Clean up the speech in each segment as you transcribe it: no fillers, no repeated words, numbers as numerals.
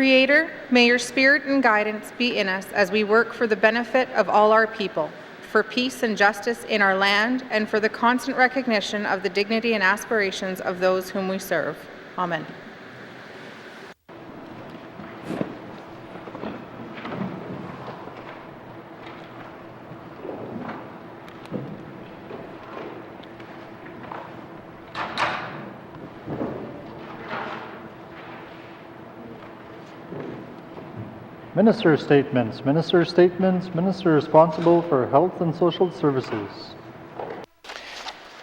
Creator, may your spirit and guidance be in us as we work for the benefit of all our people, for peace and justice in our land, and for the constant recognition of the dignity and aspirations of those whom we serve. Amen. Minister statements. Minister statements. Minister responsible for Health and Social Services.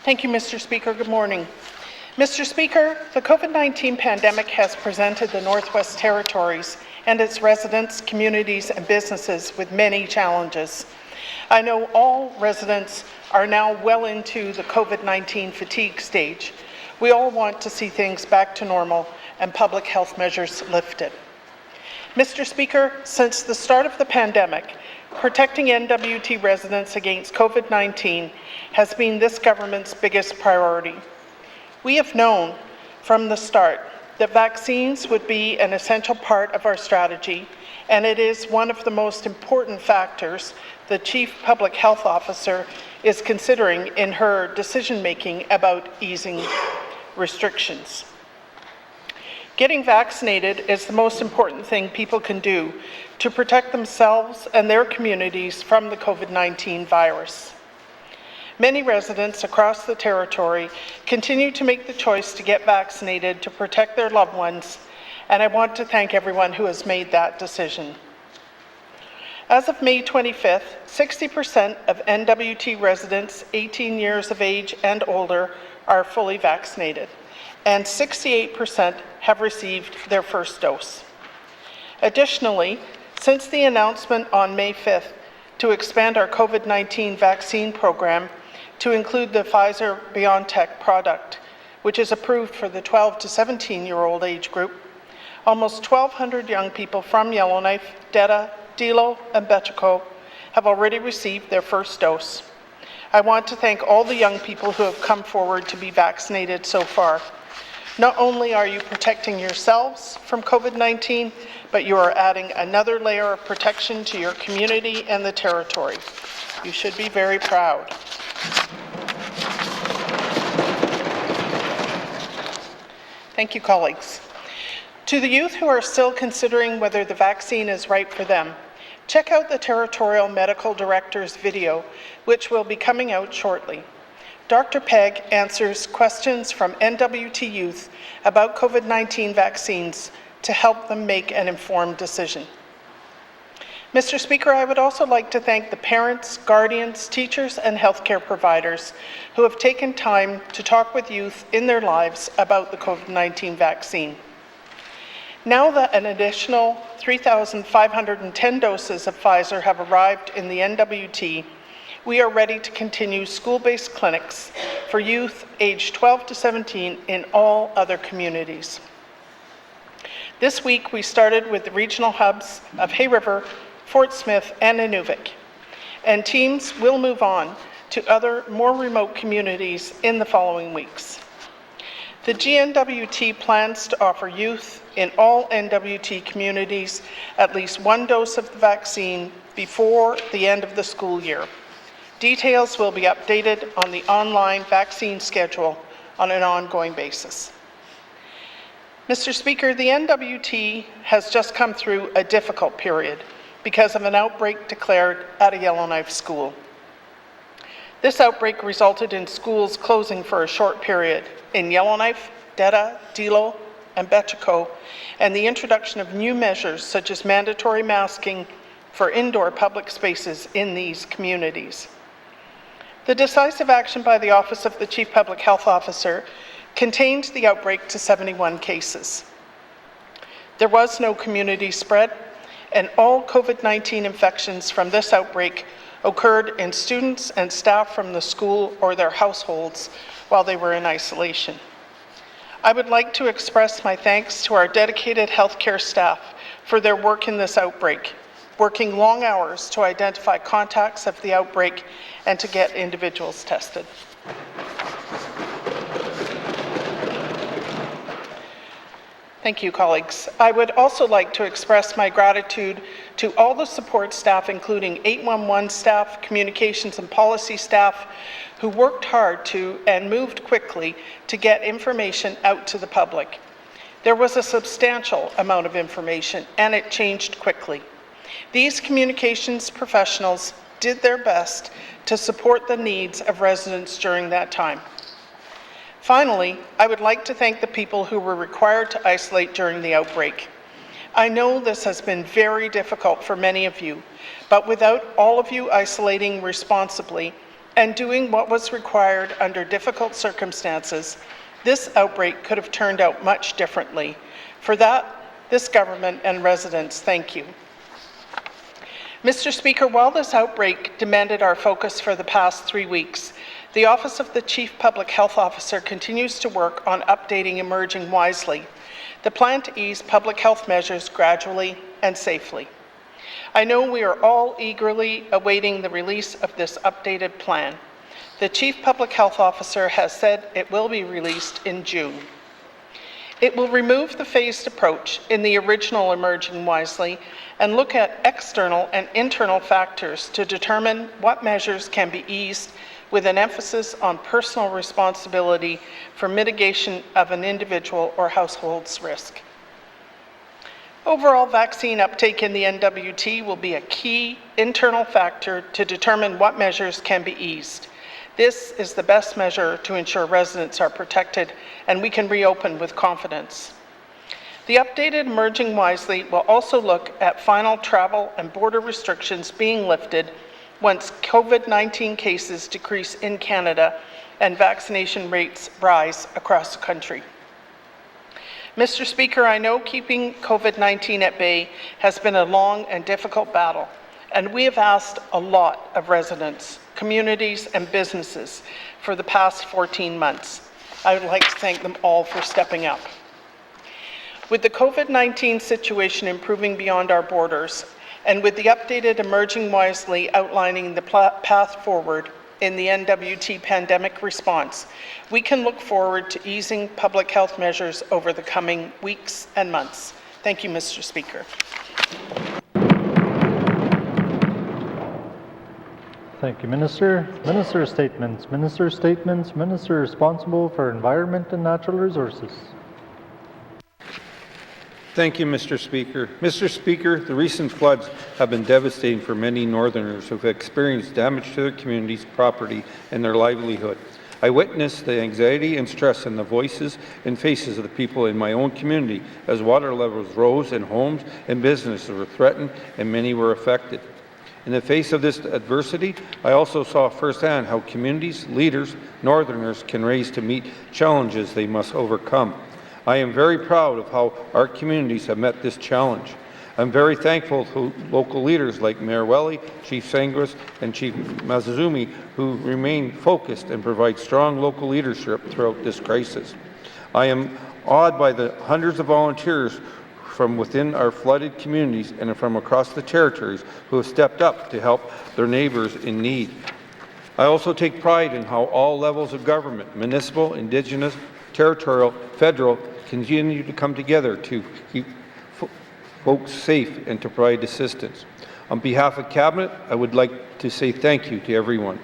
Thank you, Mr. Speaker. Good morning. Mr. Speaker, the COVID-19 pandemic has presented the Northwest Territories and its residents, communities, and businesses with many challenges. I know all residents are now well into the COVID-19 fatigue stage. We all want to see things back to normal and public health measures lifted. Mr. Speaker, since the start of the pandemic, protecting N.W.T. residents against COVID-19 has been this government's biggest priority. We have known from the start that vaccines would be an essential part of our strategy, and it is one of the most important factors the Chief Public Health Officer is considering in her decision-making about easing restrictions. Getting vaccinated is the most important thing people can do to protect themselves and their communities from the COVID-19 virus. Many residents across the Territory continue to make the choice to get vaccinated to protect their loved ones, and I want to thank everyone who has made that decision. As of May 25th, 60% of N.W.T. residents 18 years of age and older are fully vaccinated, and 68% have received their first dose. Additionally, since the announcement on May 5th to expand our COVID-19 vaccine program to include the Pfizer-BioNTech product, which is approved for the 12 to 17-year-old age group, almost 1,200 young people from Yellowknife, Detta, Dilo, and Betchco have already received their first dose. I want to thank all the young people who have come forward to be vaccinated so far. Not only are you protecting yourselves from COVID-19, but you are adding another layer of protection to your community and the Territory. You should be very proud. Thank you, colleagues. To the youth who are still considering whether the vaccine is right for them, check out the Territorial Medical Director's video, which will be coming out shortly. Dr. Pegg answers questions from N.W.T. youth about COVID-19 vaccines to help them make an informed decision. Mr. Speaker, I would also like to thank the parents, guardians, teachers, and healthcare providers who have taken time to talk with youth in their lives about the COVID-19 vaccine. Now that an additional 3,510 doses of Pfizer have arrived in the N.W.T., we are ready to continue school-based clinics for youth aged 12 to 17 in all other communities. This week, we started with the regional hubs of Hay River, Fort Smith, and Inuvik, and teams will move on to other more remote communities in the following weeks. The GNWT plans to offer youth in all NWT communities at least one dose of the vaccine before the end of the school year. Details will be updated on the online vaccine schedule on an ongoing basis. Mr. Speaker, the N.W.T. has just come through a difficult period because of an outbreak declared at a Yellowknife school. This outbreak resulted in schools closing for a short period in Yellowknife, Detta, Dilo, and Betchco, and the introduction of new measures such as mandatory masking for indoor public spaces in these communities. The decisive action by the Office of the Chief Public Health Officer contained the outbreak to 71 cases. There was no community spread, and all COVID-19 infections from this outbreak occurred in students and staff from the school or their households while they were in isolation. I would like to express my thanks to our dedicated healthcare staff for their work in this outbreak, working long hours to identify contacts of the outbreak and to get individuals tested. Thank you, colleagues. I would also like to express my gratitude to all the support staff, including 811 staff, communications and policy staff, who worked hard to and moved quickly to get information out to the public. There was a substantial amount of information, and it changed quickly. These communications professionals did their best to support the needs of residents during that time. Finally, I would like to thank the people who were required to isolate during the outbreak. I know this has been very difficult for many of you, but without all of you isolating responsibly and doing what was required under difficult circumstances, this outbreak could have turned out much differently. For that, this government and residents thank you. Mr. Speaker, while this outbreak demanded our focus for the past 3 weeks, the Office of the Chief Public Health Officer continues to work on updating Emerging Wisely, the plan to ease public health measures gradually and safely. I know we are all eagerly awaiting the release of this updated plan. The Chief Public Health Officer has said it will be released in June. It will remove the phased approach in the original Emerging Wisely and look at external and internal factors to determine what measures can be eased, with an emphasis on personal responsibility for mitigation of an individual or household's risk. Overall vaccine uptake in the N.W.T will be a key internal factor to determine what measures can be eased. This is the best measure to ensure residents are protected and we can reopen with confidence. The updated Emerging Wisely will also look at final travel and border restrictions being lifted once COVID-19 cases decrease in Canada and vaccination rates rise across the country. Mr. Speaker, I know keeping COVID-19 at bay has been a long and difficult battle, and we have asked a lot of residents, communities, and businesses for the past 14 months. I would like to thank them all for stepping up. With the COVID-19 situation improving beyond our borders, and with the updated Emerging Wisely outlining the path forward in the N.W.T pandemic response, we can look forward to easing public health measures over the coming weeks and months. Thank you, Mr. Speaker. Thank you, Minister. Minister statements. Minister statements. Minister responsible for Environment and Natural Resources. Thank you, Mr. Speaker. Mr. Speaker, the recent floods have been devastating for many Northerners who have experienced damage to their communities, property, and their livelihood. I witnessed the anxiety and stress in the voices and faces of the people in my own community as water levels rose and homes and businesses were threatened and many were affected. In the face of this adversity, I also saw firsthand how communities, leaders, Northerners can raise to meet challenges they must overcome. I am very proud of how our communities have met this challenge. I'm very thankful to local leaders like Mayor Welly, Chief Sangras, and Chief Mazazumi, who remain focused and provide strong local leadership throughout this crisis. I am awed by the hundreds of volunteers from within our flooded communities and from across the territories who have stepped up to help their neighbours in need. I also take pride in how all levels of government, municipal, Indigenous, territorial, federal, continue to come together to keep folks safe and to provide assistance. On behalf of Cabinet, I would like to say thank you to everyone.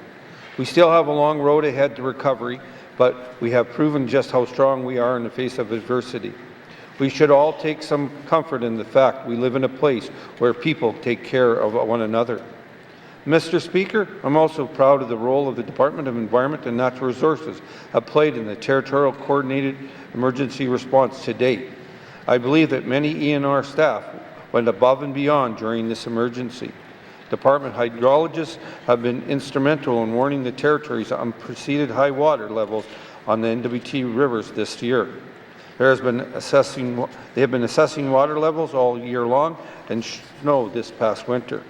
We still have a long road ahead to recovery, but we have proven just how strong we are in the face of adversity. We should all take some comfort in the fact we live in a place where people take care of one another. Mr. Speaker, I'm also proud of the role of the Department of Environment and Natural Resources have played in the territorial coordinated emergency response to date. I believe that many ENR staff went above and beyond during this emergency. Department hydrologists have been instrumental in warning the territories on unprecedented high water levels on the N.W.T rivers this year. They have been assessing water levels all year long and snow this past winter.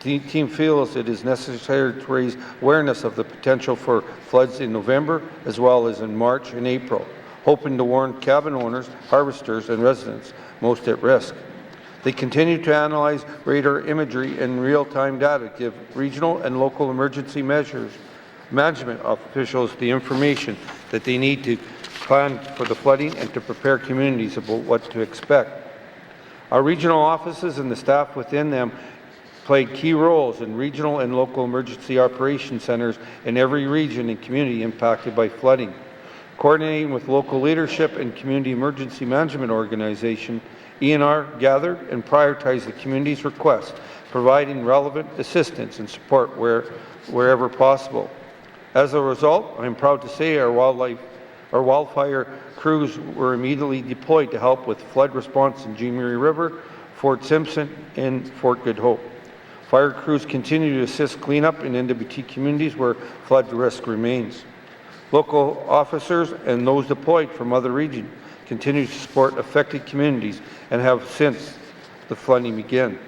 The team feels it is necessary to raise awareness of the potential for floods in November as well as in March and April, hoping to warn cabin owners, harvesters, and residents most at risk. They continue to analyze radar imagery and real-time data to give regional and local emergency measures management officials the information that they need to plan for the flooding and to prepare communities about what to expect. Our regional offices and the staff within them played key roles in regional and local emergency operation centers in every region and community impacted by flooding. Coordinating with local leadership and community emergency management organization, ENR gathered and prioritized the community's requests, providing relevant assistance and support wherever possible. As a result, I am proud to say our wildfire crews were immediately deployed to help with flood response in Jean Marie River, Fort Simpson, and Fort Good Hope. Fire crews continue to assist cleanup in N.W.T communities where flood risk remains. Local officers and those deployed from other regions continue to support affected communities and have since the flooding began.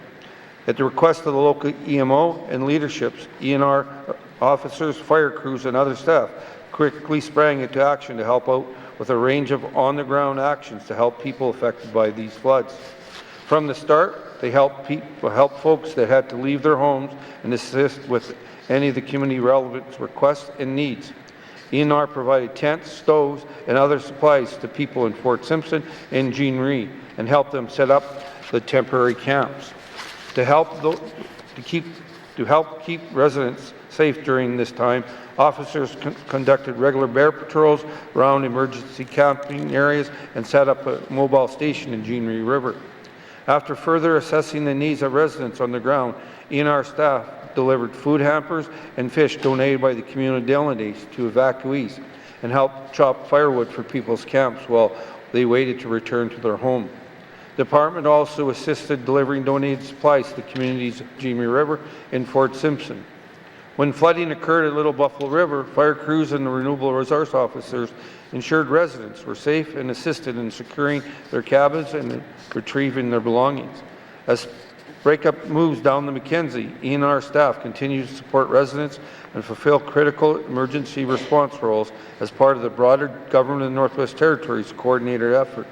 At the request of the local EMO and leaderships, ENR officers, fire crews, and other staff quickly sprang into action to help out with a range of on-the-ground actions to help people affected by these floods. From the start, they helped folks that had to leave their homes and assist with any of the community relevant requests and needs. ENR provided tents, stoves, and other supplies to people in Fort Simpson and Jean Marie and helped them set up the temporary camps. To help keep residents safe during this time, officers conducted regular bear patrols around emergency camping areas and set up a mobile station in Jean Marie River. After further assessing the needs of residents on the ground, ENR staff delivered food hampers and fish donated by the community delegates to evacuees and helped chop firewood for people's camps while they waited to return to their home. The department also assisted delivering donated supplies to the communities of Jean Marie River and Fort Simpson. When flooding occurred at Little Buffalo River, fire crews and the renewable resource officers ensured residents were safe and assisted in securing their cabins and retrieving their belongings. As breakup moves down the Mackenzie, ENR staff continue to support residents and fulfill critical emergency response roles as part of the broader Government of the Northwest Territories coordinated effort.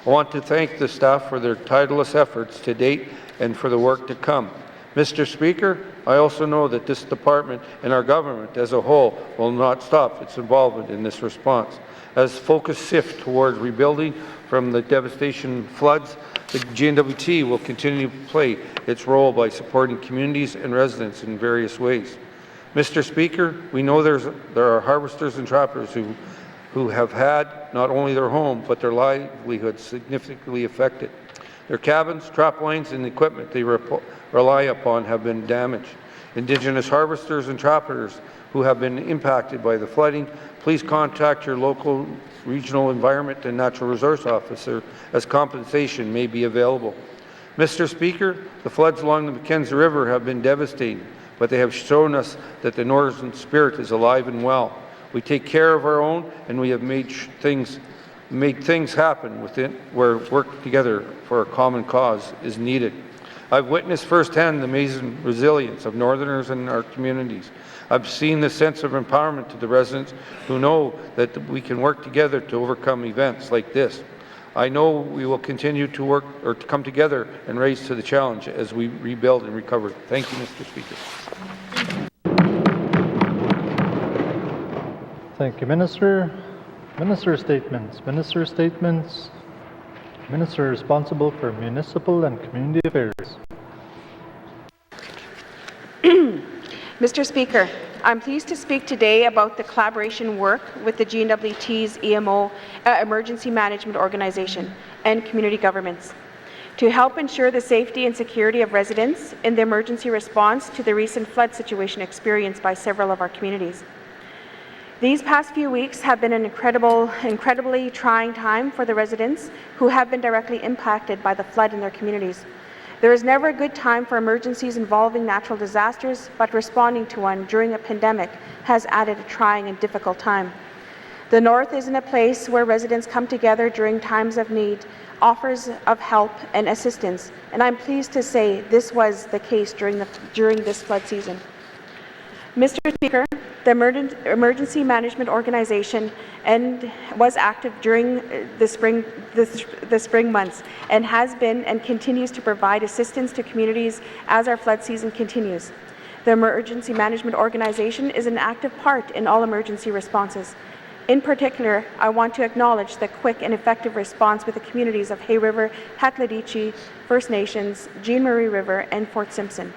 I want to thank the staff for their tireless efforts to date and for the work to come. Mr. Speaker, I also know that this department and our government as a whole will not stop its involvement in this response. As focus shifts towards rebuilding from the devastation floods, the N.W.T will continue to play its role by supporting communities and residents in various ways. Mr. Speaker, we know there are harvesters and trappers who have had not only their home but their livelihoods significantly affected. Their cabins, trap lines, and equipment they rely upon have been damaged. Indigenous harvesters and trappers who have been impacted by the flooding, please contact your local regional environment and natural resource officer as compensation may be available. Mr. Speaker, the floods along the Mackenzie River have been devastating, but they have shown us that the northern spirit is alive and well. We take care of our own, and we have made things happen within where work together for a common cause is needed. I've witnessed firsthand the amazing resilience of Northerners in our communities. I've seen the sense of empowerment to the residents who know that we can work together to overcome events like this. I know we will continue to work or to come together and rise to the challenge as we rebuild and recover. Thank you, Mr. Speaker. Thank you, Minister. Minister statements. Minister statements. Minister responsible for municipal and community affairs. Mr. Speaker, I'm pleased to speak today about the collaboration work with the N.W.T's EMO Emergency Management Organization and community governments to help ensure the safety and security of residents in the emergency response to the recent flood situation experienced by several of our communities. These past few weeks have been an incredibly trying time for the residents who have been directly impacted by the flood in their communities. There is never a good time for emergencies involving natural disasters, but responding to one during a pandemic has added a trying and difficult time. The North is in a place where residents come together during times of need, offers of help and assistance, and I'm pleased to say this was the case during this flood season. Mr. Speaker, the Emergency Management Organization was active during the spring months and has been and continues to provide assistance to communities as our flood season continues. The Emergency Management Organization is an active part in all emergency responses. In particular, I want to acknowledge the quick and effective response with the communities of Hay River, Hatladici, First Nations, Jean Marie River, and Fort Simpson.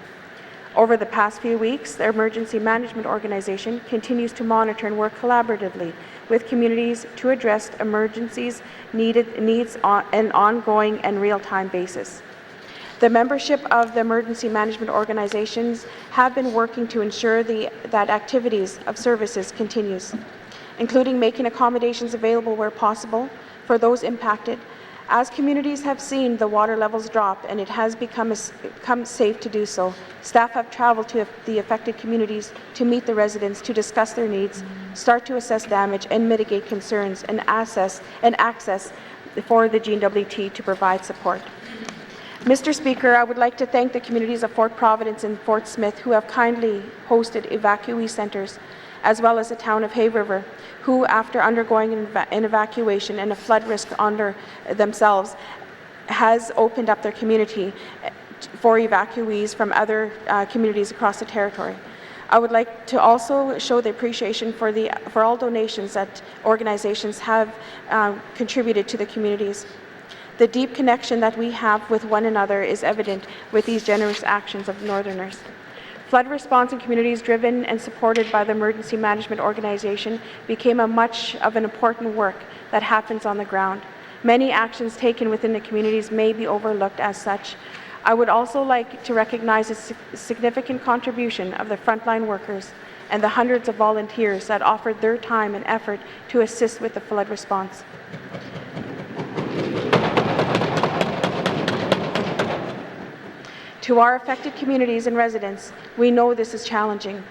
Over the past few weeks, the Emergency Management Organization continues to monitor and work collaboratively with communities to address emergencies needs on an ongoing and real-time basis. The membership of the emergency management organizations have been working to ensure that activities of services continues, including making accommodations available where possible for those impacted. As communities have seen the water levels drop and it has become safe to do so, staff have traveled to the affected communities to meet the residents to discuss their needs, start to assess damage and mitigate concerns and access for the N.W.T to provide support. Mr. Speaker, I would like to thank the communities of Fort Providence and Fort Smith who have kindly hosted evacuee centres, as well as the town of Hay River, who, after undergoing an evacuation and a flood risk under themselves, has opened up their community for evacuees from other communities across the territory. I would like to also show the appreciation for all donations that organizations have contributed to the communities. The deep connection that we have with one another is evident with these generous actions of Northerners. Flood response in communities driven and supported by the Emergency Management Organization became much of an important work that happens on the ground. Many actions taken within the communities may be overlooked as such. I would also like to recognize the significant contribution of the frontline workers and the hundreds of volunteers that offered their time and effort to assist with the flood response. To our affected communities and residents, we know this is challenging,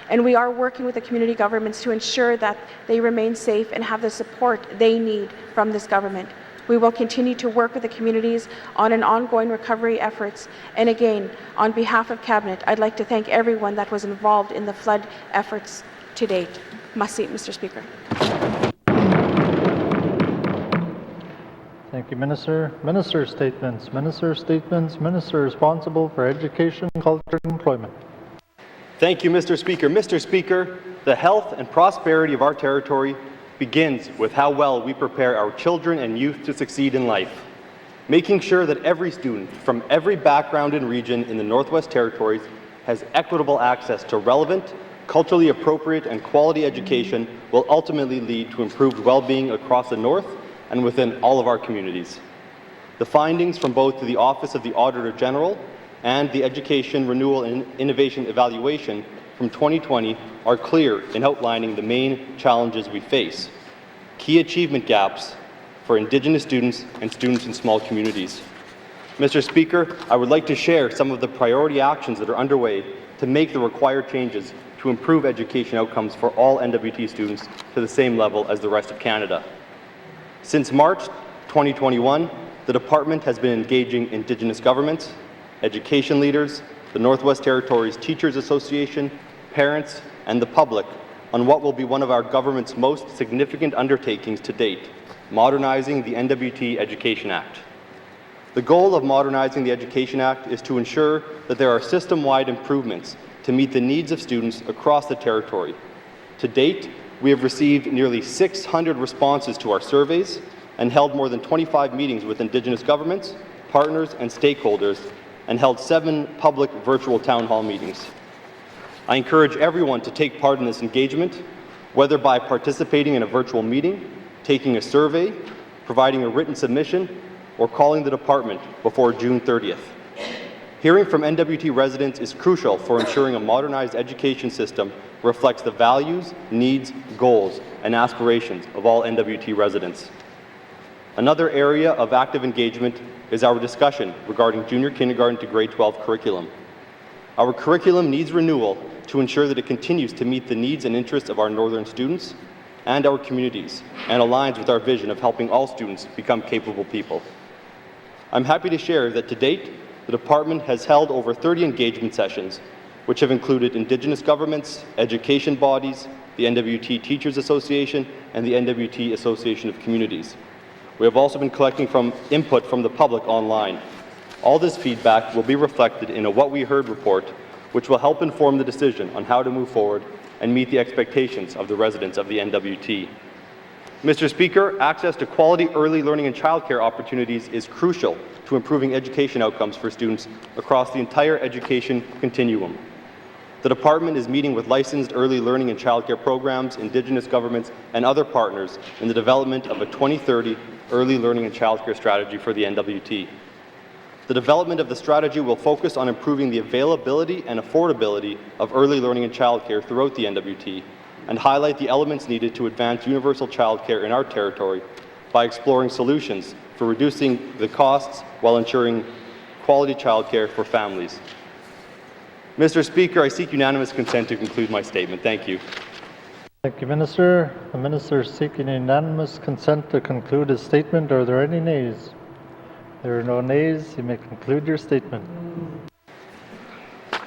and we are working with the community governments to ensure that they remain safe and have the support they need from this government. We will continue to work with the communities on an ongoing recovery efforts, and again, on behalf of Cabinet, I'd like to thank everyone that was involved in the flood efforts to date. Masi, Mr. Speaker. Thank you, Minister. Minister statements. Minister statements. Minister responsible for education, culture, and employment. Thank you, Mr. Speaker. Mr. Speaker, the health and prosperity of our territory begins with how well we prepare our children and youth to succeed in life. Making sure that every student from every background and region in the Northwest Territories has equitable access to relevant, culturally appropriate, and quality education will ultimately lead to improved well-being across the North and within all of our communities. The findings from both the Office of the Auditor General and the Education Renewal and Innovation Evaluation from 2020 are clear in outlining the main challenges we face. Key achievement gaps for Indigenous students and students in small communities. Mr. Speaker, I would like to share some of the priority actions that are underway to make the required changes to improve education outcomes for all N.W.T students to the same level as the rest of Canada. Since March 2021, the Department has been engaging Indigenous governments, education leaders, the Northwest Territories Teachers Association, parents, and the public on what will be one of our government's most significant undertakings to date, modernizing the N.W.T Education Act. The goal of modernizing the Education Act is to ensure that there are system-wide improvements to meet the needs of students across the territory. To date, we have received nearly 600 responses to our surveys and held more than 25 meetings with Indigenous governments, partners, and stakeholders, and held 7 public virtual town hall meetings. I encourage everyone to take part in this engagement, whether by participating in a virtual meeting, taking a survey, providing a written submission, or calling the department before June 30th. Hearing from N.W.T residents is crucial for ensuring a modernized education system reflects the values, needs, goals, and aspirations of all N.W.T residents. Another area of active engagement is our discussion regarding junior kindergarten to grade 12 curriculum. Our curriculum needs renewal to ensure that it continues to meet the needs and interests of our northern students and our communities, and aligns with our vision of helping all students become capable people. I'm happy to share that to date, the department has held over 30 engagement sessions, which have included Indigenous governments, education bodies, the N.W.T Teachers Association, and the N.W.T Association of Communities. We have also been collecting input from the public online. All this feedback will be reflected in a What We Heard report, which will help inform the decision on how to move forward and meet the expectations of the residents of the N.W.T. Mr. Speaker, access to quality early learning and childcare opportunities is crucial to improving education outcomes for students across the entire education continuum. The Department is meeting with licensed early learning and childcare programs, Indigenous governments, and other partners in the development of a 2030 early learning and childcare strategy for the N.W.T. The development of the strategy will focus on improving the availability and affordability of early learning and childcare throughout the N.W.T. and highlight the elements needed to advance universal childcare in our territory by exploring solutions for reducing the costs while ensuring quality childcare for families. Mr. Speaker, I seek unanimous consent to conclude my statement. Thank you. Thank you, Minister. The Minister is seeking unanimous consent to conclude his statement. Are there any nays? There are no nays. You may conclude your statement.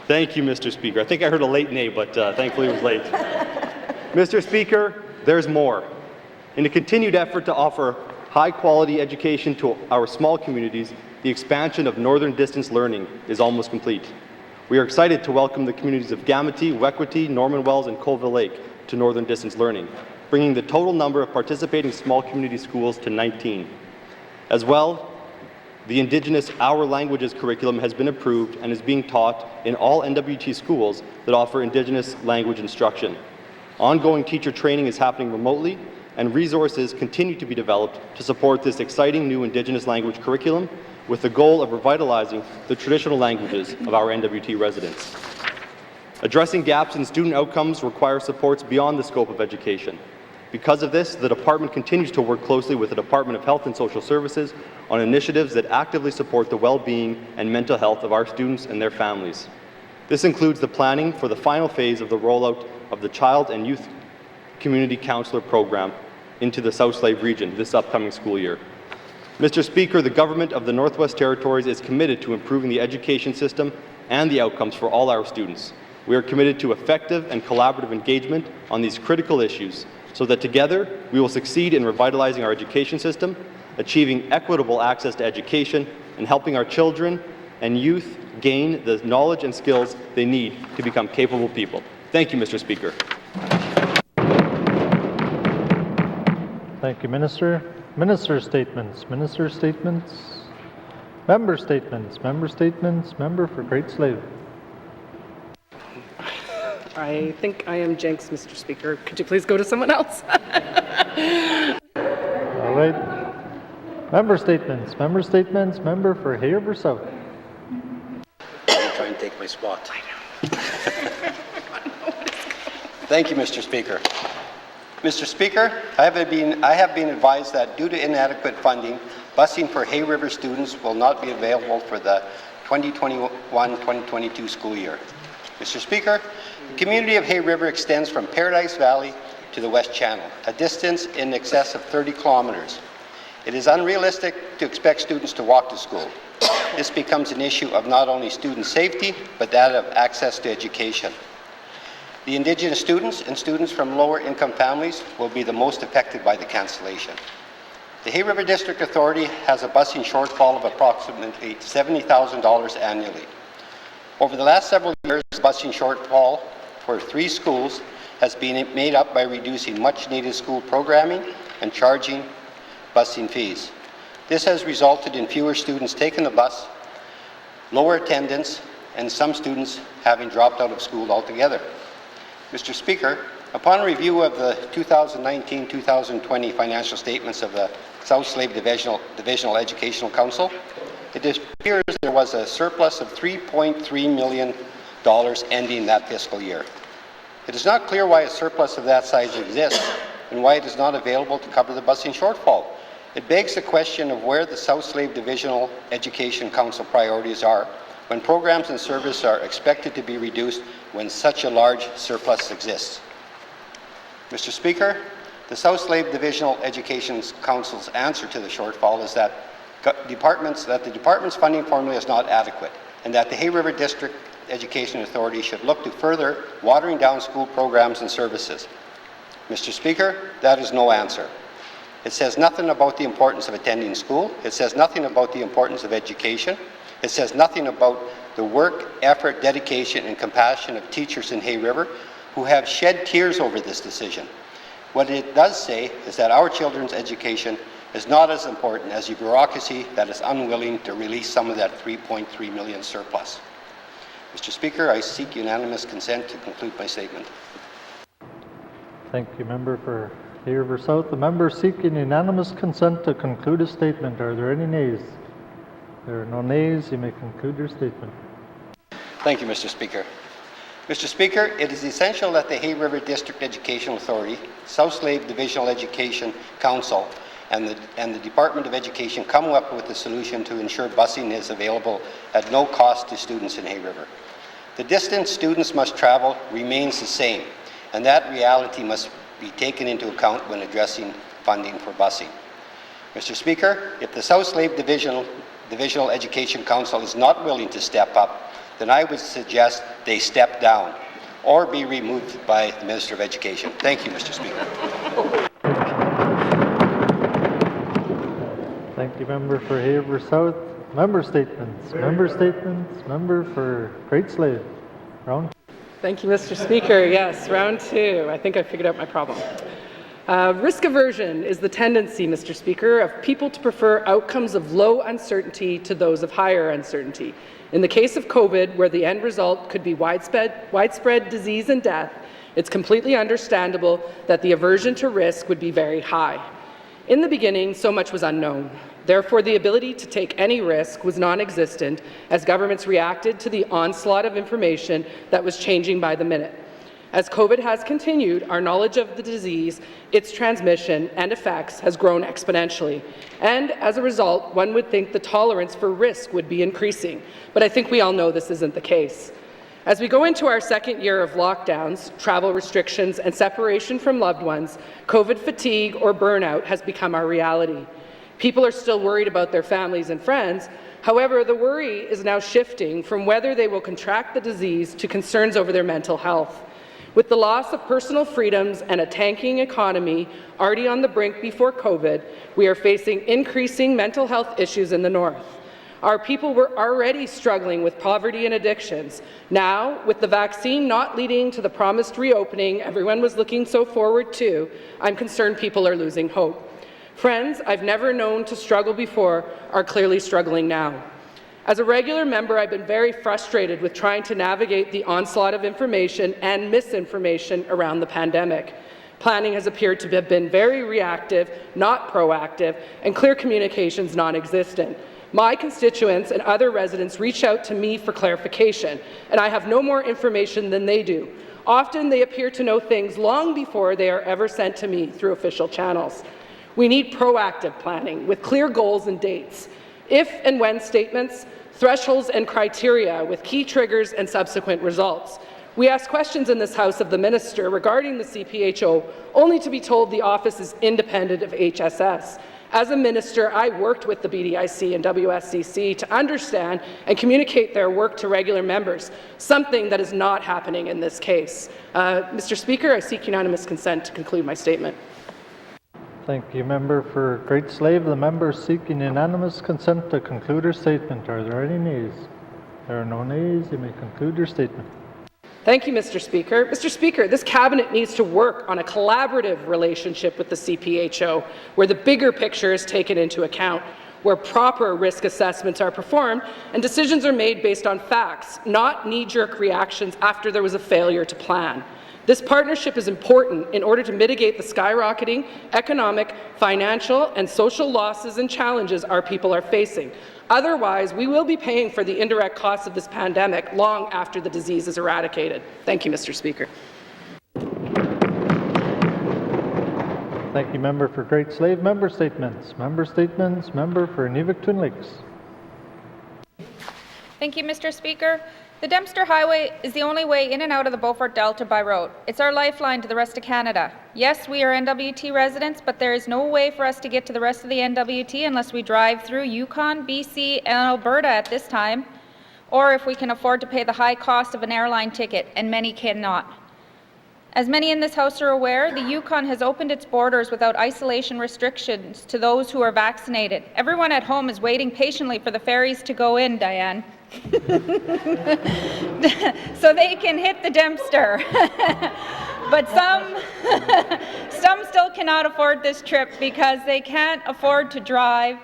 Thank you, Mr. Speaker. I think I heard a late nay, but thankfully it was late. Mr. Speaker, there's more. In a continued effort to offer high-quality education to our small communities, the expansion of Northern Distance Learning is almost complete. We are excited to welcome the communities of N.W.T, YELLOWKNIFE, Norman Wells, and Colville Lake to Northern Distance Learning, bringing the total number of participating small community schools to 19. As well, the Indigenous Our Languages curriculum has been approved and is being taught in all N.W.T schools that offer Indigenous language instruction. Ongoing teacher training is happening remotely, and resources continue to be developed to support this exciting new Indigenous language curriculum with the goal of revitalizing the traditional languages of our N.W.T residents. Addressing gaps in student outcomes requires supports beyond the scope of education. Because of this, the Department continues to work closely with the Department of Health and Social Services on initiatives that actively support the well-being and mental health of our students and their families. This includes the planning for the final phase of the rollout of the Child and Youth Community Counselor Program into the South Slave region this upcoming school year. Mr. Speaker, the Government of the Northwest Territories is committed to improving the education system and the outcomes for all our students. We are committed to effective and collaborative engagement on these critical issues so that together we will succeed in revitalizing our education system, achieving equitable access to education, and helping our children and youth gain the knowledge and skills they need to become capable people. Thank you, Mr. Speaker. Thank you, Minister. Minister statements. Minister statements. Member statements. Member statements. Member for Great Slave. I think I am jinxed, Mr. Speaker. Could you please go to someone else? All right. Member statements. Member statements. Member for Hay River South. I'll try and take my spot. Thank you, Mr. Speaker. Mr. Speaker, I have been advised that due to inadequate funding, busing for Hay River students will not be available for the 2021-2022 school year. Mr. Speaker, the community of Hay River extends from Paradise Valley to the West Channel, a distance in excess of 30 kilometers. It is unrealistic to expect students to walk to school. This becomes an issue of not only student safety, but that of access to education. The Indigenous students and students from lower income families will be the most affected by the cancellation. The Hay River District Authority has a busing shortfall of approximately $70,000 annually. Over the last several years, the busing shortfall for 3 schools has been made up by reducing much-needed school programming and charging busing fees. This has resulted in fewer students taking the bus, lower attendance, and some students having dropped out of school altogether. Mr. Speaker, upon review of the 2019-2020 financial statements of the South Slave Divisional Educational Council, it appears there was a surplus of $3.3 million ending that fiscal year. It is not clear why a surplus of that size exists and why it is not available to cover the busing shortfall. It begs the question of where the South Slave Divisional Education Council priorities are when programs and services are expected to be reduced when such a large surplus exists. Mr. Speaker, the South Slave Divisional Education Council's answer to the shortfall is that the department's funding formula is not adequate, and that the Hay River District Education Authority should look to further watering down school programs and services. Mr. Speaker, that is no answer. It says nothing about the importance of attending school. It says nothing about the importance of education. It says nothing about the work, effort, dedication, and compassion of teachers in Hay River who have shed tears over this decision. What it does say is that our children's education is not as important as a bureaucracy that is unwilling to release some of that $3.3 million surplus. Mr. Speaker, I seek unanimous consent to conclude my statement. Thank you, member for Hay River South. The member seeking unanimous consent to conclude his statement. Are there any nays? There are no nays. You may conclude your statement. Thank you, Mr. Speaker. Mr. Speaker, it is essential that the Hay River District Education Authority, South Slave Divisional Education Council, and the Department of Education come up with a solution to ensure busing is available at no cost to students in Hay River. The distance students must travel remains the same, and that reality must be taken into account when addressing funding for busing. Mr. Speaker, if the South Slave Divisional Education Council is not willing to step up, then I would suggest they step down or be removed by the Minister of Education. Thank you, Mr. Speaker. Thank you, member for Hay River South. Member statements. Member for Great Slave. Round. Thank you, Mr. Speaker. Yes, round two. I think I figured out my problem. Risk aversion is the tendency, Mr. Speaker, of people to prefer outcomes of low uncertainty to those of higher uncertainty. In the case of COVID, where the end result could be widespread disease and death, it's completely understandable that the aversion to risk would be very high. In the beginning, so much was unknown. Therefore, the ability to take any risk was non-existent as governments reacted to the onslaught of information that was changing by the minute. As COVID has continued, our knowledge of the disease, its transmission and effects has grown exponentially. And as a result, one would think the tolerance for risk would be increasing. But I think we all know this isn't the case. As we go into our second year of lockdowns, travel restrictions, and separation from loved ones, COVID fatigue or burnout has become our reality. People are still worried about their families and friends. However, the worry is now shifting from whether they will contract the disease to concerns over their mental health. With the loss of personal freedoms and a tanking economy already on the brink before COVID, we are facing increasing mental health issues in the North. Our people were already struggling with poverty and addictions. Now, with the vaccine not leading to the promised reopening everyone was looking so forward to, I'm concerned people are losing hope. Friends I've never known to struggle before are clearly struggling now. As a regular member, I've been very frustrated with trying to navigate the onslaught of information and misinformation around the pandemic. Planning has appeared to have been very reactive, not proactive, and clear communications non-existent. My constituents and other residents reach out to me for clarification, and I have no more information than they do. Often they appear to know things long before they are ever sent to me through official channels. We need proactive planning with clear goals and dates. If and when statements, thresholds and criteria with key triggers and subsequent results. We ask questions in this House of the Minister regarding the CPHO, only to be told the office is independent of HSS. As a minister, I worked with the BDIC and WSCC to understand and communicate their work to regular members, something that is not happening in this case. Mr. Speaker, I seek unanimous consent to conclude my statement. Thank you, member for Great Slave. The member seeking unanimous consent to conclude her statement. Are there any nays? There are no nays. You may conclude your statement. Thank you, Mr. Speaker. Mr. Speaker, this cabinet needs to work on a collaborative relationship with the CPHO, where the bigger picture is taken into account, where proper risk assessments are performed and decisions are made based on facts, not knee-jerk reactions after there was a failure to plan. This partnership is important in order to mitigate the skyrocketing economic, financial, and social losses and challenges our people are facing. Otherwise, we will be paying for the indirect costs of this pandemic long after the disease is eradicated. Thank you, Mr. Speaker. Thank you, member for Great Slave. Member statements. Member for Inuvik-Twin Lakes. Thank you, Mr. Speaker. The Dempster Highway is the only way in and out of the Beaufort Delta by road. It's our lifeline to the rest of Canada. Yes, we are N.W.T residents, but there is no way for us to get to the rest of the N.W.T unless we drive through Yukon, BC, and Alberta at this time, or if we can afford to pay the high cost of an airline ticket, and many cannot. As many in this House are aware, the Yukon has opened its borders without isolation restrictions to those who are vaccinated. Everyone at home is waiting patiently for the ferries to go in, Diane. So they can hit the Dempster. But some still cannot afford this trip because they can't afford to drive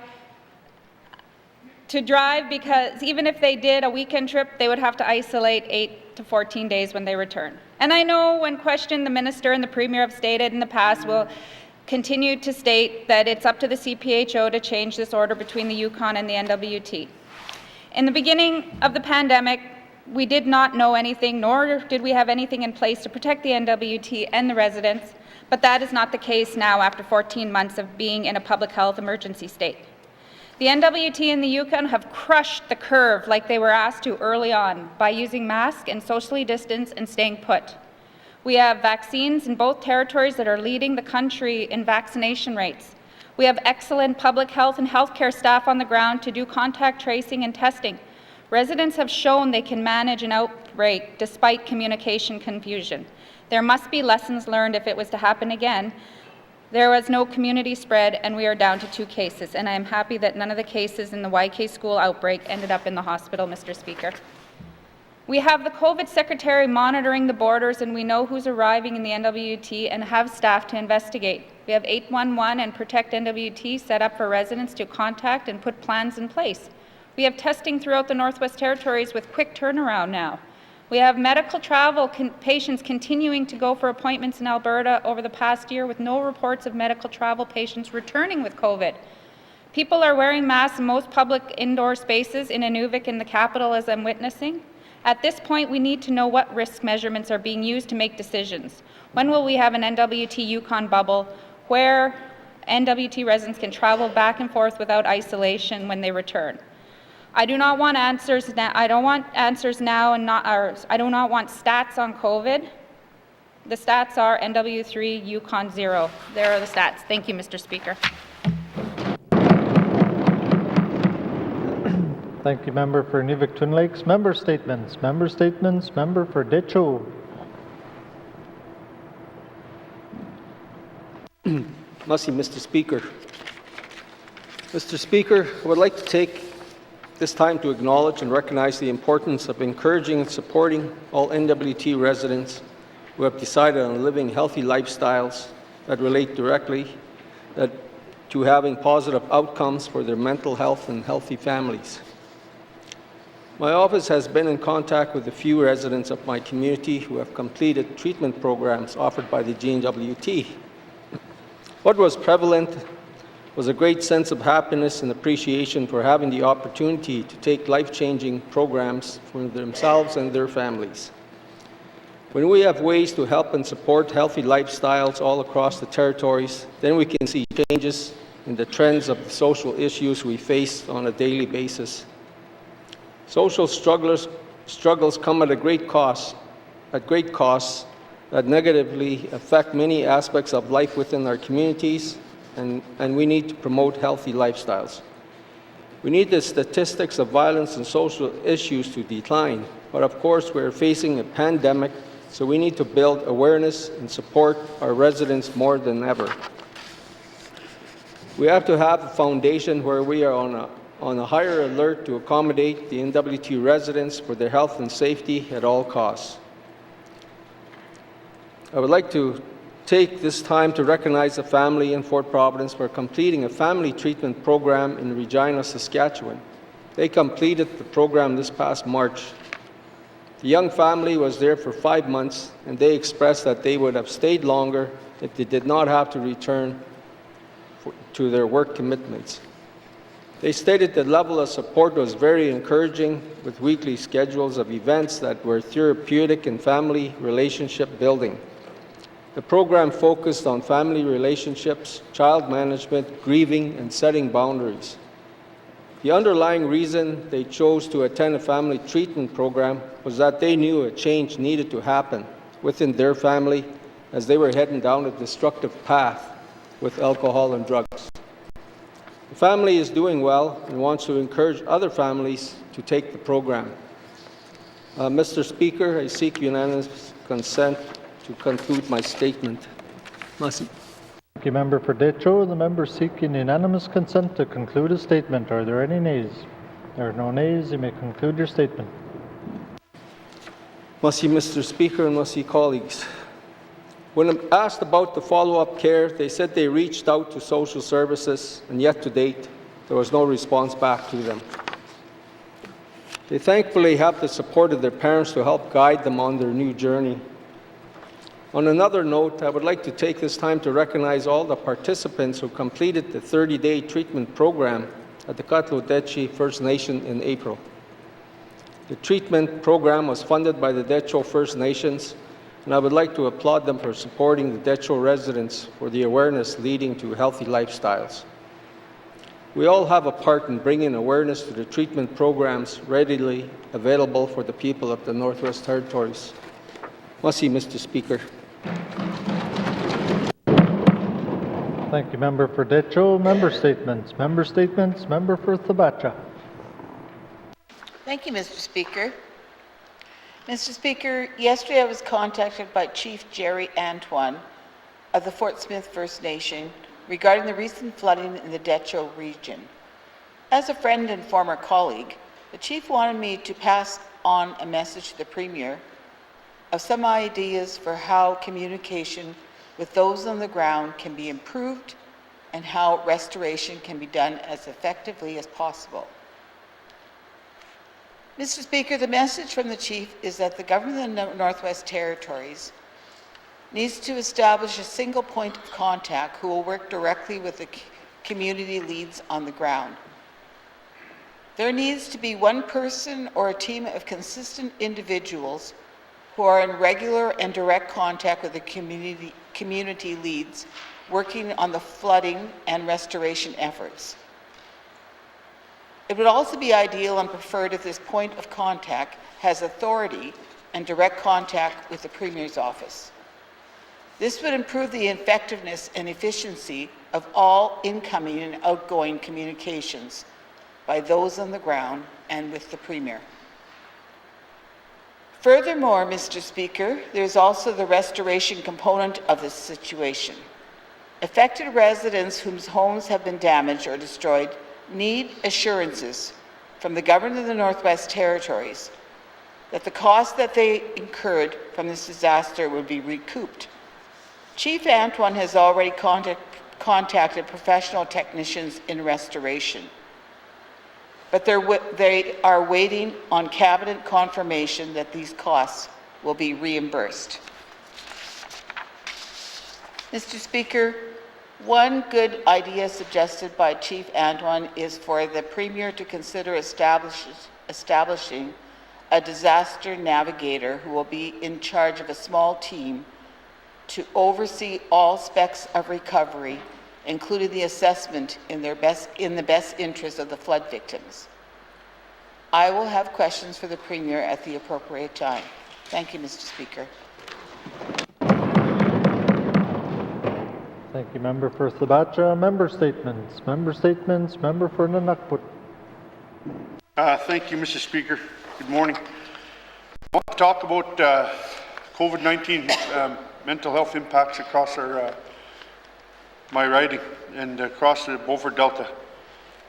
because even if they did a weekend trip, they would have to isolate 8 to 14 days when they return. And I know when questioned, the Minister and the Premier have stated in the past will continue to state that it's up to the CPHO to change this order between the Yukon and the N.W.T. In the beginning of the pandemic, we did not know anything, nor did we have anything in place to protect the N.W.T. and the residents, but that is not the case now after 14 months of being in a public health emergency state. The N.W.T. and the Yukon have crushed the curve like they were asked to early on by using masks and socially distanced and staying put. We have vaccines in both territories that are leading the country in vaccination rates. We have excellent public health and healthcare staff on the ground to do contact tracing and testing. Residents have shown they can manage an outbreak despite communication confusion. There must be lessons learned if it was to happen again. There was no community spread, and we are down to 2 cases, and I am happy that none of the cases in the YK school outbreak ended up in the hospital, Mr. Speaker. We have the COVID Secretary monitoring the borders, and we know who's arriving in the N.W.T. and have staff to investigate. We have 811 and Protect N.W.T. set up for residents to contact and put plans in place. We have testing throughout the Northwest Territories with quick turnaround now. We have medical travel patients continuing to go for appointments in Alberta over the past year with no reports of medical travel patients returning with COVID. People are wearing masks in most public indoor spaces in Inuvik in the capital, as I'm witnessing. At this point, we need to know what risk measurements are being used to make decisions. When will we have an N.W.T. Yukon bubble where N.W.T. residents can travel back and forth without isolation when they return? I do not want answers now. I don't want answers now, and I do not want stats on COVID. The stats are NW3, Yukon 0. There are the stats. Thank you, Mr. Speaker. Thank you, member for Inuvik Twin Lakes. Member statements. Member statements. Member for Decho. Merci, Mr. Speaker. Mr. Speaker, I would like to take this time to acknowledge and recognize the importance of encouraging and supporting all N.W.T. residents who have decided on living healthy lifestyles that relate directly to having positive outcomes for their mental health and healthy families. My office has been in contact with a few residents of my community who have completed treatment programs offered by the N.W.T. What was prevalent was a great sense of happiness and appreciation for having the opportunity to take life-changing programs for themselves and their families. When we have ways to help and support healthy lifestyles all across the territories, then we can see changes in the trends of the social issues we face on a daily basis. Social struggles come at great costs that negatively affect many aspects of life within our communities, and we need to promote healthy lifestyles. We need the statistics of violence and social issues to decline, but of course we're facing a pandemic, so we need to build awareness and support our residents more than ever. We have to have a foundation where we are on a higher alert to accommodate the N.W.T. residents for their health and safety at all costs. I would like to take this time to recognize a family in Fort Providence for completing a family treatment program in Regina, Saskatchewan. They completed the program this past March. The young family was there for 5 months, and they expressed that they would have stayed longer if they did not have to return to their work commitments. They stated the level of support was very encouraging, with weekly schedules of events that were therapeutic and family relationship building. The program focused on family relationships, child management, grieving, and setting boundaries. The underlying reason they chose to attend a family treatment program was that they knew a change needed to happen within their family as they were heading down a destructive path with alcohol and drugs. The family is doing well and wants to encourage other families to take the program. Mr. Speaker, I seek unanimous consent to conclude my statement. Merci. Thank you, member for Decho. The member seeking unanimous consent to conclude a statement. Are there any nays? There are no nays. You may conclude your statement. Merci, Mr. Speaker, and merci, colleagues. When I'm asked about the follow-up care, they said they reached out to social services, and yet to date, there was no response back to them. They thankfully have the support of their parents to help guide them on their new journey. On another note, I would like to take this time to recognize all the participants who completed the 30-day treatment program at the N.W.T First Nation in April. The treatment program was funded by the Decho First Nations, and I would like to applaud them for supporting the Decho residents for the awareness leading to healthy lifestyles. We all have a part in bringing awareness to the treatment programs readily available for the people of the Northwest Territories. Merci, Mr. Speaker. Thank you, Member for Decho. Member statements. Member statements. Member for Thabacha. Thank you, Mr. Speaker. Mr. Speaker, yesterday I was contacted by Chief Jerry Antoine of the Fort Smith First Nation regarding the recent flooding in the Decho region. As a friend and former colleague, the Chief wanted me to pass on a message to the Premier of some ideas for how communication with those on the ground can be improved and how restoration can be done as effectively as possible. Mr. Speaker, the message from the Chief is that the government of the Northwest Territories needs to establish a single point of contact who will work directly with the community leads on the ground. There needs to be one person or a team of consistent individuals who are in regular and direct contact with the community leads working on the flooding and restoration efforts. It would also be ideal and preferred if this point of contact has authority and direct contact with the Premier's office. This would improve the effectiveness and efficiency of all incoming and outgoing communications by those on the ground and with the Premier. Furthermore, Mr. Speaker, there is also the restoration component of this situation. Affected residents whose homes have been damaged or destroyed need assurances from the government of the Northwest Territories that the costs that they incurred from this disaster would be recouped. Chief Antoine has already contacted professional technicians in restoration, but they are waiting on Cabinet confirmation that these costs will be reimbursed. Mr. Speaker, one good idea suggested by Chief Antoine is for the Premier to consider establishing a disaster navigator who will be in charge of a small team to oversee all aspects of recovery, including the assessment in the best interest of the flood victims. I will have questions for the Premier at the appropriate time. Thank you, Mr. Speaker. Thank you, Member for Thabacha. Member statements. Member statements. Member for N.W.T. Thank you, Mr. Speaker. Good morning. I want to talk about COVID-19 mental health impacts across my riding and across the Beaufort Delta.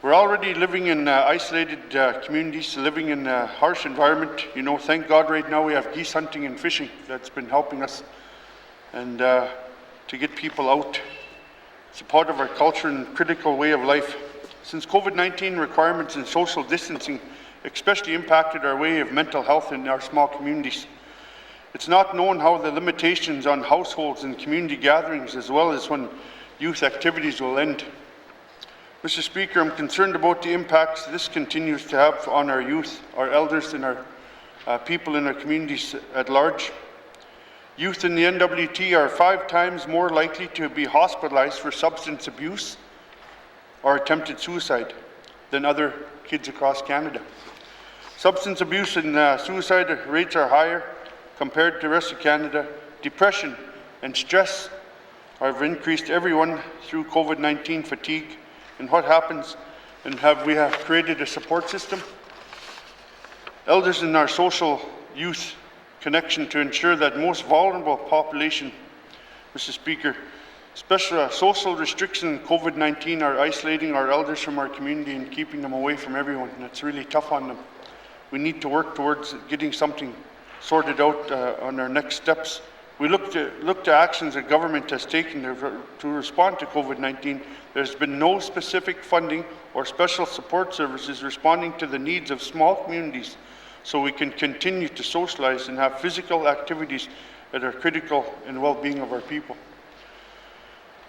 We're already living in isolated communities, living in a harsh environment. You know, thank God right now we have geese hunting and fishing that's been helping us, and to get people out. It's a part of our culture and critical way of life. Since COVID-19 requirements and social distancing especially impacted our way of mental health in our small communities, it's not known how the limitations on households and community gatherings, as well as when youth activities, will end. Mr. Speaker, I'm concerned about the impacts this continues to have on our youth, our elders, and our people in our communities at large. Youth in the N.W.T are 5 times more likely to be hospitalized for substance abuse or attempted suicide than other kids across Canada. Substance abuse and suicide rates are higher compared to the rest of Canada. Depression and stress have increased everyone through COVID-19 fatigue. And what happens? And we have created a support system. Elders in our social youth connection to ensure that most vulnerable population, Mr. Speaker, special social restrictions in COVID-19 are isolating our elders from our community and keeping them away from everyone. And it's really tough on them. We need to work towards getting something sorted out on our next steps We look to actions that government has taken to respond to COVID-19. There's been no specific funding or special support services responding to the needs of small communities, so we can continue to socialize and have physical activities that are critical in the well-being of our people.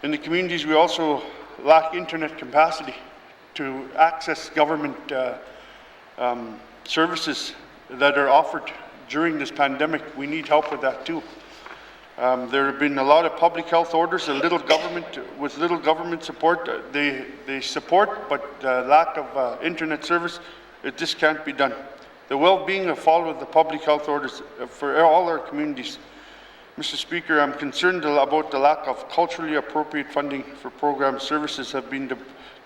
In the communities, we also lack internet capacity to access government services that are offered during this pandemic. We need help with that too. There have been a lot of public health orders, with little government support. They support, but lack of internet service, it just can't be done. The well-being of all of the public health orders for all our communities. Mr. Speaker, I'm concerned about the lack of culturally appropriate funding for program services have been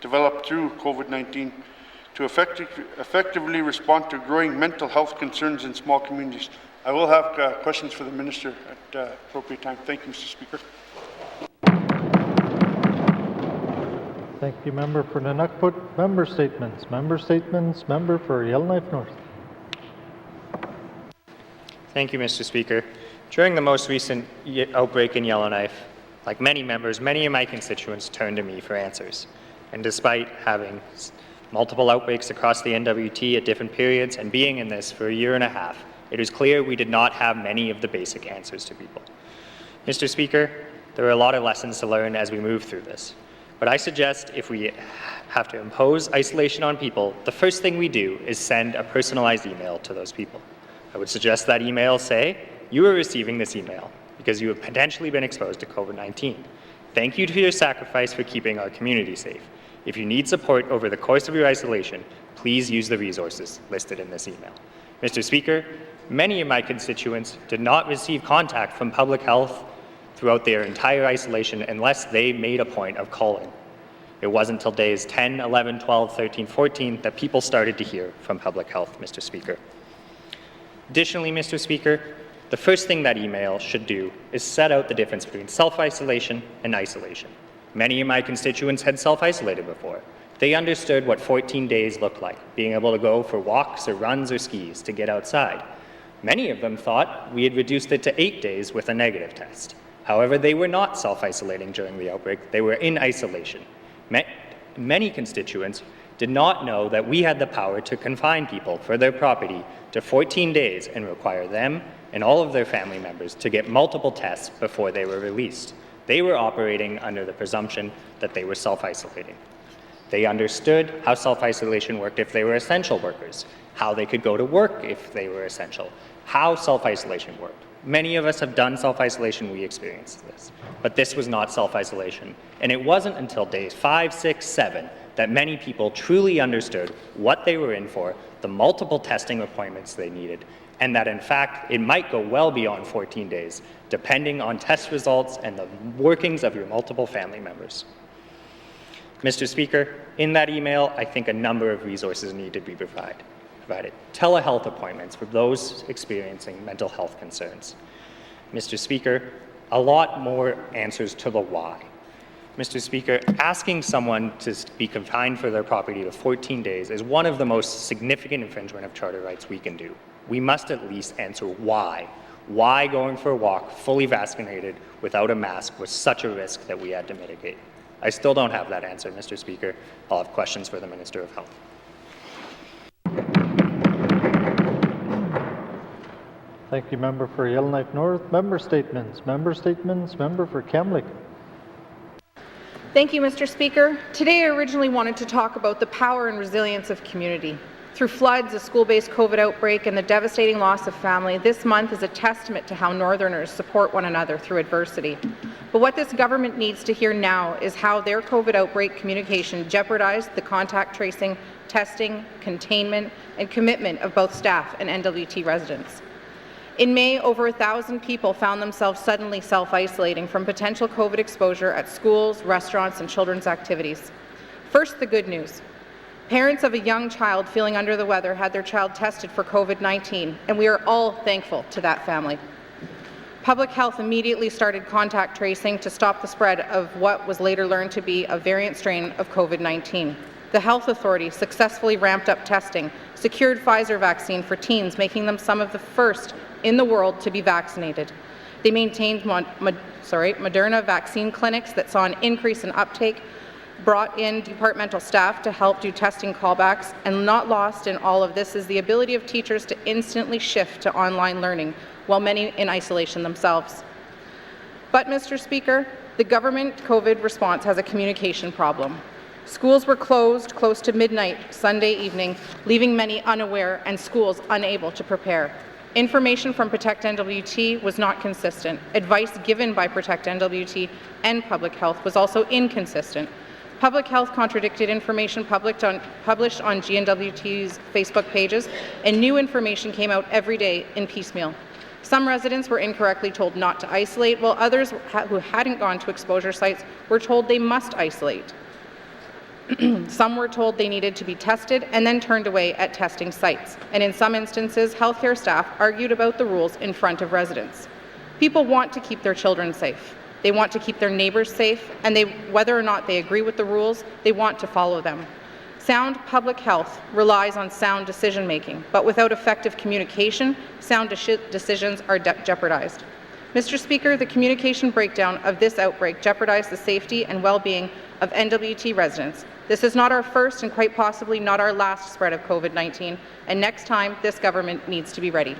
developed through COVID-19 to effectively respond to growing mental health concerns in small communities. I will have questions for the Minister at appropriate time. Thank you, Mr. Speaker. Thank you, Member for N.W.T. Member statements. Member for Yellowknife North. Thank you, Mr. Speaker. During the most recent outbreak in Yellowknife, like many members, many of my constituents turned to me for answers. And despite having multiple outbreaks across the N.W.T. at different periods and being in this for a year and a half, it is clear we did not have many of the basic answers to people. Mr. Speaker, there are a lot of lessons to learn as we move through this. But I suggest if we have to impose isolation on people, the first thing we do is send a personalized email to those people. I would suggest that email say, "You are receiving this email because you have potentially been exposed to COVID-19. Thank you for your sacrifice for keeping our community safe. If you need support over the course of your isolation, please use the resources listed in this email." Mr. Speaker, many of my constituents did not receive contact from public health throughout their entire isolation unless they made a point of calling. It wasn't until days 10, 11, 12, 13, 14 that people started to hear from public health, Mr. Speaker. Additionally, Mr. Speaker, the first thing that email should do is set out the difference between self-isolation and isolation. Many of my constituents had self-isolated before. They understood what 14 days looked like, being able to go for walks or runs or skis to get outside. Many of them thought we had reduced it to 8 days with a negative test. However, they were not self-isolating during the outbreak. They were in isolation. Many constituents did not know that we had the power to confine people for their property to 14 days and require them and all of their family members to get multiple tests before they were released. They were operating under the presumption that they were self-isolating. They understood how self-isolation worked if they were essential workers, how they could go to work if they were essential, how self-isolation worked. Many of us have done self-isolation, we experienced this. But this was not self-isolation. And it wasn't until days 5, 6, 7 that many people truly understood what they were in for, the multiple testing appointments they needed, and that in fact it might go well beyond 14 days, depending on test results and the workings of your multiple family members. Mr. Speaker, in that email, I think a number of resources need to be provided. Telehealth appointments for those experiencing mental health concerns. Mr. Speaker, a lot more answers to the why. Mr. Speaker, asking someone to be confined for their property to 14 days is one of the most significant infringement of charter rights we can do. We must at least answer why. Why going for a walk fully vaccinated without a mask was such a risk that we had to mitigate. I still don't have that answer, Mr. Speaker. I'll have questions for the Minister of Health. Thank you, Member for Yellowknife North. Member statements. Member for Kamloops. Thank you, Mr. Speaker. Today I originally wanted to talk about the power and resilience of community. Through floods, a school-based COVID outbreak, and the devastating loss of family, this month is a testament to how Northerners support one another through adversity. But what this government needs to hear now is how their COVID outbreak communication jeopardized the contact tracing, testing, containment, and commitment of both staff and N.W.T. residents. In May, over 1,000 people found themselves suddenly self-isolating from potential COVID exposure at schools, restaurants, and children's activities. First, the good news. Parents of a young child feeling under the weather had their child tested for COVID-19, and we are all thankful to that family. Public Health immediately started contact tracing to stop the spread of what was later learned to be a variant strain of COVID-19. The health authority successfully ramped up testing, secured Pfizer vaccine for teens, making them some of the first in the world to be vaccinated. They maintained Moderna vaccine clinics that saw an increase in uptake, brought in departmental staff to help do testing callbacks, and not lost in all of this is the ability of teachers to instantly shift to online learning, while many in isolation themselves. But, Mr. Speaker, the government COVID response has a communication problem. Schools were closed close to midnight Sunday evening, leaving many unaware and schools unable to prepare. Information from Protect N.W.T. was not consistent. Advice given by Protect N.W.T. and Public Health was also inconsistent. Public Health contradicted information published on GNWT's Facebook pages, and new information came out every day in piecemeal. Some residents were incorrectly told not to isolate, while others who hadn't gone to exposure sites were told they must isolate. Some were told they needed to be tested and then turned away at testing sites. And in some instances, healthcare staff argued about the rules in front of residents. People want to keep their children safe. They want to keep their neighbors safe, and whether or not they agree with the rules, they want to follow them. Sound public health relies on sound decision-making, but without effective communication, sound decisions are jeopardized. Mr. Speaker, the communication breakdown of this outbreak jeopardized the safety and well-being of N.W.T. residents. This is not our first and quite possibly not our last spread of COVID-19, and next time, this government needs to be ready.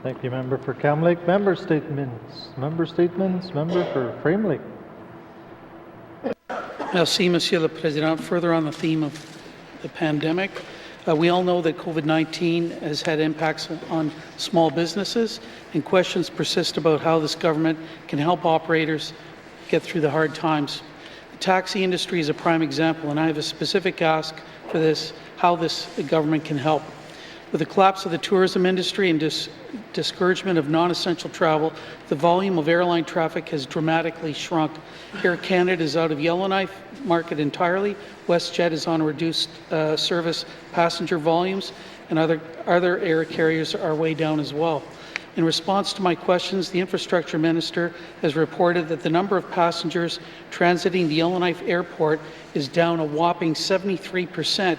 Thank you, Member for Cam Lake. Member statements. Member for Frame Lake. Merci, Monsieur le Président. Further on the theme of the pandemic, we all know that COVID-19 has had impacts on small businesses, and questions persist about how this government can help operators get through the hard times. The taxi industry is a prime example, and I have a specific ask for this, how this government can help. With the collapse of the tourism industry and discouragement of non-essential travel, the volume of airline traffic has dramatically shrunk. Air Canada is out of Yellowknife market entirely. WestJet is on reduced service passenger volumes, and other air carriers are way down as well. In response to my questions, the Infrastructure Minister has reported that the number of passengers transiting the Yellowknife Airport is down a whopping 73%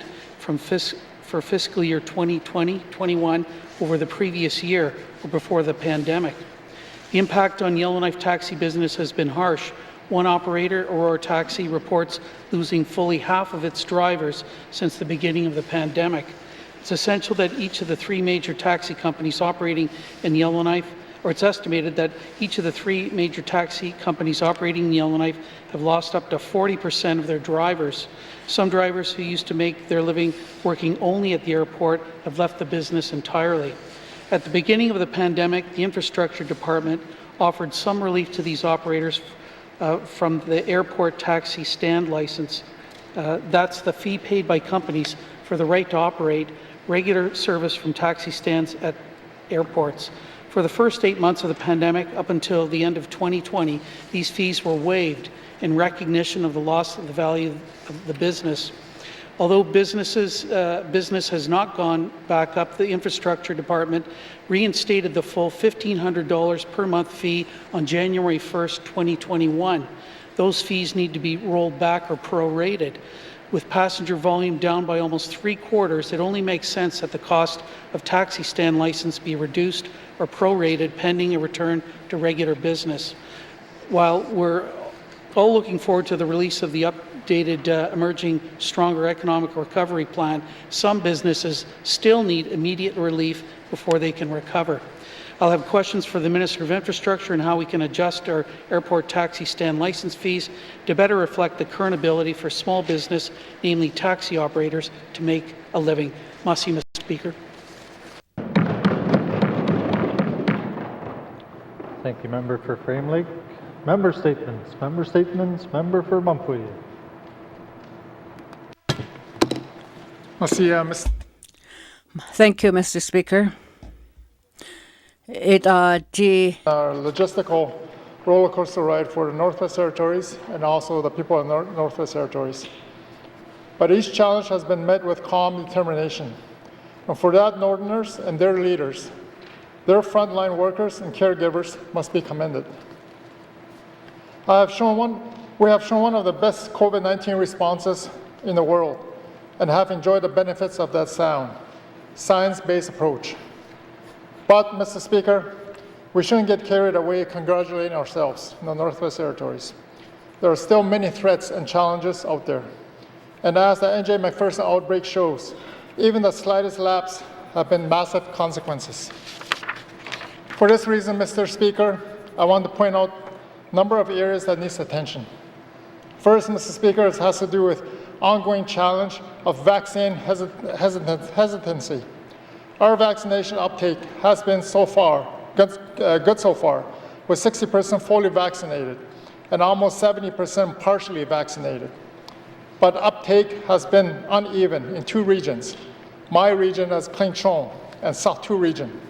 for fiscal year 2020-21 over the previous year or before the pandemic. The impact on Yellowknife taxi business has been harsh. One operator, Aurora Taxi, reports losing fully half of its drivers since the beginning of the pandemic. It's essential that each of the three major taxi companies operating in Yellowknife, or it's estimated that each of the three major taxi companies operating in Yellowknife have lost up to 40% of their drivers. Some drivers who used to make their living working only at the airport have left the business entirely. At the beginning of the pandemic, the Infrastructure Department offered some relief to these operators from the airport taxi stand license. That's the fee paid by companies for the right to operate regular service from taxi stands at airports. For the first 8 months of the pandemic, up until the end of 2020, these fees were waived in recognition of the loss of the value of the business. Although business has not gone back up, the Infrastructure Department reinstated the full $1,500 per month fee on January 1st, 2021. Those fees need to be rolled back or prorated. With passenger volume down by almost 3/4, it only makes sense that the cost of taxi stand license be reduced or prorated pending a return to regular business. While we're all looking forward to the release of the updated Emerging Stronger Economic Recovery Plan, some businesses still need immediate relief before they can recover. I'll have questions for the Minister of Infrastructure and how we can adjust our airport taxi stand license fees to better reflect the current ability for small business, namely taxi operators, to make a living. Merci, Mr. Speaker. Thank you, Member for Frame Lake. Member statements. Member for Mumfui. Thank you, Mr. Speaker. Logistical roller coaster ride for the Northwest Territories and also the people of Northwest Territories. But each challenge has been met with calm determination. And for that, Northerners and their leaders, their frontline workers and caregivers must be commended. We have shown one of the best COVID-19 responses in the world and have enjoyed the benefits of that sound. science-based approach. But, Mr. Speaker, we shouldn't get carried away congratulating ourselves in the Northwest Territories. There are still many threats and challenges out there. And as the NJ McPherson outbreak shows, even the slightest lapse have been massive consequences. For this reason, Mr. Speaker, I want to point out a number of areas that need attention. First, Mr. Speaker, it has to do with ongoing challenge of vaccine hesitancy. Our vaccination uptake has been so far, good so far, with 60% fully vaccinated and almost 70% partially vaccinated. But uptake has been uneven in two regions. My region is Klingchong and South 2 region,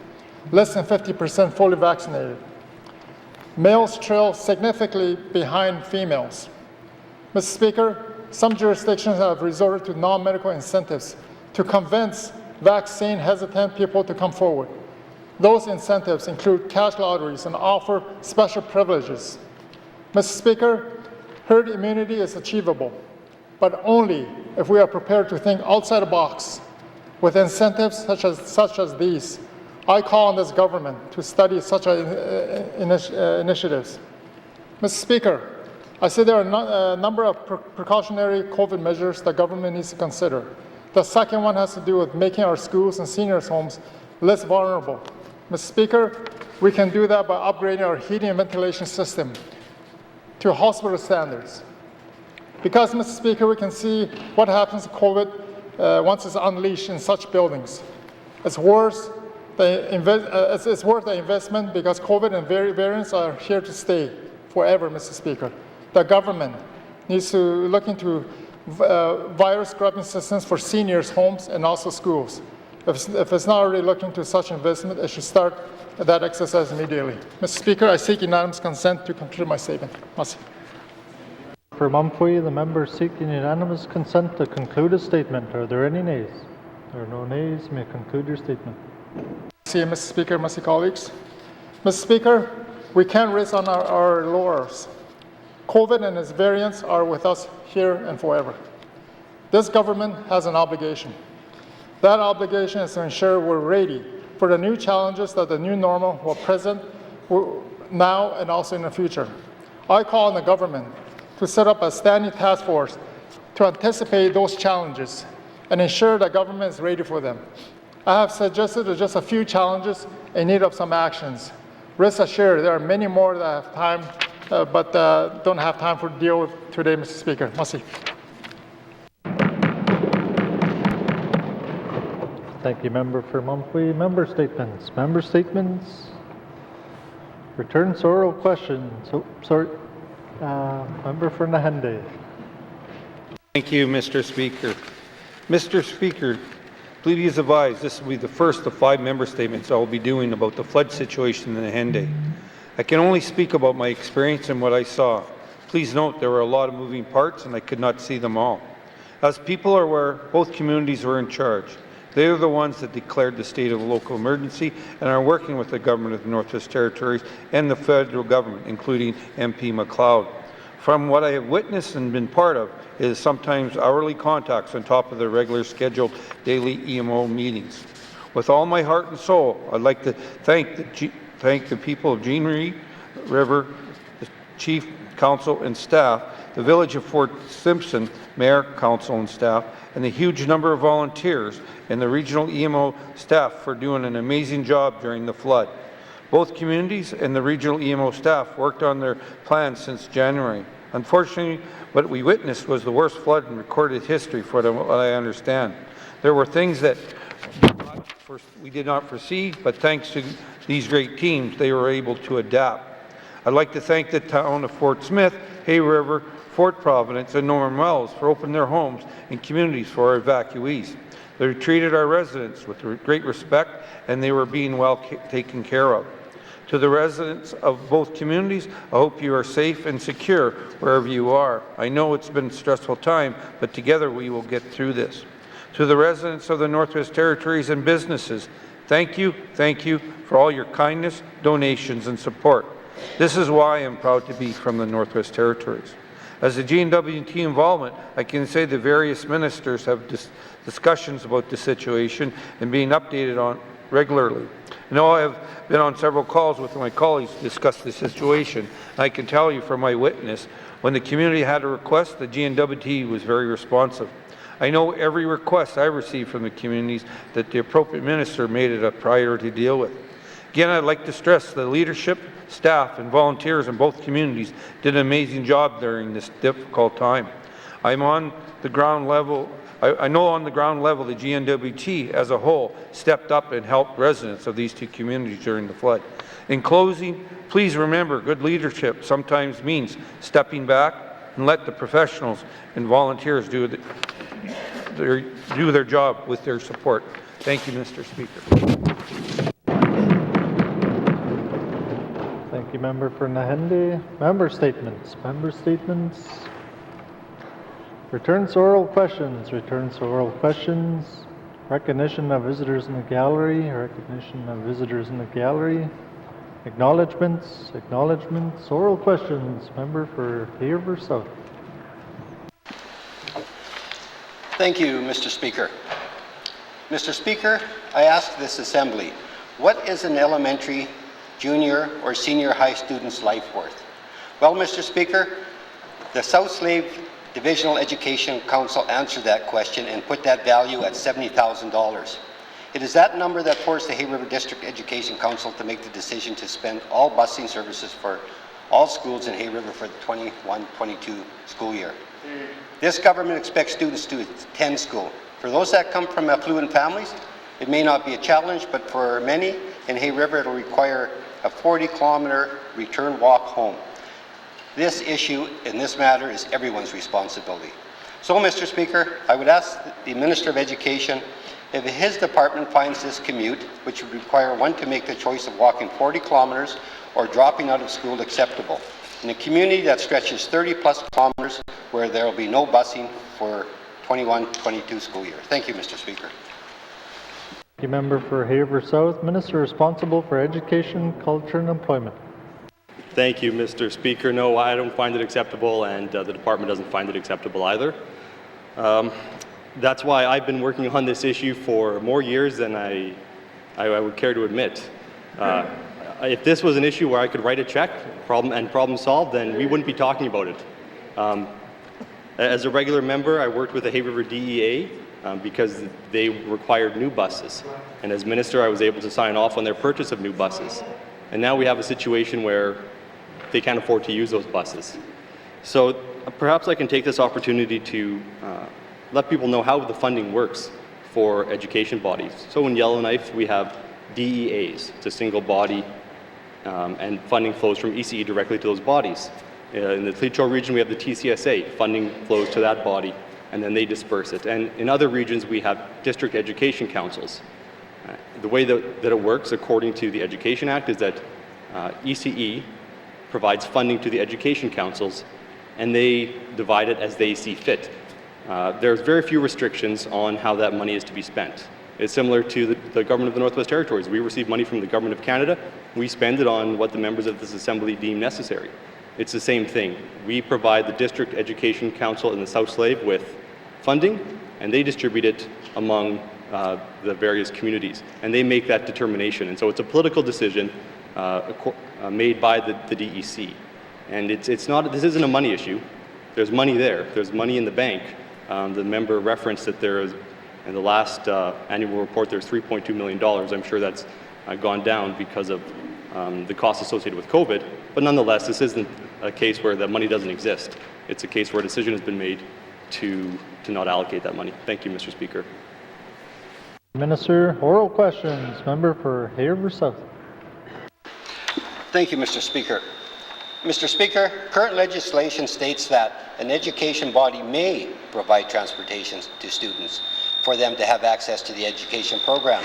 less than 50% fully vaccinated. Males trail significantly behind females. Mr. Speaker, some jurisdictions have resorted to non-medical incentives to convince vaccine-hesitant people to come forward. Those incentives include cash lotteries and offer special privileges. Mr. Speaker, herd immunity is achievable, but only if we are prepared to think outside the box with incentives such as these. I call on this government to study such initiatives. Mr. Speaker, I say there are a number of precautionary COVID measures the government needs to consider. The second one has to do with making our schools and seniors' homes less vulnerable. Mr. Speaker, we can do that by upgrading our heating and ventilation system to hospital standards. Because, Mr. Speaker, we can see what happens to COVID once it's unleashed in such buildings. It's worth the investment because COVID and variants are here to stay forever, Mr. Speaker. The government needs to look into virus scrubbing systems for seniors' homes and also schools. If it's not already looking to such investment, it should start that exercise immediately. Mr. Speaker, I seek unanimous consent to conclude my statement. Merci. For Mumfui, the member seeking unanimous consent to conclude his statement. Are there any nays? There are no nays. You may conclude your statement. Merci, Mr. Speaker. Merci, colleagues. Mr. Speaker, we can't rest on our laurels. COVID and its variants are with us here and forever. This government has an obligation. That obligation is to ensure we're ready for the new challenges that the new normal will present now and also in the future. I call on the government to set up a standing task force to anticipate those challenges and ensure the government is ready for them. I have suggested just a few challenges in need of some actions. Rest assured, there are many more that I have time, but don't have time to deal with today, Mr. Speaker. Merci. Thank you, member for Mumfui. Member statements. Member statements. Return to oral questions. Oh, sorry. Member for Nahende. Thank you, Mr. Speaker. Mr. Speaker, please advise this will be the first of 5 member statements I will be doing about the flood situation in Nahende. I can only speak about my experience and what I saw. Please note there were a lot of moving parts and I could not see them all. As people are aware, both communities were in charge. They are the ones that declared the state of local emergency and are working with the government of the Northwest Territories and the federal government, including MP MacLeod. From what I have witnessed and been part of is sometimes hourly contacts on top of their regular scheduled daily EMO meetings. With all my heart and soul, I'd like to thank the people of Jean Marie River, the Chief, Council and staff, the Village of Fort Simpson, Mayor, Council and staff, and the huge number of volunteers and the regional EMO staff for doing an amazing job during the flood. Both communities and the regional EMO staff worked on their plans since January. Unfortunately, what we witnessed was the worst flood in recorded history, from what I understand. There were things that we did not foresee, but thanks to these great teams, they were able to adapt. I'd like to thank the town of Fort Smith, Hay River, Fort Providence, and Norman Wells for opening their homes and communities for our evacuees. They treated our residents with great respect, and they were being well taken care of. To the residents of both communities, I hope you are safe and secure wherever you are. I know it's been a stressful time, but together we will get through this. To the residents of the Northwest Territories and businesses, thank you for all your kindness, donations, and support. This is why I am proud to be from the Northwest Territories. As the N.W.T involvement, I can say the various ministers have discussions about the situation and being updated on regularly. I know I have been on several calls with my colleagues to discuss the situation. I can tell you from my witness, when the community had a request, the N.W.T was very responsive. I know every request I received from the communities that the appropriate minister made it a priority to deal with. Again, I'd like to stress the leadership, staff, and volunteers in both communities did an amazing job during this difficult time. I'm on the ground level. I know on the ground level the N.W.T as a whole stepped up and helped residents of these two communities during the flood. In closing, please remember good leadership sometimes means stepping back and let the professionals and volunteers do their job with their support. Thank you, Mr. Speaker. Thank you, Member for Nahende. Member statements. Member statements. Returns to oral questions. Returns to oral questions. Recognition of visitors in the gallery. Recognition of visitors in the gallery. Acknowledgements. Acknowledgements. Oral questions. Member for Haver South. Thank you, Mr. Speaker. Mr. Speaker, I ask this Assembly, what is an elementary, junior, or senior high student's life worth? Well, Mr. Speaker, the South Slave Divisional Education Council answered that question and put that value at $70,000. It is that number that forced the Hay River District Education Council to make the decision to spend all busing services for all schools in Hay River for the 21-22 school year. This government expects students to attend school. For those that come from affluent families, it may not be a challenge, but for many in Hay River, it will require a 40-kilometer return walk home. This issue in this matter is everyone's responsibility. So, Mr. Speaker, I would ask the Minister of Education if his department finds this commute, which would require one to make the choice of walking 40 kilometers or dropping out of school, acceptable in a community that stretches 30-plus kilometers where there will be no busing for 21-22 school year. Thank you, Mr. Speaker. Thank you, Member for Haver South. Minister responsible for Education, Culture and Employment. Thank you, Mr. Speaker. No, I don't find it acceptable, and the department doesn't find it acceptable either. That's why I've been working on this issue for more years than I would care to admit. If this was an issue where I could write a check problem solved, then we wouldn't be talking about it. As a regular member, I worked with the Hay River DEA because they required new buses. And as minister, I was able to sign off on their purchase of new buses. And now we have a situation where they can't afford to use those buses. So perhaps I can take this opportunity to let people know how the funding works for education bodies. So in Yellowknife, we have DEAs. It's a single body, and funding flows from ECE directly to those bodies. In the Tlicho region, we have the TCSA. Funding flows to that body, and then they disperse it. And in other regions, we have district education councils. The way that it works, according to the Education Act, is that ECE provides funding to the education councils, and they divide it as they see fit. There's very few restrictions on how that money is to be spent. It's similar to the Government of the Northwest Territories. We receive money from the Government of Canada. We spend it on what the members of this Assembly deem necessary. It's the same thing. We provide the District Education Council in the South Slave with funding, and they distribute it among the various communities, and they make that determination. And so it's a political decision made by the DEC. And it's not, this isn't a money issue. There's money there. There's money in the bank. The member referenced that there is, in the last annual report, there's $3.2 million. I'm sure that's gone down because of the costs associated with COVID. But nonetheless, this isn't a case where the money doesn't exist. It's a case where a decision has been made to not allocate that money. Thank you, Mr. Speaker. Minister, oral questions. Member for Haver South. Thank you, Mr. Speaker. Mr. Speaker, current legislation states that an education body may provide transportation to students for them to have access to the education program.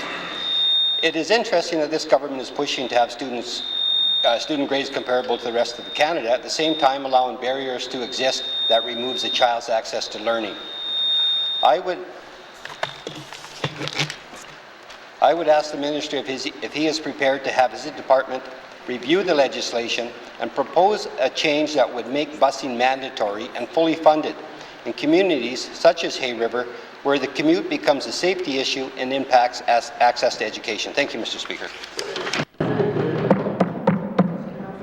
It is interesting that this government is pushing to have student grades comparable to the rest of Canada, at the same time allowing barriers to exist that removes a child's access to learning. I would ask the Minister if he is prepared to have his department review the legislation, and propose a change that would make busing mandatory and fully funded in communities such as Hay River, where the commute becomes a safety issue and impacts access to education. Thank you, Mr. Speaker.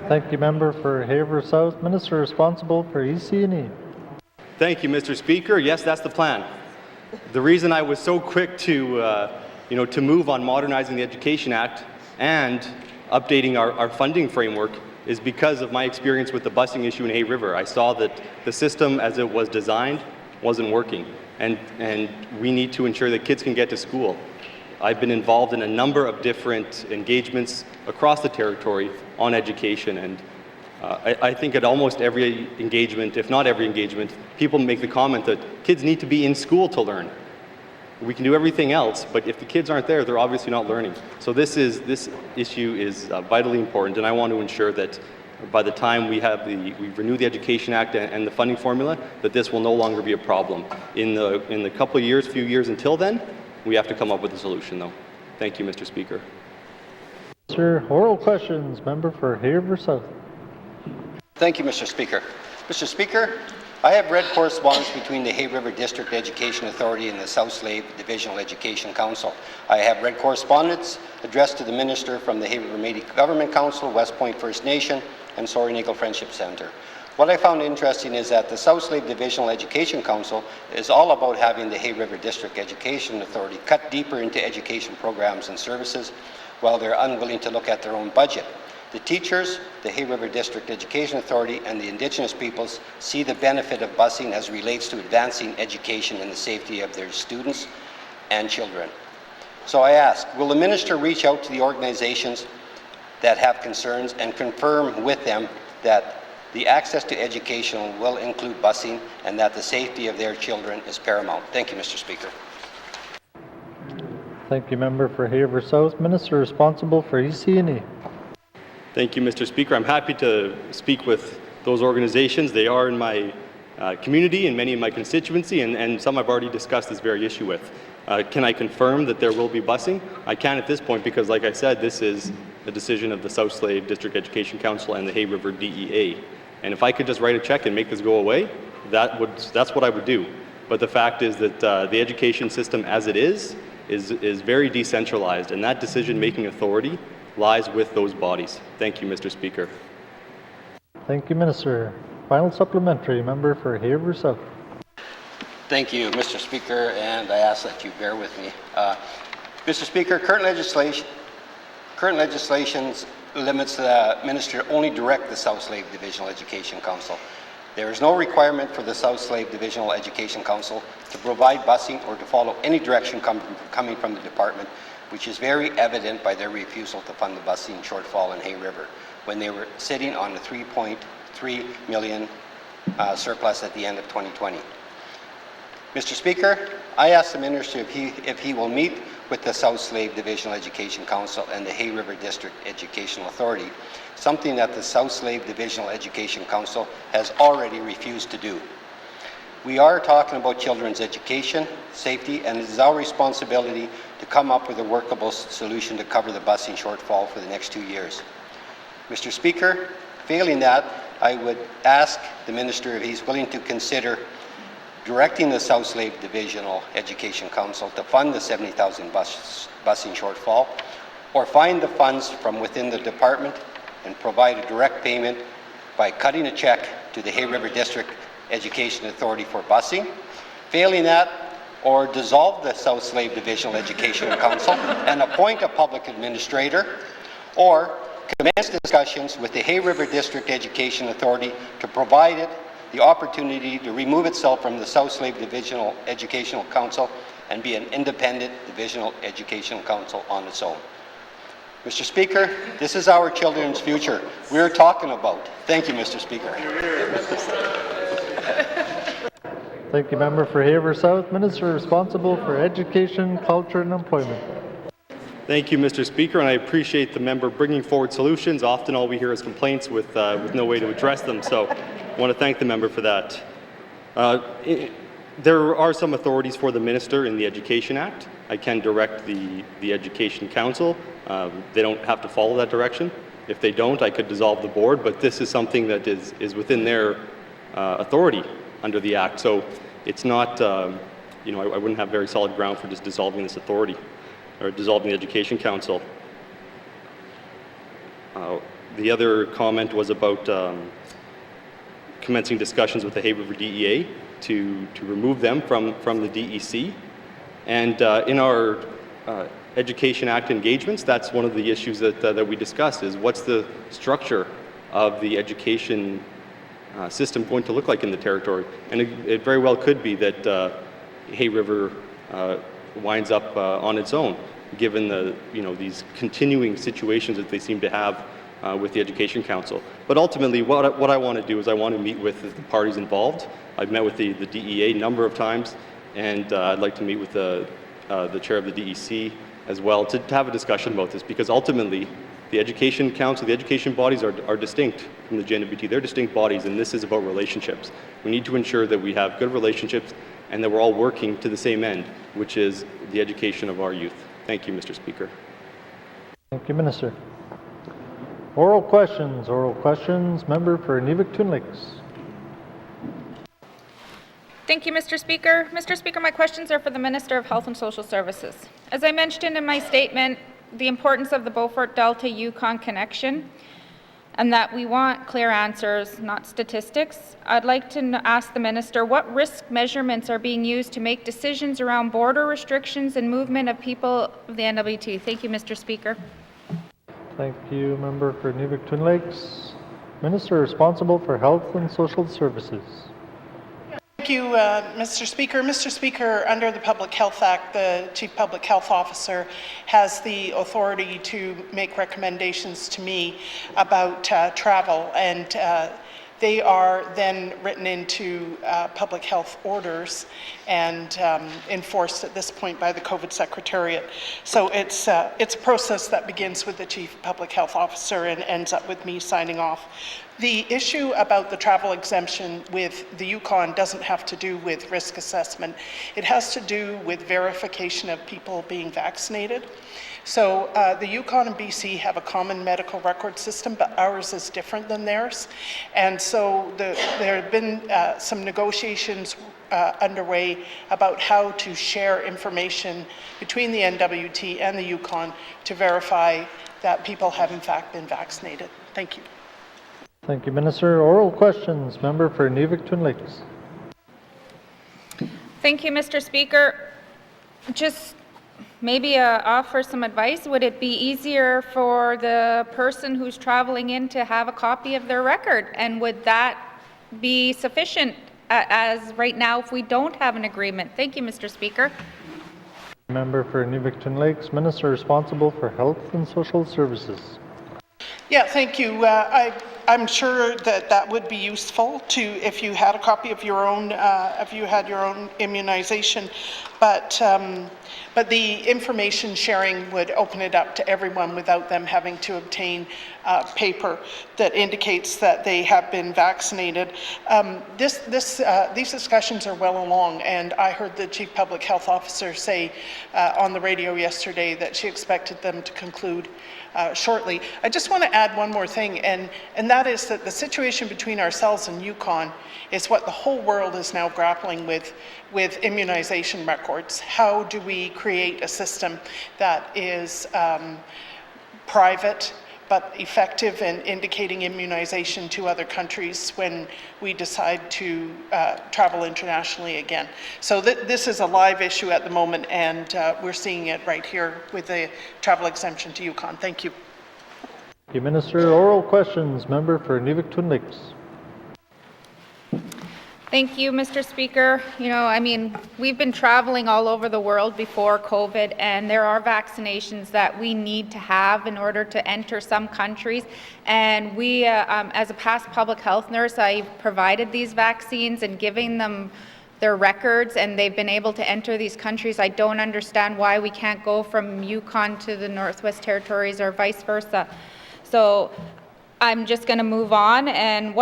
Thank you, member for Hay River South. Minister responsible for EC&E. Thank you, Mr. Speaker. Yes, that's the plan. The reason I was so quick to move on modernizing the Education Act and updating our funding framework is because of my experience with the busing issue in Hay River. I saw that the system as it was designed wasn't working, and we need to ensure that kids can get to school. I've been involved in a number of different engagements across the territory on education, and I think at almost every engagement, if not every engagement, people make the comment that kids need to be in school to learn. We can do everything else, but if the kids aren't there, they're obviously not learning. So this issue is vitally important, and I want to ensure that by the time we renew the Education Act and the funding formula, that this will no longer be a problem. In the few years until then, we have to come up with a solution, though. Thank you, Mr. Speaker. Sir, oral questions. Member for Hay River South. Thank you, Mr. Speaker. Mr. Speaker, I have read correspondence between the Hay River District Education Authority and the South Slave Divisional Education Council. I have read correspondence addressed to the Minister from the Hay River Métis Government Council, West Point First Nation, and Soaring Eagle Friendship Centre. What I found interesting is that the South Slave Divisional Education Council is all about having the Hay River District Education Authority cut deeper into education programs and services, while they're unwilling to look at their own budget. The teachers, the Hay River District Education Authority, and the Indigenous peoples see the benefit of busing as relates to advancing education and the safety of their students and children. So I ask, will the Minister reach out to the organizations that have concerns and confirm with them that the access to education will include busing and that the safety of their children is paramount? Thank you, Mr. Speaker. Thank you, member for Hay River South. Minister responsible for EC&E. Thank you, Mr. Speaker. I'm happy to speak with those organizations. They are in my community and many in my constituency, and some I've already discussed this very issue with. Can I confirm that there will be busing? I can at this point because, like I said, this is the decision of the South Slave District Education Council and the Hay River DEA. And if I could just write a check and make this go away, that's what I would do. But the fact is that the education system as it is very decentralized, and that decision-making authority lies with those bodies. Thank you, Mr. Speaker. Thank you, Minister. Final supplementary, member for Hay River South. Thank you, Mr. Speaker, and I ask that you bear with me. Mr. Speaker, current legislation limits the Minister to only direct the South Slave Divisional Education Council. There is no requirement for the South Slave Divisional Education Council to provide busing or to follow any direction coming from the department, which is very evident by their refusal to fund the busing shortfall in Hay River when they were sitting on a $3.3 million surplus at the end of 2020. Mr. Speaker, I ask the Minister if he will meet with the South Slave Divisional Education Council and the Hay River District Educational Authority, something that the South Slave Divisional Education Council has already refused to do. We are talking about children's education, safety, and it is our responsibility to come up with a workable solution to cover the busing shortfall for the next 2 years. Mr. Speaker, failing that, I would ask the Minister if he's willing to consider directing the South Slave Divisional Education Council to fund the 70,000 busing shortfall, or find the funds from within the department and provide a direct payment by cutting a check to the Hay River District Education Authority for busing. Failing that, or dissolve the South Slave Divisional Education Council and appoint a public administrator, or commence discussions with the Hay River District Education Authority to provide it the opportunity to remove itself from the South Slave Divisional Educational Council and be an independent divisional educational council on its own. Mr. Speaker, this is our children's future we're talking about. Thank you, Mr. Speaker. Thank you, member for Hay River South. Minister responsible for education, culture, and employment. Thank you, Mr. Speaker, and I appreciate the member bringing forward solutions. Often all we hear is complaints with no way to address them, so I want to thank the member for that. There are some authorities for the Minister in the Education Act. I can direct the Education Council. They don't have to follow that direction. If they don't, I could dissolve the board, but this is something that is within their authority under the Act. So it's not, you know, I wouldn't have very solid ground for just dissolving this authority or dissolving the Education Council. The other comment was about commencing discussions with the Hay River DEA to remove them from the DEC. And in our Education Act engagements, that's one of the issues that we discussed, is what's the structure of the education system going to look like in the territory. And it very well could be that Hay River winds up on its own, given the, you know, these continuing situations that they seem to have with the Education Council. But ultimately, what I want to do is I want to meet with the parties involved. I've met with the DEA a number of times, and I'd like to meet with the chair of the DEC as well to have a discussion about this, because ultimately the Education Council, the education bodies are distinct from the N.W.T. They're distinct bodies, and this is about relationships. We need to ensure that we have good relationships and that we're all working to the same end, which is the education of our youth. Thank you, Mr. Speaker. Thank you, Minister. Oral questions. Oral questions. Member for N.W.T. Lakes. Thank you, Mr. Speaker. Mr. Speaker, my questions are for the Minister of Health and Social Services. As I mentioned in my statement, the importance of the Beaufort Delta Yukon connection, and that we want clear answers, not statistics. I'd like to ask the Minister what risk measurements are being used to make decisions around border restrictions and movement of people of the N.W.T. Thank you, Mr. Speaker. Thank you, Member for N.W.T. Lakes. Minister responsible for Health and Social Services. Thank you, Mr. Speaker. Mr. Speaker, under the Public Health Act, the Chief Public Health Officer has the authority to make recommendations to me about travel, and they are then written into public health orders and enforced at this point by the COVID Secretariat. So it's a process that begins with the Chief Public Health Officer and ends up with me signing off. The issue about the travel exemption with the Yukon doesn't have to do with risk assessment. It has to do with verification of people being vaccinated. So the Yukon and BC have a common medical record system, but ours is different than theirs. And so there have been some negotiations underway about how to share information between the N.W.T. and the Yukon to verify that people have in fact been vaccinated. Thank you. Thank you, Minister. Oral questions. Member for N.W.T. Lakes. Thank you, Mr. Speaker. Just maybe offer some advice. Would it be easier for the person who's traveling in to have a copy of their record? And would that be sufficient as right now if we don't have an agreement? Thank you, Mr. Speaker. Member for N.W.T. Lakes. Minister responsible for Health and Social Services. Yeah, thank you. I'm sure that would be useful to, if you had a copy of your own, if you had your own immunization, but the information sharing would open it up to everyone without them having to obtain paper that indicates that they have been vaccinated. These discussions are well along, and I heard the Chief Public Health Officer say on the radio yesterday that she expected them to conclude shortly. I just want to add one more thing, and that is that the situation between ourselves and Yukon is what the whole world is now grappling with immunization records. How do we create a system that is private but effective in indicating immunization to other countries when we decide to travel internationally again? So this is a live issue at the moment, and we're seeing it right here with the travel exemption to Yukon. Thank you. Thank you, Minister. Oral questions. Member for N.W.T. Lakes. Thank you, Mr. Speaker. You know, I mean, we've been traveling all over the world before COVID, and there are vaccinations that we need to have in order to enter some countries. And we, as a past public health nurse, I provided these vaccines and giving them their records, and they've been able to enter these countries. I don't understand why we can't go from Yukon to the Northwest Territories or vice versa. So I'm just going to move on. And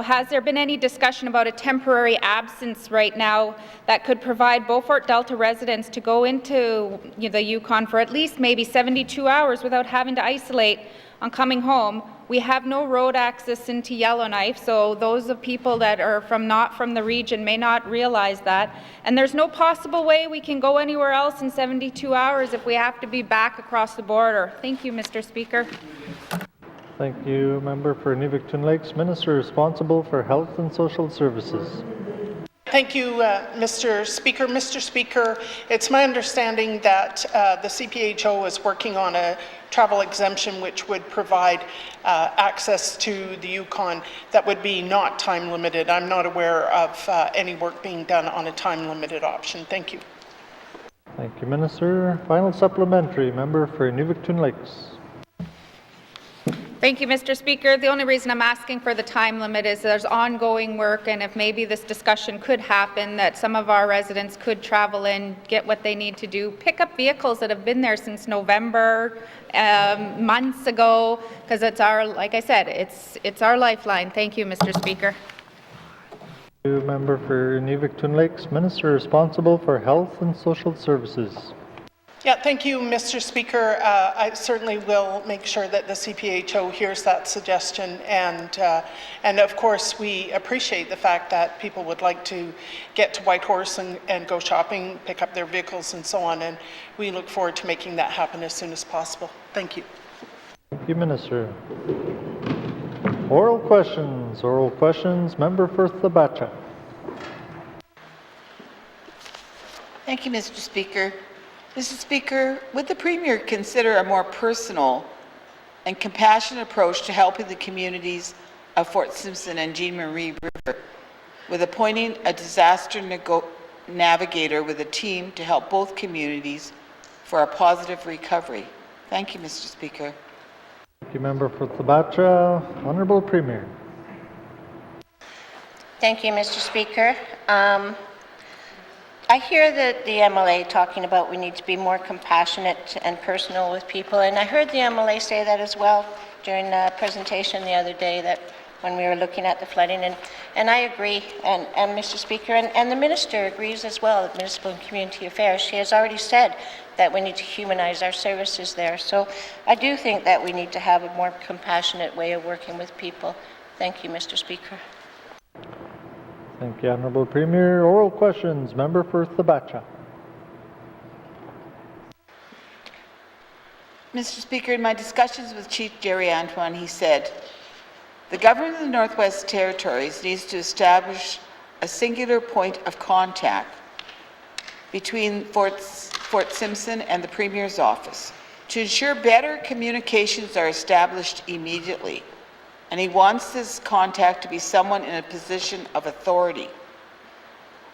has there been any discussion about a temporary absence right now that could provide Beaufort Delta residents to go into the Yukon for at least maybe 72 hours without having to isolate on coming home. We have no road access into Yellowknife, so those of people that are not from the region may not realize that. And there's no possible way we can go anywhere else in 72 hours if we have to be back across the border. Thank you, Mr. Speaker. Thank you. Member for N.W.T. Lakes, Minister responsible for Health and Social Services. Thank you, Mr. Speaker. Mr. Speaker, it's my understanding that the CPHO is working on a travel exemption which would provide access to the Yukon that would be not time limited. I'm not aware of any work being done on a time limited option. Thank you. Thank you, Minister. Final supplementary, member for N.W.T. Lakes. Thank you, Mr. Speaker. The only reason I'm asking for the time limit is there's ongoing work, and if maybe this discussion could happen, that some of our residents could travel in, get what they need to do, pick up vehicles that have been there since November, months ago, because it's our, like I said, it's our lifeline. Thank you, Mr. Speaker. Thank you, member for N.W.T. Lakes, Minister responsible for Health and Social Services. Yeah, thank you, Mr. Speaker. I certainly will make sure that the CPHO hears that suggestion, and of course we appreciate the fact that people would like to get to Whitehorse and go shopping, pick up their vehicles and so on, and we look forward to making that happen as soon as possible. Thank you. Thank you, Minister. Oral questions, member for Thabacha. Thank you, Mr. Speaker. Mr. Speaker, would the Premier consider a more personal and compassionate approach to helping the communities of Fort Simpson and Jean Marie River with appointing a disaster navigator with a team to help both communities for a positive recovery? Thank you, Mr. Speaker. Thank you, member for Thabacha. Honourable Premier. Thank you, Mr. Speaker. I hear the MLA talking about we need to be more compassionate and personal with people, and I heard the MLA say that as well during a presentation the other day that when we were looking at the flooding, and I agree, and Mr. Speaker, and the Minister agrees as well, the Municipal and Community Affairs. She has already said that we need to humanize our services there. So I do think that we need to have a more compassionate way of working with people. Thank you, Mr. Speaker. Thank you, Honourable Premier. Oral questions, member for Thabacha. Mr. Speaker, in my discussions with Chief Jerry Antoine, he said, the government of the Northwest Territories needs to establish a singular point of contact between Fort Simpson and the Premier's office to ensure better communications are established immediately. And he wants this contact to be someone in a position of authority.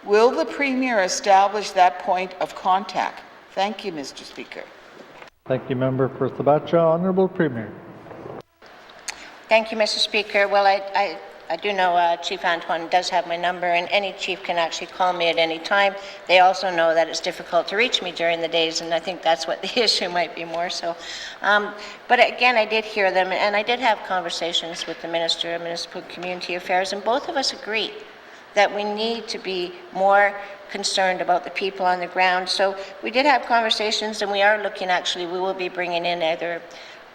Will the Premier establish that point of contact? Thank you, Mr. Speaker. Thank you, member for Thabacha. Honourable Premier. Thank you, Mr. Speaker. Well, I do know Chief Antoine does have my number, and any chief can actually call me at any time. They also know that it's difficult to reach me during the days, and I think that's what the issue might be more so. But again, I did hear them, and I did have conversations with the Minister of Municipal Community Affairs, and both of us agree that we need to be more concerned about the people on the ground. So we did have conversations, and we are looking, actually, we will be bringing in either,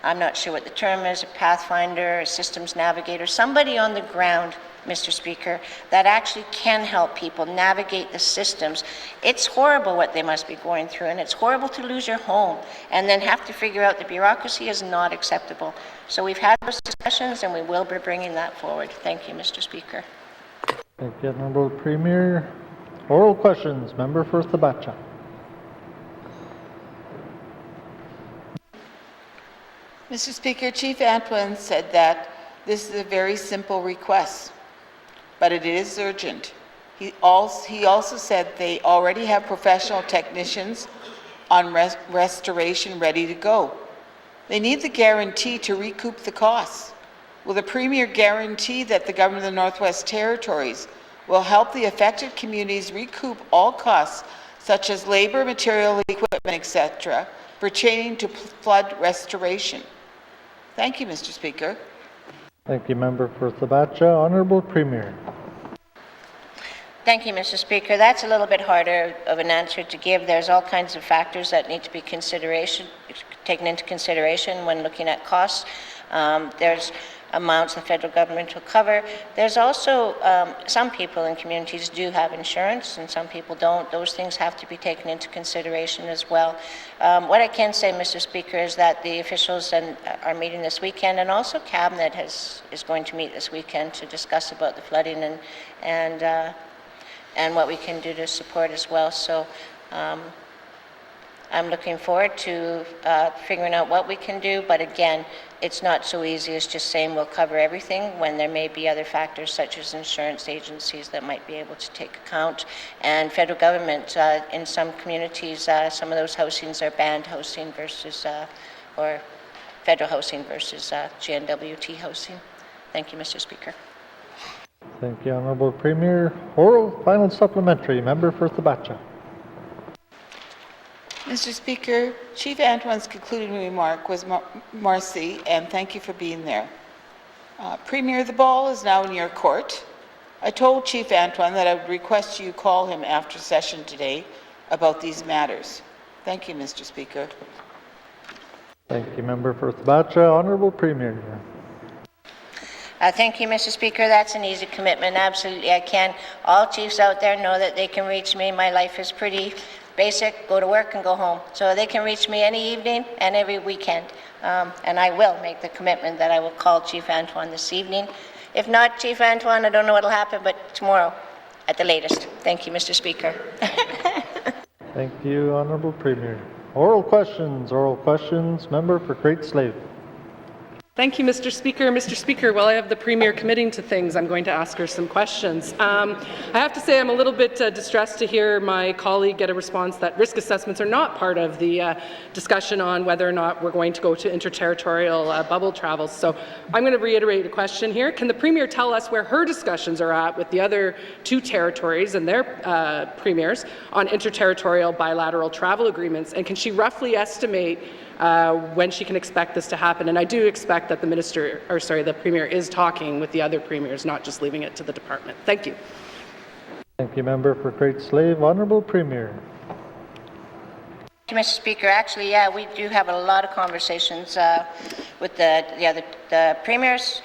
I'm not sure what the term is, a pathfinder, a systems navigator, somebody on the ground, Mr. Speaker, that actually can help people navigate the systems. It's horrible what they must be going through, and it's horrible to lose your home and then have to figure out the bureaucracy is not acceptable. So we've had those discussions, and we will be bringing that forward. Thank you, Mr. Speaker. Thank you, Honourable Premier. Oral questions, member for Thabacha. Mr. Speaker, Chief Antoine said that this is a very simple request, but it is urgent. He also said they already have professional technicians on restoration ready to go. They need the guarantee to recoup the costs. Will the Premier guarantee that the Government of the Northwest Territories will help the affected communities recoup all costs, such as labor, material, equipment, etc., pertaining to flood restoration? Thank you, Mr. Speaker. Thank you, member for Thabacha. Honourable Premier. Thank you, Mr. Speaker. That's a little bit harder of an answer to give. There's all kinds of factors that need to be taken into consideration when looking at costs. There's amounts the federal government will cover. There's also some people in communities do have insurance and some people don't. Those things have to be taken into consideration as well. What I can say, Mr. Speaker, is that the officials are meeting this weekend, and also Cabinet is going to meet this weekend to discuss about the flooding and what we can do to support as well. So I'm looking forward to figuring out what we can do, but again, it's not so easy as just saying we'll cover everything when there may be other factors such as insurance agencies that might be able to take account. And federal government, in some communities, some of those housings are banned housing versus, or federal housing versus N.W.T housing. Thank you, Mr. Speaker. Thank you, Honourable Premier. Oral final supplementary. Member for Thabacha. Mr. Speaker, Chief Antoine's concluding remark was merci, and thank you for being there. Premier, the ball is now in your court. I told Chief Antoine that I would request you call him after session today about these matters. Thank you, Mr. Speaker. Thank you, Member for Thabacha. Honourable Premier. Thank you, Mr. Speaker. That's an easy commitment. Absolutely, I can. All chiefs out there know that they can reach me. My life is pretty basic, go to work and go home. So they can reach me any evening and every weekend. And I will make the commitment that I will call Chief Antoine this evening. If not, Chief Antoine, I don't know what will happen, but tomorrow at the latest. Thank you, Mr. Speaker. Thank you, Honourable Premier. Oral questions. Member for Great Slave. Thank you, Mr. Speaker. Mr. Speaker, while I have the Premier committing to things, I'm going to ask her some questions. I have to say I'm a little bit distressed to hear my colleague get a response that risk assessments are not part of the discussion on whether or not we're going to go to interterritorial bubble travels. So I'm going to reiterate a question here. Can the Premier tell us where her discussions are at with the other two territories and their premiers on interterritorial bilateral travel agreements? And can she roughly estimate when she can expect this to happen? And I do expect that the Premier is talking with the other premiers, not just leaving it to the department. Thank you. Thank you, Member for Great Slave. Honourable Premier. Thank you, Mr. Speaker. Actually, yeah, we do have a lot of conversations with the premiers.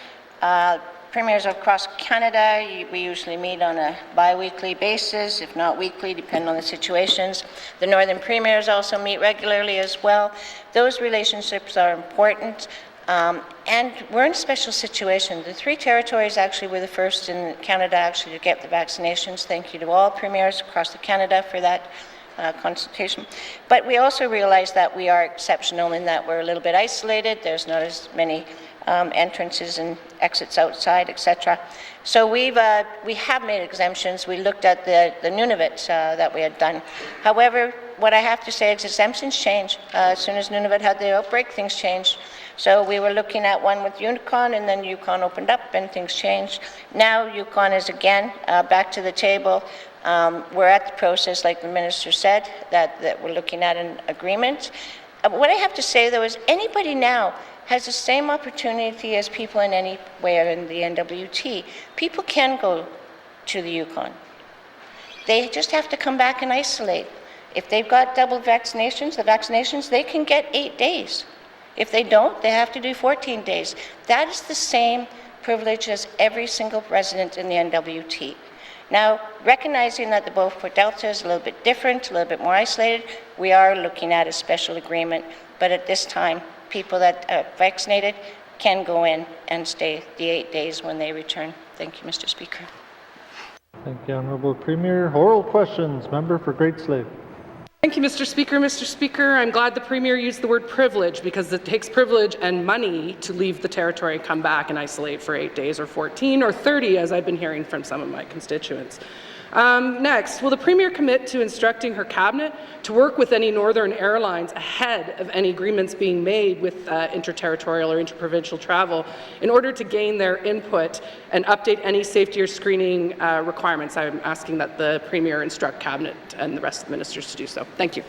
Premiers across Canada, we usually meet on a bi-weekly basis, if not weekly, depending on the situations. The Northern Premiers also meet regularly as well. Those relationships are important, and we're in a special situation. The three territories actually were the first in Canada actually to get the vaccinations. Thank you to all premiers across Canada for that consultation. But we also realize that we are exceptional in that we're a little bit isolated. There's not as many entrances and exits outside, etc. So we have made exemptions. We looked at the N.W.T that we had done. However, what I have to say is exemptions change. As soon as N.W.T had the outbreak, things changed. So we were looking at one with Yukon, and then Yukon opened up and things changed. Now Yukon is again back to the table. We're at the process, like the Minister said, that we're looking at an agreement. What I have to say, though, is anybody now has the same opportunity as people in anywhere in the N.W.T. People can go to the Yukon. They just have to come back and isolate. If they've got double vaccinations, they can get 8 days. If they don't, they have to do 14 days. That is the same privilege as every single resident in the N.W.T. Now, recognizing that the Beaufort Delta is a little bit different, a little bit more isolated, we are looking at a special agreement, but at this time, people that are vaccinated can go in and stay the 8 days when they return. Thank you, Mr. Speaker. Thank you, Honourable Premier. Oral questions. Member for Great Slave. Thank you, Mr. Speaker. Mr. Speaker, I'm glad the Premier used the word privilege because it takes privilege and money to leave the territory and come back and isolate for 8 days or 14 or 30, as I've been hearing from some of my constituents. Next, will the Premier commit to instructing her Cabinet to work with any Northern airlines ahead of any agreements being made with interterritorial or interprovincial travel in order to gain their input and update any safety or screening requirements? I'm asking that the Premier instruct Cabinet and the rest of the ministers to do so. Thank you.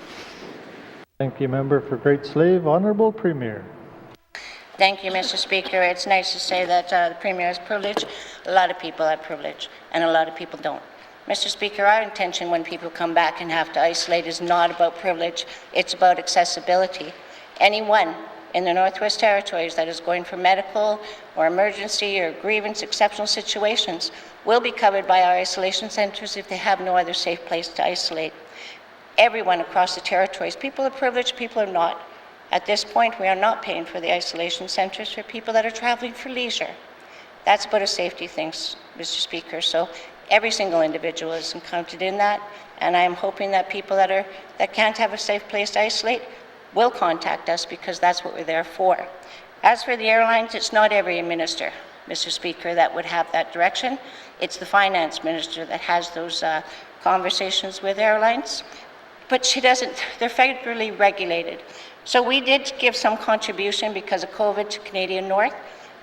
Thank you, Member for Great Slave. Honourable Premier. Thank you, Mr. Speaker. It's nice to say that the Premier has privilege. A lot of people have privilege, and a lot of people don't. Mr. Speaker, our intention when people come back and have to isolate is not about privilege, it's about accessibility. Anyone in the Northwest Territories that is going for medical or emergency or grievance exceptional situations will be covered by our isolation centres if they have no other safe place to isolate. Everyone across the territories, people of privilege, people are not. At this point, we are not paying for the isolation centres for people that are traveling for leisure. That's about a safety thing, Mr. Speaker. So every single individual is counted in that, and I am hoping that people that can't have a safe place to isolate will contact us, because that's what we're there for. As for the airlines, it's not every minister, Mr. Speaker, that would have that direction. It's the finance minister that has those conversations with airlines, but she doesn't. They're federally regulated. So we did give some contribution because of COVID to Canadian North,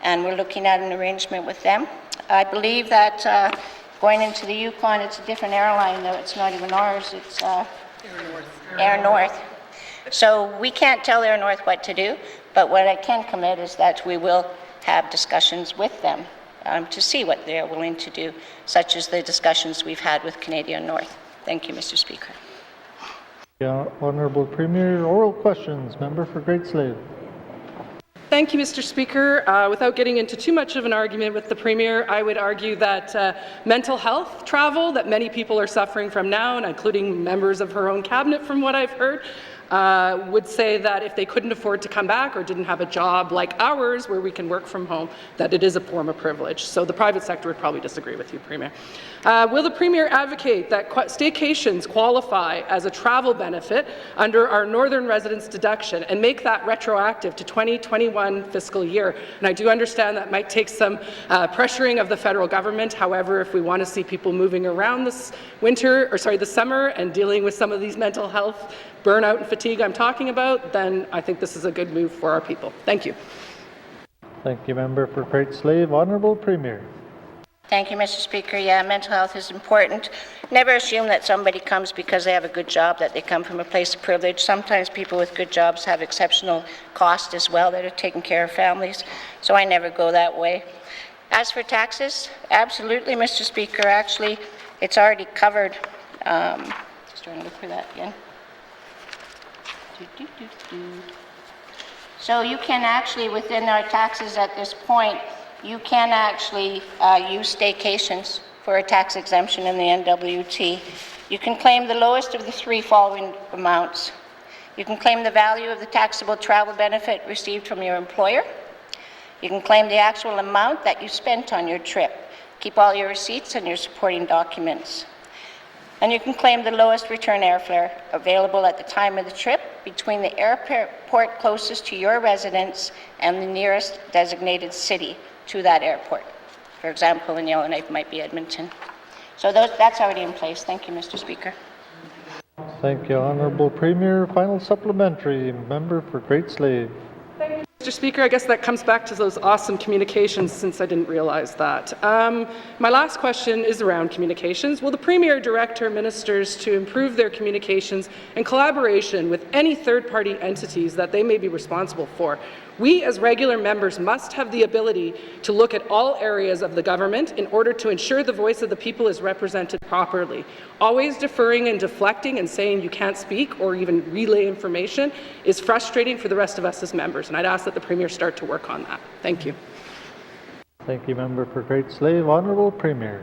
and we're looking at an arrangement with them. I believe that going into the Yukon, it's a different airline, though it's not even ours, it's Air North. So we can't tell Air North what to do, but what I can commit is that we will have discussions with them to see what they're willing to do, such as the discussions we've had with Canadian North. Thank you, Mr. Speaker. Yeah, Honourable Premier, oral questions. Member for Great Slave. Thank you, Mr. Speaker. Without getting into too much of an argument with the Premier, I would argue that mental health travel that many people are suffering from now, and including members of her own cabinet from what I've heard, would say that if they couldn't afford to come back or didn't have a job like ours where we can work from home, that it is a form of privilege. So the private sector would probably disagree with you, Premier. Will the Premier advocate that staycations qualify as a travel benefit under our Northern Residents deduction and make that retroactive to 2021 fiscal year? And I do understand that might take some pressuring of the federal government. However, if we want to see people moving around this this summer and dealing with some of these mental health burnout and fatigue I'm talking about, then I think this is a good move for our people. Thank you. Thank you, Member for Great Slave. Honourable Premier. Thank you, Mr. Speaker. Yeah, mental health is important. Never assume that somebody comes because they have a good job, that they come from a place of privilege. Sometimes people with good jobs have exceptional cost as well that are taking care of families, so I never go that way. As for taxes, absolutely, Mr. Speaker. Actually, it's already covered. Just trying to look for that again. So you can actually, within our taxes at this point, you can actually use staycations for a tax exemption in the N.W.T. You can claim the lowest of the three following amounts. You can claim the value of the taxable travel benefit received from your employer. You can claim the actual amount that you spent on your trip. Keep all your receipts and your supporting documents. And you can claim the lowest return airfare available at the time of the trip between the airport closest to your residence and the nearest designated city to that airport. For example, in Yellowknife might be Edmonton. So that's already in place. Thank you, Mr. Speaker. Thank you, Honourable Premier. Final supplementary. Member for Great Slave. Thank you, Mr. Speaker. I guess that comes back to those awesome communications, since I didn't realize that. My last question is around communications. Will the Premier direct her ministers to improve their communications and collaboration with any third-party entities that they may be responsible for? We, as regular members, must have the ability to look at all areas of the government in order to ensure the voice of the people is represented properly. Always deferring and deflecting and saying you can't speak or even relay information is frustrating for the rest of us as members, and I'd ask that the Premier start to work on that. Thank you. Thank you, Member for Great Slave. Honourable Premier.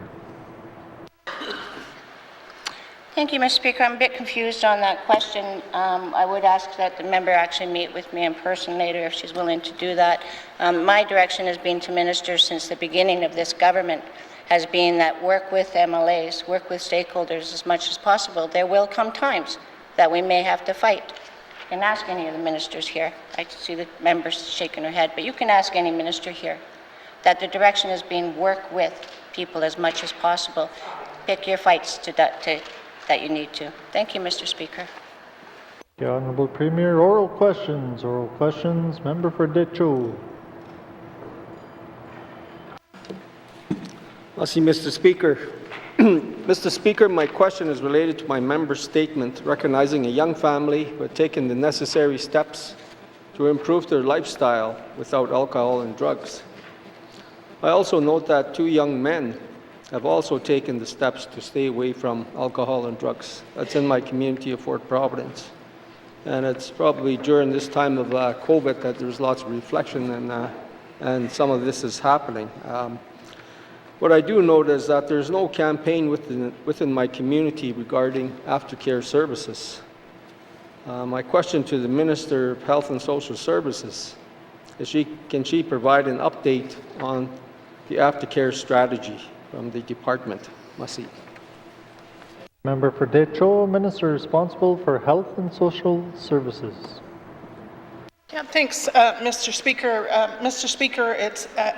Thank you, Mr. Speaker. I'm a bit confused on that question. I would ask that the member actually meet with me in person later if she's willing to do that. My direction has been to ministers since the beginning of this government has been that work with MLAs, work with stakeholders as much as possible. There will come times that we may have to fight. You can ask any of the ministers here. I see the members shaking their head, but you can ask any minister here that the direction has been work with people as much as possible. Pick your fights that you need to. Thank you, Mr. Speaker. Thank you, Honourable Premier. Oral questions. Oral questions. Member for Decho. Mr. Speaker. Mr. Speaker, my question is related to my member's statement recognizing a young family who had taken the necessary steps to improve their lifestyle without alcohol and drugs. I also note that 2 young men have also taken the steps to stay away from alcohol and drugs. That's in my community of Fort Providence. And it's probably during this time of COVID that there's lots of reflection and some of this is happening. What I do note is that there's no campaign within my community regarding aftercare services. My question to the Minister of Health and Social Services is can she provide an update on the aftercare strategy from the department? Merci. Member for Detroit, Minister responsible for Health and Social Services. Yeah, thanks, Mr. Speaker. Mr. Speaker,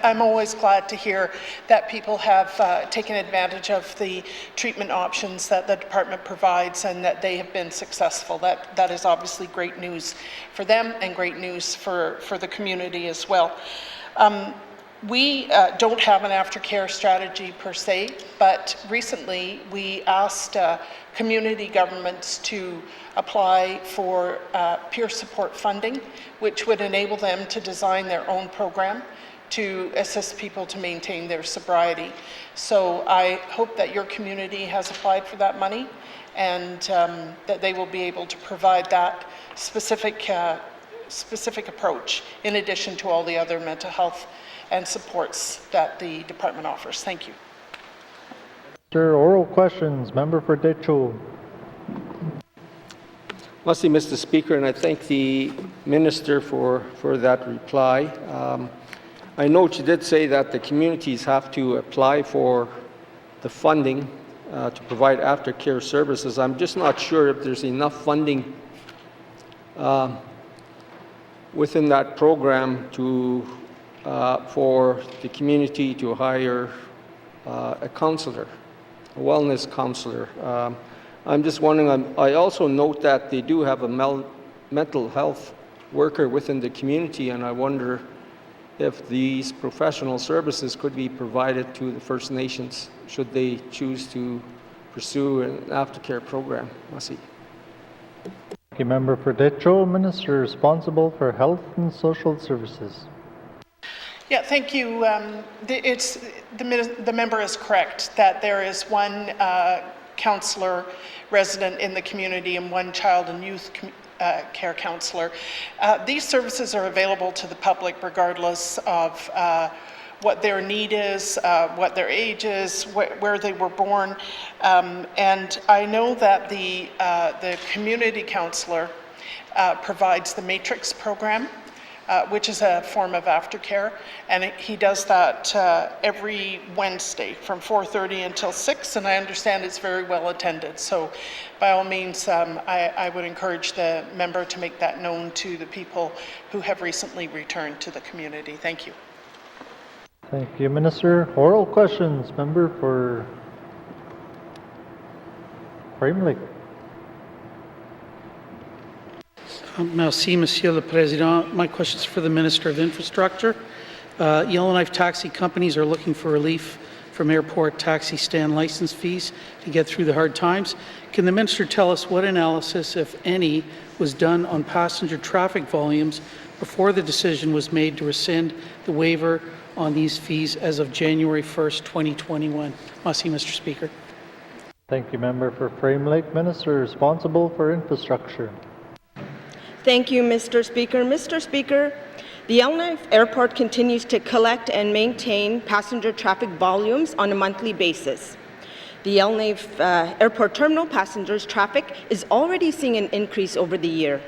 I'm always glad to hear that people have taken advantage of the treatment options that the department provides and that they have been successful. That is obviously great news for them and great news for the community as well. We don't have an aftercare strategy per se, but recently we asked community governments to apply for peer support funding, which would enable them to design their own program to assist people to maintain their sobriety. So I hope that your community has applied for that money and that they will be able to provide that specific approach in addition to all the other mental health and supports that the department offers. Thank you. Oral questions. Member for Detroit. Merci, Mr. Speaker, and I thank the Minister for that reply. I know she did say that the communities have to apply for the funding to provide aftercare services. I'm just not sure if there's enough funding within that program for the community to hire a counselor, a wellness counselor. I'm just wondering, I also note that they do have a mental health worker within the community, and I wonder if these professional services could be provided to the First Nations should they choose to pursue an aftercare program. Merci. Thank you, Member for Detroit, Minister responsible for Health and Social Services. Yeah, thank you. The member is correct that there is one counsellor resident in the community and one child and youth care counsellor. These services are available to the public regardless of what their need is, what their age is, where they were born. And I know that the community counsellor provides the Matrix program, which is a form of aftercare, and he does that every Wednesday from 4:30 until 6, and I understand it's very well attended. So by all means, I would encourage the member to make that known to the people who have recently returned to the community. Thank you. Thank you, Minister. Oral questions. Member for Frame Lake. Merci, Monsieur le Président. My question is for the Minister of Infrastructure. Yellowknife taxi companies are looking for relief from airport taxi stand license fees to get through the hard times. Can the Minister tell us what analysis, if any, was done on passenger traffic volumes before the decision was made to rescind the waiver on these fees as of January 1st, 2021? Merci, Mr. Speaker. Thank you, Member for Frame Lake. Minister responsible for Infrastructure. Thank you, Mr. Speaker. Mr. Speaker, the Yellowknife Airport continues to collect and maintain passenger traffic volumes on a monthly basis. The Yellowknife Airport Terminal passengers traffic is already seeing an increase over the year.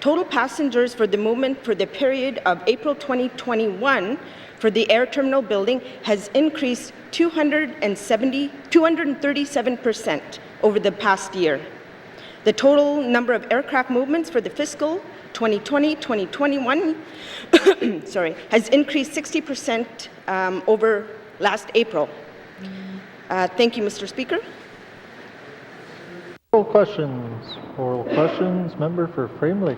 Total passengers for the movement for the period of April 2021 for the air terminal building has increased 237% over the past year. The total number of aircraft movements for the fiscal 2020-2021 has increased 60% over last April. Thank you, Mr. Speaker. Oral questions. Oral questions. Member for Frame Lake.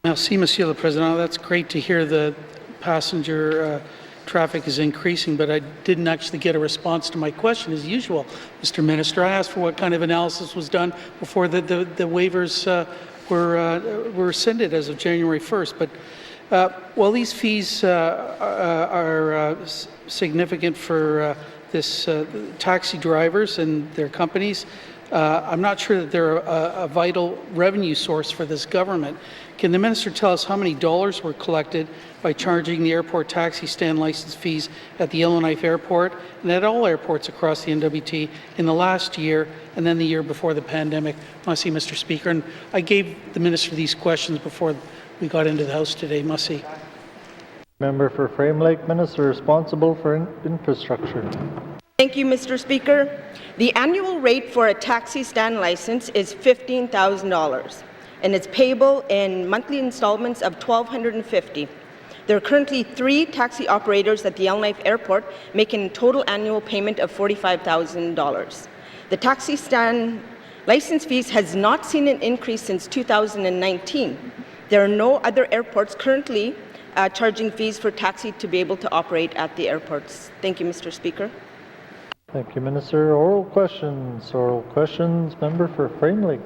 Merci, Monsieur le Président. That's great to hear the passenger traffic is increasing, but I didn't actually get a response to my question as usual, Mr. Minister. I asked for what kind of analysis was done before the waivers were rescinded as of January 1st. But while these fees are significant for taxi drivers and their companies, I'm not sure that they're a vital revenue source for this government. Can the minister tell us how many dollars were collected by charging the airport taxi stand license fees at the Yellowknife Airport and at all airports across the N.W.T. in the last year and then the year before the pandemic? Must Mr. Speaker. And I gave the minister these questions before we got into the House today. Must he? Member for Frame Lake, Minister responsible for infrastructure. Thank you, Mr. Speaker. The annual rate for a taxi stand license is $15,000, and it's payable in monthly installments of $1,250. There are currently 3 taxi operators at the Yellowknife Airport, making a total annual payment of $45,000. The taxi stand license fees has not seen an increase since 2019. There are no other airports currently charging fees for taxi to be able to operate at the airports. Thank you, Mr. Speaker. Thank you, Minister. Oral questions. Oral questions. Member for Frame Lake.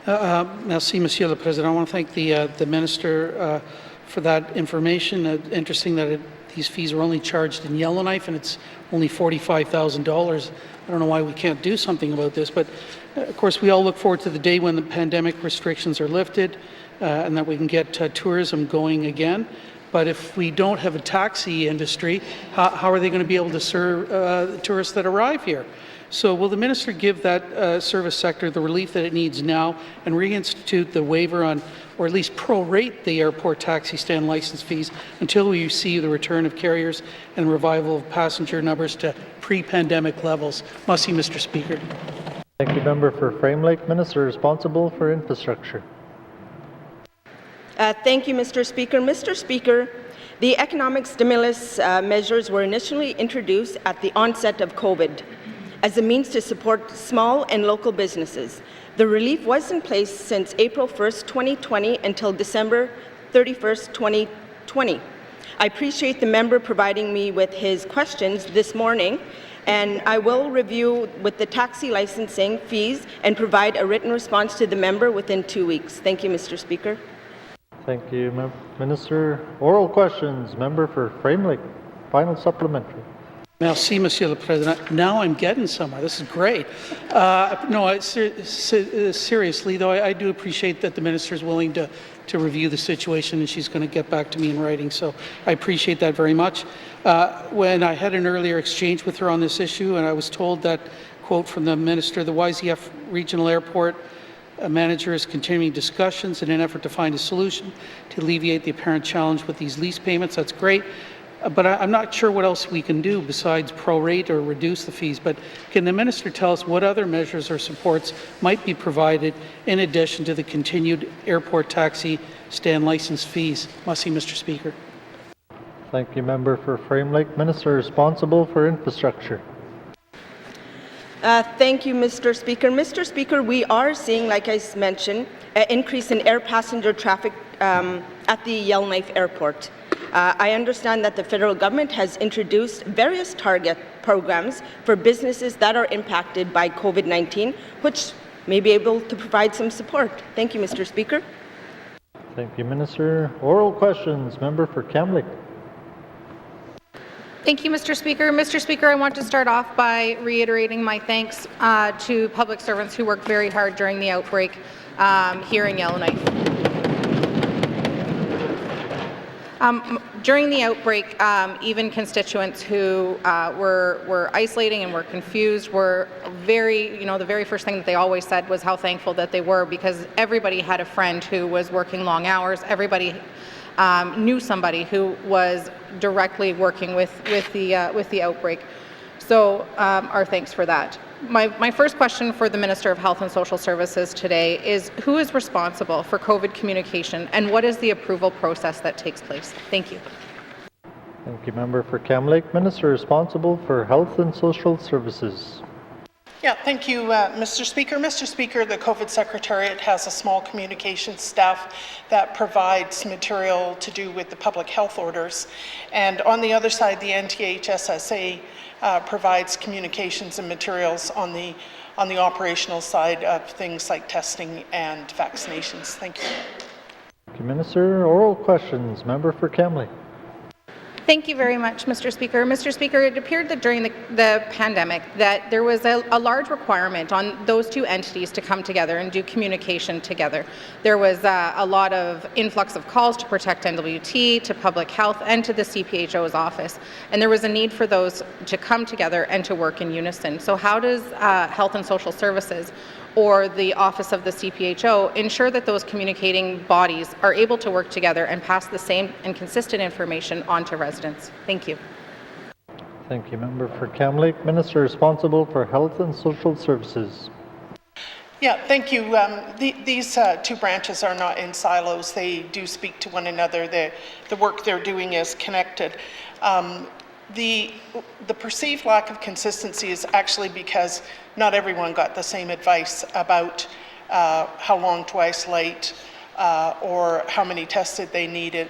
Merci, Monsieur le Président. I want to thank the Minister for that information. Interesting that these fees are only charged in Yellowknife and it's only $45,000. I don't know why we can't do something about this, but of course we all look forward to the day when the pandemic restrictions are lifted and that we can get tourism going again. But if we don't have a taxi industry, how are they going to be able to serve the tourists that arrive here? So will the minister give that service sector the relief that it needs now and reinstitute the waiver on, or at least prorate the airport taxi stand license fees until we see the return of carriers and revival of passenger numbers to pre-pandemic levels? Must he, Mr. Speaker. Thank you, Member for Frame Lake. Minister responsible for infrastructure. Thank you, Mr. Speaker. Mr. Speaker, the economic stimulus measures were initially introduced at the onset of COVID as a means to support small and local businesses. The relief was in place since April 1st, 2020 until December 31st, 2020. I appreciate the member providing me with his questions this morning, and I will review with the taxi licensing fees and provide a written response to the member within 2 weeks. Thank you, Mr. Speaker. Thank you, Minister. Oral questions. Member for Frame Lake. Final supplementary. Merci, Monsieur le Président. Now I'm getting somewhere. This is great. No, seriously, though, I do appreciate that the minister is willing to review the situation and she's going to get back to me in writing. So I appreciate that very much. When I had an earlier exchange with her on this issue, and I was told that, quote from the minister, the YZF Regional Airport manager is continuing discussions in an effort to find a solution to alleviate the apparent challenge with these lease payments. That's great. But I'm not sure what else we can do besides prorate or reduce the fees. But can the minister tell us what other measures or supports might be provided in addition to the continued airport taxi stand license fees? Must he, Mr. Speaker. Thank you, Member for Frame Lake. Minister responsible for infrastructure. Thank you, Mr. Speaker. Mr. Speaker, we are seeing, like I mentioned, an increase in air passenger traffic at the Yellowknife Airport. I understand that the federal government has introduced various target programs for businesses that are impacted by COVID-19, which may be able to provide some support. Thank you, Mr. Speaker. Thank you, Minister. Oral questions. Member for Kamloops. Thank you, Mr. Speaker. Mr. Speaker, I want to start off by reiterating my thanks to public servants who worked very hard during the outbreak here in Yellowknife. During the outbreak, even constituents who were isolating and were confused were the very first thing that they always said was how thankful that they were, because everybody had a friend who was working long hours. Everybody knew somebody who was directly working with the outbreak. So our thanks for that. My first question for the Minister of Health and Social Services today is, who is responsible for COVID communication and what is the approval process that takes place? Thank you. Thank you, Member for Kamloops. Minister responsible for Health and Social Services. Yeah, thank you, Mr. Speaker. Mr. Speaker, the COVID Secretariat has a small communications staff that provides material to do with the public health orders. And on the other side, the NTHSSA provides communications and materials on the operational side of things like testing and vaccinations. Thank you. Thank you, Minister. Oral questions. Member for Kamloops. Thank you very much, Mr. Speaker. Mr. Speaker, it appeared that during the pandemic that there was a large requirement on those two entities to come together and do communication together. There was a lot of influx of calls to protect N.W.T, to public health, and to the CPHO's office, and there was a need for those to come together and to work in unison. So how does Health and Social Services or the Office of the CPHO ensure that those communicating bodies are able to work together and pass the same and consistent information on to residents? Thank you. Thank you, Member for Kamloops. Minister responsible for Health and Social Services. Yeah, thank you. These two branches are not in silos. They do speak to one another. The work they're doing is connected. The perceived lack of consistency is actually because not everyone got the same advice about how long to isolate or how many tests they needed,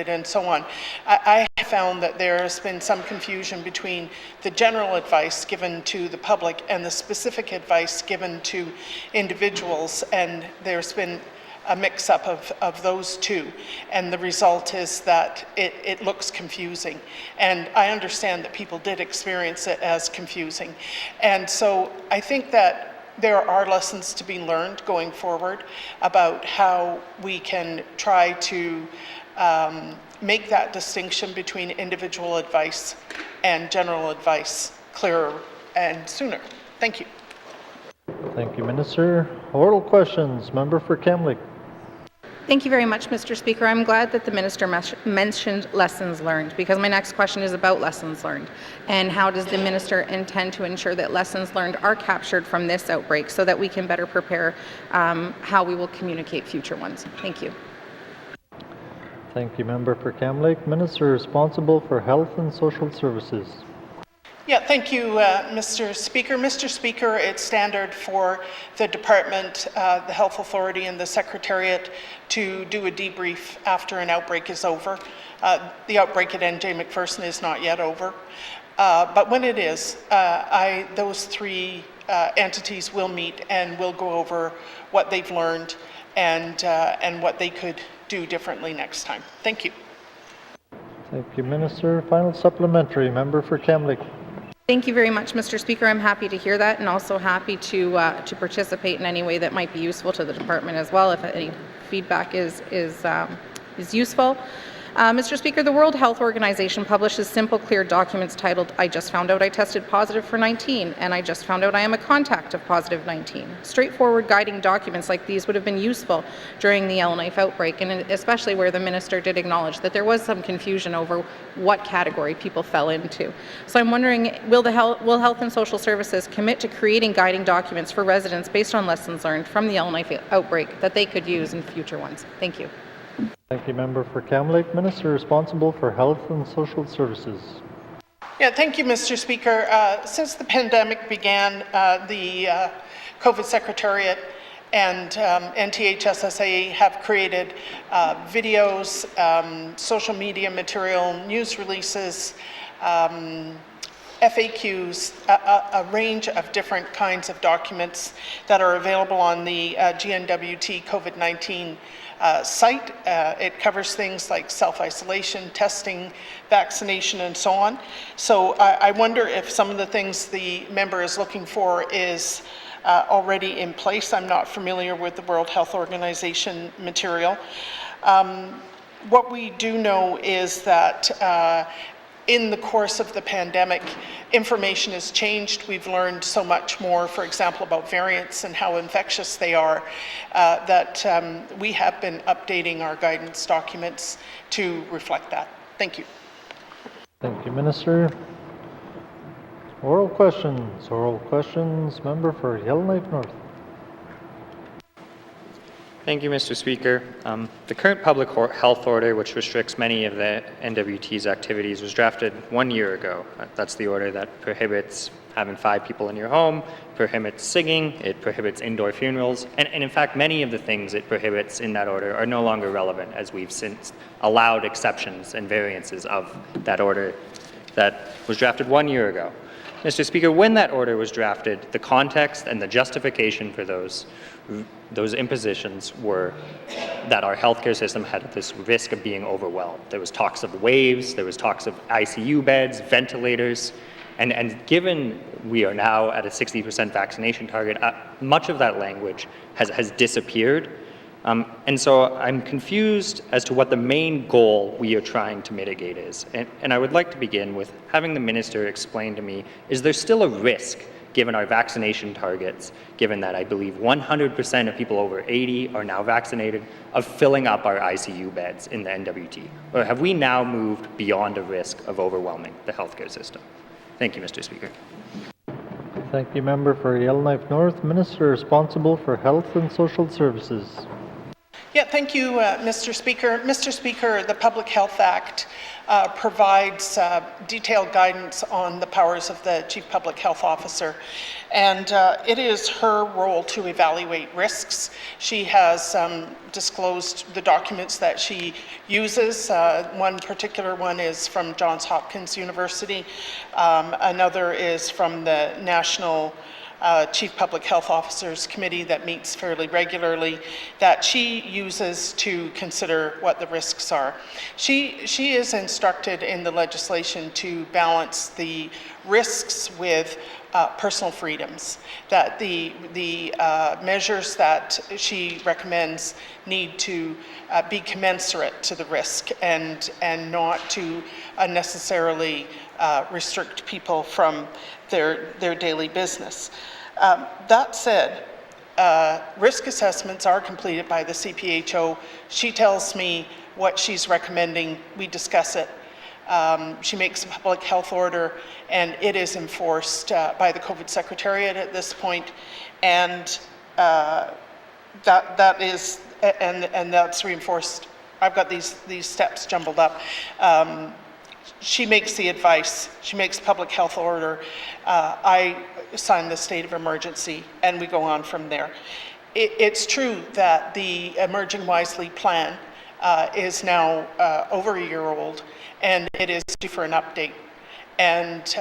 and so on. I found that there has been some confusion between the general advice given to the public and the specific advice given to individuals, and there's been a mix-up of those two, and the result is that it looks confusing. And I understand that people did experience it as confusing. And so I think that there are lessons to be learned going forward about how we can try to make that distinction between individual advice and general advice clearer and sooner. Thank you. Thank you, Minister. Oral questions. Member for Kamloops. Thank you very much, Mr. Speaker. I'm glad that the Minister mentioned lessons learned, because my next question is about lessons learned. And how does the Minister intend to ensure that lessons learned are captured from this outbreak so that we can better prepare how we will communicate future ones? Thank you. Thank you, Member for Kamloops. Minister responsible for Health and Social Services. Yeah, thank you, Mr. Speaker. Mr. Speaker, it's standard for the Department, the Health Authority, and the Secretariat to do a debrief after an outbreak is over. The outbreak at NJ McPherson is not yet over, but when it is, those three entities will meet and will go over what they've learned and what they could do differently next time. Thank you. Thank you, Minister. Final supplementary. Member for Kamloops. Thank you very much, Mr. Speaker. I'm happy to hear that, and also happy to participate in any way that might be useful to the department as well, if any feedback is useful. Mr. Speaker, the World Health Organization publishes simple, clear documents titled, "I just found out I tested positive for 19, and I just found out I am a contact of positive 19. Straightforward guiding documents like these would have been useful during the Yellowknife outbreak, and especially where the Minister did acknowledge that there was some confusion over what category people fell into. So I'm wondering, will Health and Social Services commit to creating guiding documents for residents based on lessons learned from the Yellowknife outbreak that they could use in future ones? Thank you. Thank you, Member for Kamloops. Minister responsible for Health and Social Services. Yeah, thank you, Mr. Speaker. Since the pandemic began, the COVID Secretariat and NTHSSA have created videos, social media material, news releases, FAQs, a range of different kinds of documents that are available on the N.W.T COVID-19 site. It covers things like self-isolation, testing, vaccination, and so on. So I wonder if some of the things the member is looking for is already in place. I'm not familiar with the World Health Organization material. What we do know is that in the course of the pandemic, information has changed. We've learned so much more, for example, about variants and how infectious they are, that we have been updating our guidance documents to reflect that. Thank you. Thank you, Minister. Oral questions. Oral questions. Member for Yellowknife North. Thank you, Mr. Speaker. The current public health order, which restricts many of the N.W.T's activities, was drafted 1 year ago. That's the order that prohibits having 5 people in your home, prohibits singing, it prohibits indoor funerals, and in fact, many of the things it prohibits in that order are no longer relevant, as we've since allowed exceptions and variances of that order that was drafted 1 year ago. Mr. Speaker, when that order was drafted, the context and the justification for those impositions were that our healthcare system had this risk of being overwhelmed. There was talks of waves, there was talks of ICU beds, ventilators, and given we are now at a 60% vaccination target, much of that language has disappeared. And so I'm confused as to what the main goal we are trying to mitigate is. And I would like to begin with having the minister explain to me, is there still a risk, given our vaccination targets, given that I believe 100% of people over 80 are now vaccinated, of filling up our ICU beds in the N.W.T? Or have we now moved beyond a risk of overwhelming the healthcare system? Thank you, Mr. Speaker. Thank you, member for Yellowknife North. Minister responsible for Health and Social Services. Yeah, thank you, Mr. Speaker. Mr. Speaker, the Public Health Act provides detailed guidance on the powers of the Chief Public Health Officer, and it is her role to evaluate risks. She has disclosed the documents that she uses. One particular one is from Johns Hopkins University. Another is from the National Chief Public Health Officers Committee that meets fairly regularly, that she uses to consider what the risks are. She is instructed in the legislation to balance the risks with personal freedoms, that the measures that she recommends need to be commensurate to the risk and not to unnecessarily restrict people from their daily business. That said, risk assessments are completed by the CPHO. She tells me what she's recommending. We discuss it. She makes a public health order, and it is enforced by the COVID Secretariat at this point, and that's reinforced. I've got these steps jumbled up. She makes the advice, she makes public health order, I sign the state of emergency, and we go on from there. It's true that the Emerging Wisely plan is now over a year old, and it is due for an update. And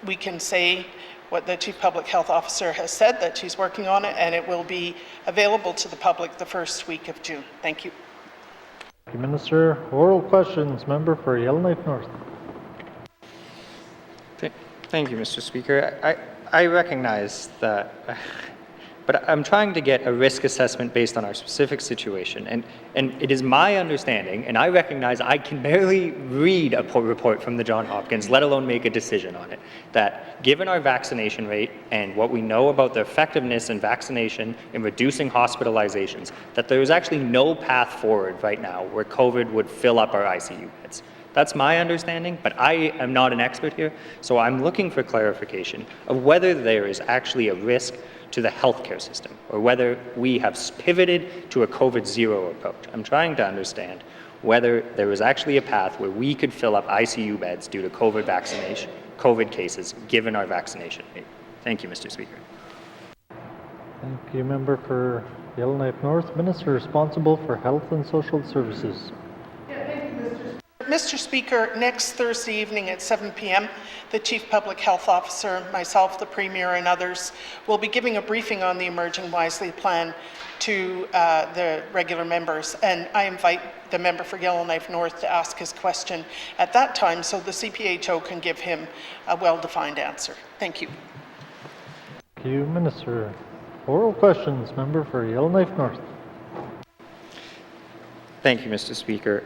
we can say what the Chief Public Health Officer has said, that she's working on it, and it will be available to the public the first week of June. Thank you. Thank you, Minister. Oral questions. Member for Yellowknife North. Thank you, Mr. Speaker. I recognize that, but I'm trying to get a risk assessment based on our specific situation. And it is my understanding, and I recognize I can barely read a report from the Johns Hopkins, let alone make a decision on it, that given our vaccination rate and what we know about the effectiveness in vaccination in reducing hospitalizations, that there is actually no path forward right now where COVID would fill up our ICU beds. That's my understanding, but I am not an expert here, so I'm looking for clarification of whether there is actually a risk to the healthcare system, or whether we have pivoted to a COVID zero approach. I'm trying to understand whether there is actually a path where we could fill up ICU beds due to COVID cases, given our vaccination rate. Thank you, Mr. Speaker. Thank you, member for Yellowknife North. Minister responsible for Health and Social Services. Mr. Speaker, next Thursday evening at 7 p.m., the Chief Public Health Officer, myself, the Premier, and others will be giving a briefing on the Emerging Wisely plan to the regular members. And I invite the member for Yellowknife North to ask his question at that time so the CPHO can give him a well-defined answer. Thank you. Thank you, Minister. Oral questions. Member for Yellowknife North. Thank you, Mr. Speaker.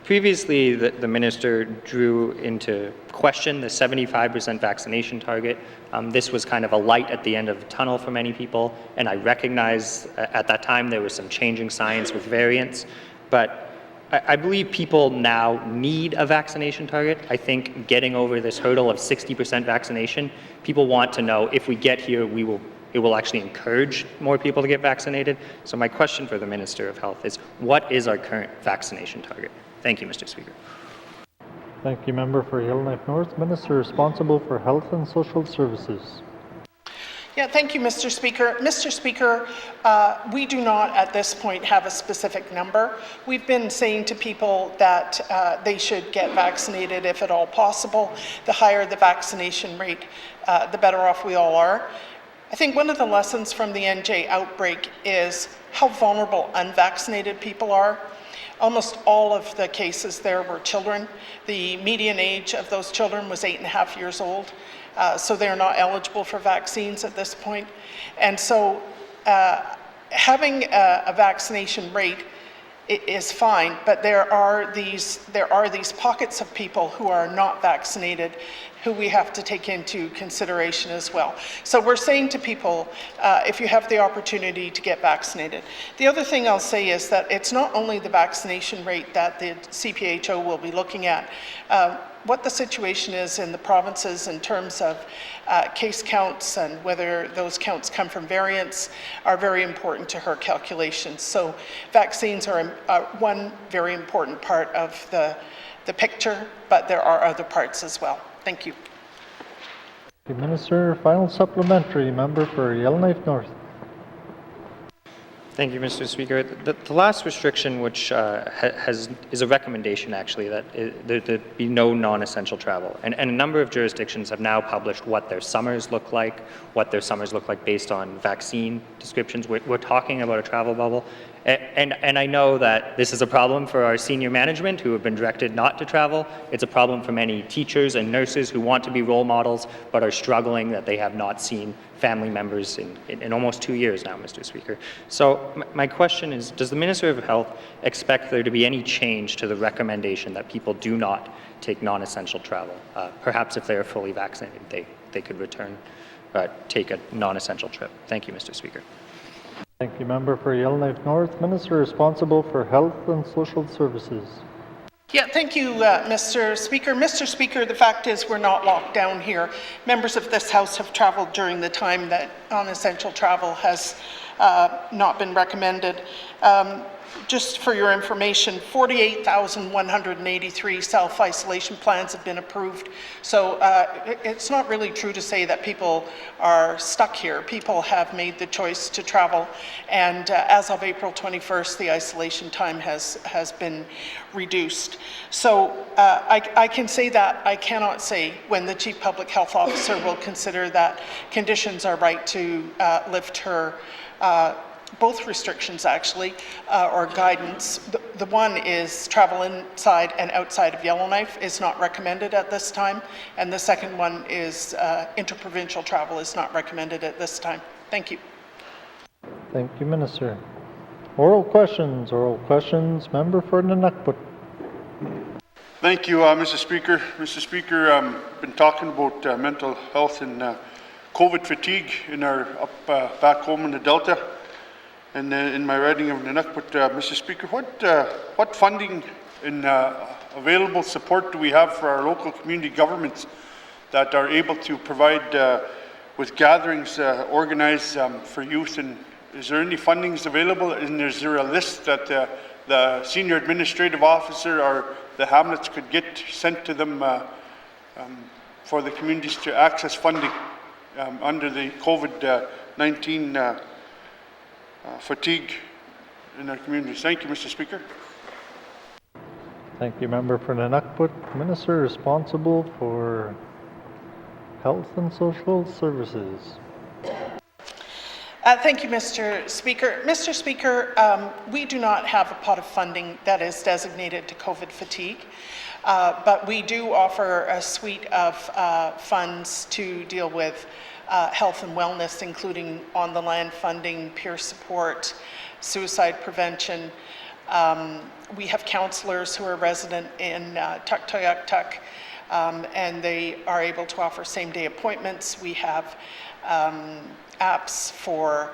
Previously, the minister drew into question the 75% vaccination target. This was kind of a light at the end of the tunnel for many people, and I recognize at that time there was some changing science with variants, but I believe people now need a vaccination target. I think getting over this hurdle of 60% vaccination, people want to know if we get here, it will actually encourage more people to get vaccinated. So my question for the Minister of Health is, what is our current vaccination target? Thank you, Mr. Speaker. Thank you, member for Yellowknife North. Minister responsible for Health and Social Services. Yeah, thank you, Mr. Speaker. Mr. Speaker, we do not at this point have a specific number. We've been saying to people that they should get vaccinated if at all possible. The higher the vaccination rate, the better off we all are. I think one of the lessons from the NJ outbreak is how vulnerable unvaccinated people are. Almost all of the cases there were children. The median age of those children was 8.5 years old. So they're not eligible for vaccines at this point. And so having a vaccination rate is fine, but there are these pockets of people who are not vaccinated who we have to take into consideration as well. So we're saying to people, if you have the opportunity to get vaccinated. The other thing I'll say is that it's not only the vaccination rate that the CPHO will be looking at. What the situation is in the provinces in terms of case counts and whether those counts come from variants are very important to her calculations. So vaccines are one very important part of the picture, but there are other parts as well. Thank you. Thank you, Minister. Final supplementary, member for Yellowknife North. Thank you, Mr. Speaker. The last restriction, which is a recommendation, actually, that there be no non-essential travel. And a number of jurisdictions have now published what their summers look like, based on vaccine descriptions. We're talking about a travel bubble. And I know that this is a problem for our senior management who have been directed not to travel. It's a problem for many teachers and nurses who want to be role models but are struggling that they have not seen family members in almost 2 years now, Mr. Speaker. So my question is, does the Minister of Health expect there to be any change to the recommendation that people do not take non-essential travel? Perhaps if they are fully vaccinated, they could return, take a non-essential trip. Thank you, Mr. Speaker. Thank you, member for Yellowknife North. Minister responsible for Health and Social Services. Yeah, thank you, Mr. Speaker. Mr. Speaker, the fact is we're not locked down here. Members of this House have traveled during the time that non-essential travel has not been recommended. Just for your information, 48,183 self-isolation plans have been approved. So it's not really true to say that people are stuck here. People have made the choice to travel, and as of April 21st, the isolation time has been reduced. So I can say that. I cannot say when the Chief Public Health Officer will consider that conditions are right to lift her both restrictions, actually, or guidance. The one is travel inside and outside of Yellowknife is not recommended at this time, and the second one is interprovincial travel is not recommended at this time. Thank you. Thank you, Minister. Oral questions, member for N.W.T. Thank you, Mr. Speaker. Mr. Speaker, been talking about mental health and COVID fatigue in our back home in the Delta. And in my writing of N.W.T, Mr. Speaker, what funding and available support do we have for our local community governments that are able to provide with gatherings organized for youth? And is there any fundings available? And is there a list that the senior administrative officer or the hamlets could get sent to them for the communities to access funding under the COVID-19 fatigue in our communities? Thank you, Mr. Speaker. Thank you, member for N.W.T. Minister responsible for Health and Social Services. Thank you, Mr. Speaker. Mr. Speaker, we do not have a pot of funding that is designated to COVID fatigue, but we do offer a suite of funds to deal with health and wellness, including on-the-land funding, peer support, suicide prevention. We have counselors who are resident in Tuktoyaktuk, and they are able to offer same-day appointments. We have apps for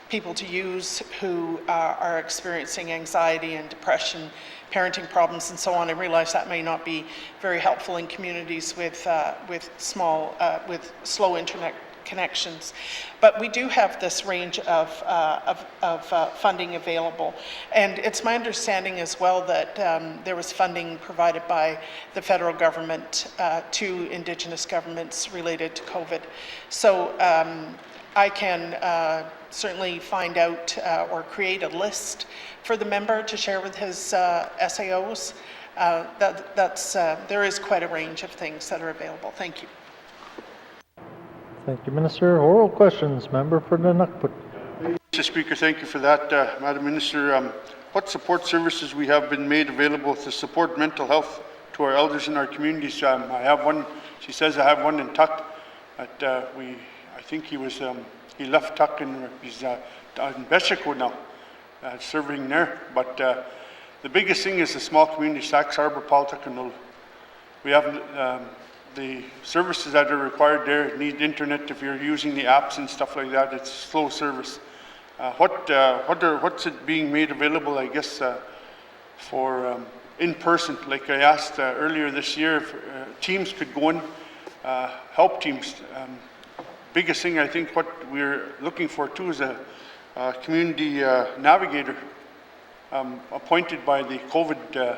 people to use who are experiencing anxiety and depression, parenting problems, and so on. I realize that may not be very helpful in communities with slow internet connections. But we do have this range of funding available. And it's my understanding as well that there was funding provided by the federal government to Indigenous governments related to COVID. So I can certainly find out or create a list for the member to share with his SAOs. There is quite a range of things that are available. Thank you. Thank you, Minister. Oral questions. Member for N.W.T. Mr. Speaker, thank you for that. Madam Minister, what support services we have been made available to support mental health to our elders in our communities? I have one, she says I have one in Tuck. I think he left Tuck and he's in Beshico now, serving there. But the biggest thing is the small community, Sachs Harbour, Paltuck and Null. We have the services that are required there need internet. If you're using the apps and stuff like that, it's slow service. What's it being made available, I guess, for in person? Like I asked earlier this year, if teams could go in, help teams. Biggest thing I think what we're looking for too is a community navigator appointed by the COVID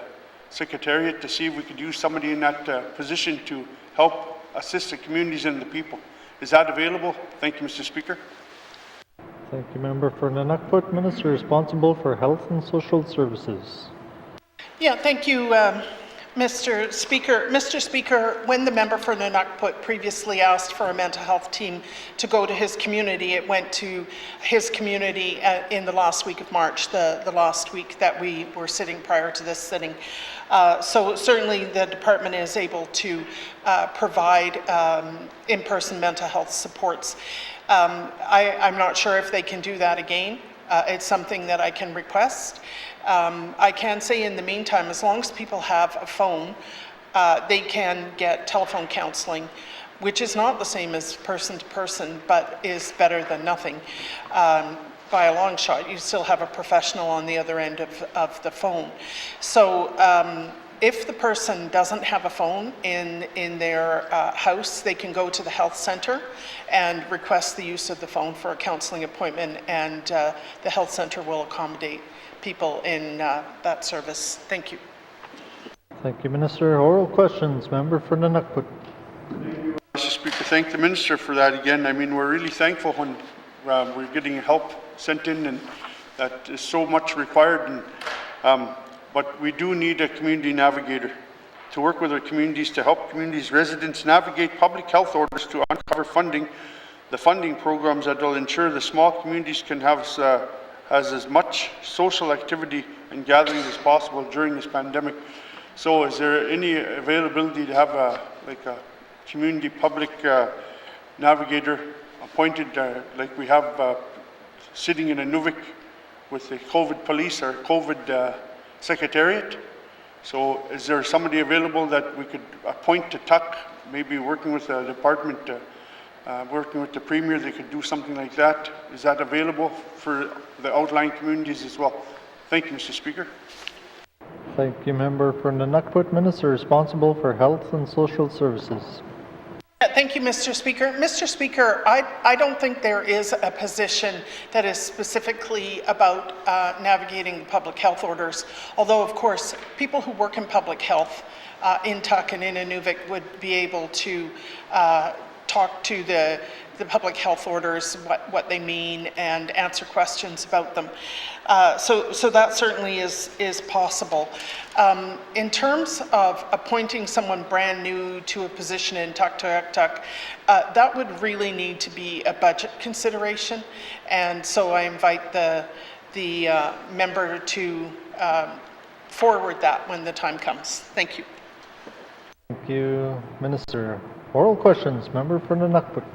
Secretariat to see if we could use somebody in that position to help assist the communities and the people. Is that available? Thank you, Mr. Speaker. Thank you, Member for N.W.T. Minister responsible for Health and Social Services. Yeah, thank you, Mr. Speaker. Mr. Speaker, when the member for N.W.T. previously asked for a mental health team to go to his community, it went to his community in the last week of March, the last week that we were sitting prior to this sitting. So certainly the department is able to provide in-person mental health supports. I'm not sure if they can do that again. It's something that I can request. I can say in the meantime, as long as people have a phone, they can get telephone counseling, which is not the same as person to person, but is better than nothing. By a long shot, you still have a professional on the other end of the phone. So if the person doesn't have a phone in their house, they can go to the health centre and request the use of the phone for a counseling appointment, and the health centre will accommodate people in that service. Thank you. Thank you, Minister. Oral questions. Member for N.W.T. Mr. Speaker, thank the Minister for that again. I mean, we're really thankful when we're getting help sent in, and that is so much required. And, but we do need a community navigator to work with our communities to help communities' residents navigate public health orders to uncover the funding programs that will ensure the small communities can have has as much social activity and gathering as possible during this pandemic. So is there any availability to have a community public navigator appointed like we have sitting in N.W.T with the COVID police or COVID Secretariat? So is there somebody available that we could appoint to Tuck, maybe working with the department, working with the Premier, they could do something like that? Is that available for the outlying communities as well? Thank you, Mr. Speaker. Thank you, Member for N.W.T. Minister responsible for Health and Social Services. Thank you, Mr. Speaker. Mr. Speaker, I don't think there is a position that is specifically about navigating public health orders, although, of course, people who work in public health in Tuck and in N.W.T would be able to talk to the public health orders, what they mean, and answer questions about them. So that certainly is possible. In terms of appointing someone brand new to a position in Tuck, that would really need to be a budget consideration, and so I invite the member to forward that when the time comes. Thank you. Thank you, Minister. Oral questions. Member for N.W.T.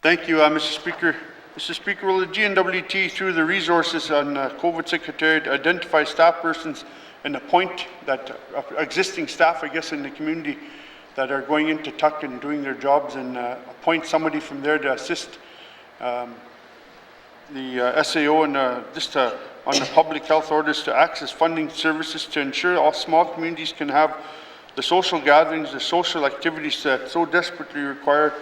Thank you, Mr. Speaker. Mr. Speaker, will the N.W.T, through the resources on COVID Secretariat, identify staff persons and appoint that existing staff, I guess, in the community that are going into Tuck and doing their jobs, and appoint somebody from there to assist the SAO and just on the public health orders to access funding services to ensure all small communities can have the social gatherings, the social activities that so desperately require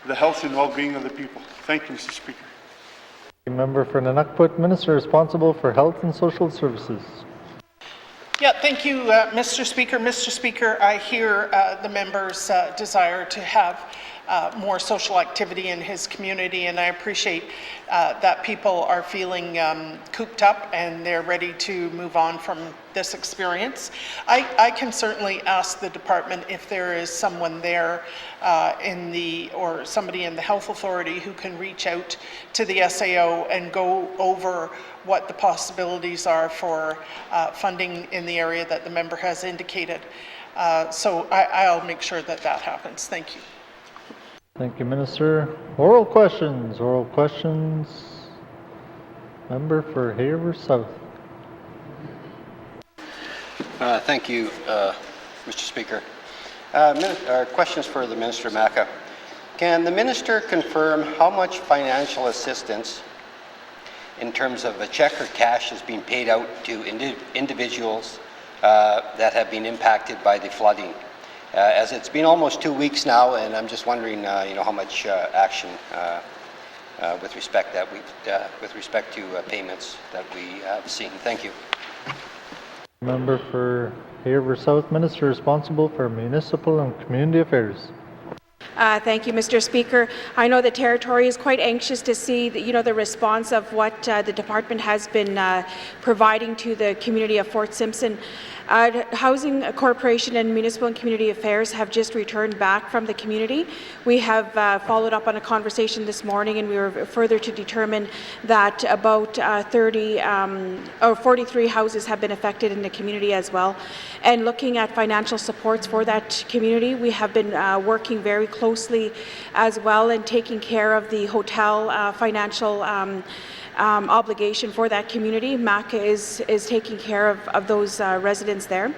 the health and well-being of the people. Thank you, Mr. Speaker. Member for N.W.T, Minister responsible for Health and Social Services. Yeah, thank you, Mr. Speaker. Mr. Speaker, I hear the member's desire to have more social activity in his community, and I appreciate that people are feeling cooped up and they're ready to move on from this experience. I can certainly ask the department if there is someone there or somebody in the health authority who can reach out to the SAO and go over what the possibilities are for funding in the area that the member has indicated. So I'll make sure that that happens. Thank you. Thank you, Minister. Oral questions. Oral questions. Member for Haver South. Thank you, Mr. Speaker. Questions for the Minister Macca. Can the Minister confirm how much financial assistance in terms of a check or cash is being paid out to individuals that have been impacted by the flooding? As it's been almost 2 weeks now, and I'm just wondering, how much action with respect to payments that we have seen. Thank you. Member for Haver South, Minister responsible for Municipal and Community Affairs. Thank you, Mr. Speaker. I know the Territory is quite anxious to see the response of what the department has been providing to the community of Fort Simpson. Housing Corporation and Municipal and Community Affairs have just returned back from the community. We have followed up on a conversation this morning, and we were further to determine that about 43 houses have been affected in the community as well. And looking at financial supports for that community, we have been working very closely as well and taking care of the hotel financial obligation for that community. MACA is taking care of those residents there.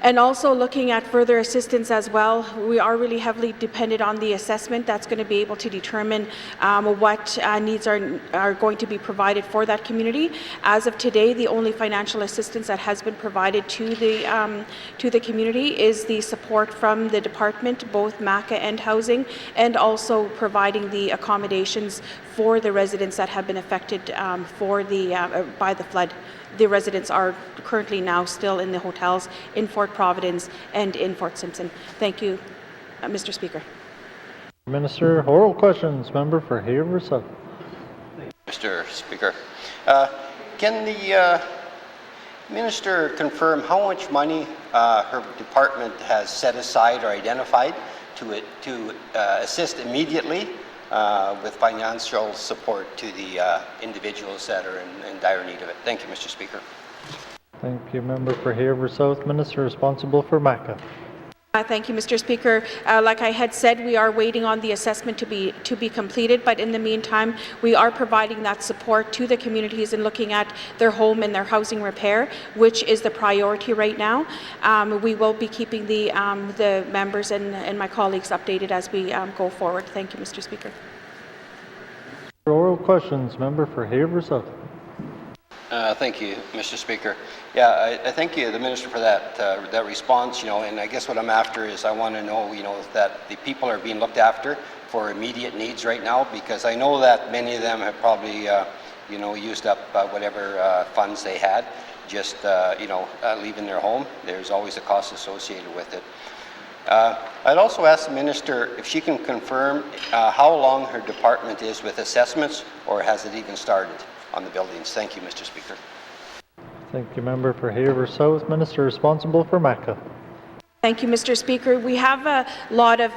And also looking at further assistance as well. We are really heavily dependent on the assessment that's going to be able to determine what needs are going to be provided for that community. As of today, the only financial assistance that has been provided to the community is the support from the department, both MACA and housing, and also providing the accommodations for the residents that have been affected by the flood. The residents are currently now still in the hotels in Fort Providence and in Fort Simpson. Thank you, Mr. Speaker. Minister, oral questions. Member for Haver South. Mr. Speaker, can the Minister confirm how much money her department has set aside or identified to assist immediately with financial support to the individuals that are in dire need of it? Thank you, Mr. Speaker. Thank you, Member for Haver South. Minister responsible for MACA. Thank you, Mr. Speaker. Like I had said, we are waiting on the assessment to be completed, but in the meantime, we are providing that support to the communities and looking at their home and their housing repair, which is the priority right now. We will be keeping the members and my colleagues updated as we go forward. Thank you, Mr. Speaker. Oral questions. Member for Haver South. Thank you, Mr. Speaker. Yeah, I thank you, the Minister, for that response. And I guess what I'm after is I want to know, that the people are being looked after for immediate needs right now, because I know that many of them have probably, used up whatever funds they had, just leaving their home. There's always a cost associated with it. I'd also ask the Minister if she can confirm how long her department is with assessments, or has it even started on the buildings? Thank you, Mr. Speaker. Thank you, Member for Haver South. Minister responsible for MACA. Thank you, Mr. Speaker. We have a lot of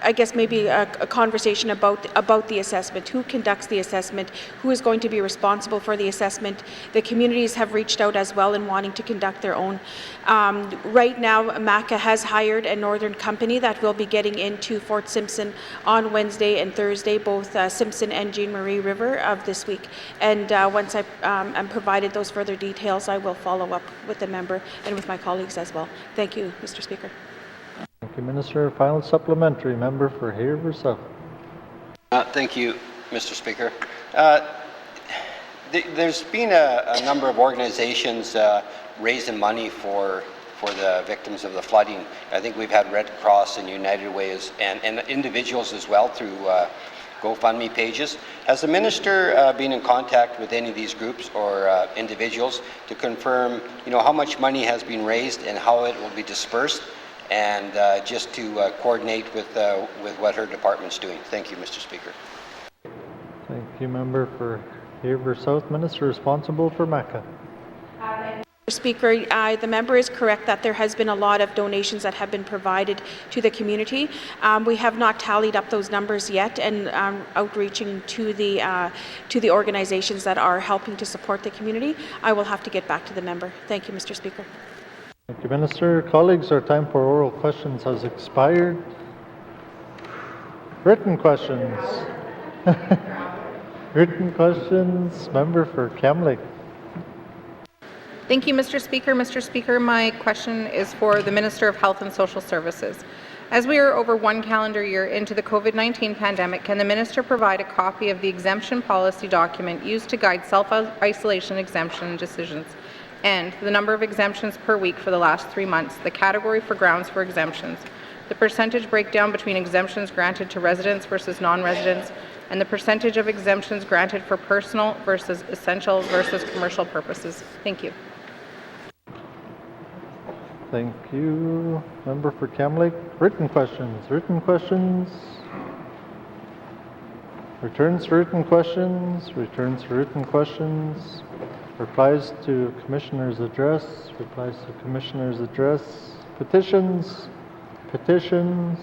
I guess maybe a conversation about the assessment, who conducts the assessment, who is going to be responsible for the assessment. The communities have reached out as well in wanting to conduct their own. Right now, MACA has hired a northern company that will be getting into Fort Simpson on Wednesday and Thursday, both Simpson and Jean Marie River of this week. And once I'm provided those further details, I will follow up with the member and with my colleagues as well. Thank you, Mr. Speaker. Thank you, Minister. Final supplementary. Member for Haver South. Thank you, Mr. Speaker. There's been a number of organizations raising money for for the victims of the flooding. I think we've had Red Cross and United Way and individuals as well through GoFundMe pages. Has the minister been in contact with any of these groups or individuals to confirm, how much money has been raised and how it will be dispersed, and just to coordinate with what her department's doing? Thank you, Mr. Speaker. Thank you, member for Haver South. Minister responsible for MECA. Mr. Speaker, the member is correct that there has been a lot of donations that have been provided to the community. We have not tallied up those numbers yet, and outreaching to the organizations that are helping to support the community. I will have to get back to the member. Thank you, Mr. Speaker. Thank you, Minister. Colleagues, our time for oral questions has expired. Written questions. Written questions. Member for Kamloops. Thank you, Mr. Speaker. Mr. Speaker, my question is for the Minister of Health and Social Services. As we are over 1 calendar year into the COVID-19 pandemic, can the Minister provide a copy of the exemption policy document used to guide self-isolation exemption decisions, and the number of exemptions per week for the last 3 months, the category for grounds for exemptions, the percentage breakdown between exemptions granted to residents versus non-residents, and the percentage of exemptions granted for personal versus essential versus commercial purposes? Thank you. Thank you. Member for Kamloops. Written questions. Written questions. Returns to written questions. Returns to written questions. Replies to Commissioner's address. Replies to Commissioner's address. Petitions. Petitions.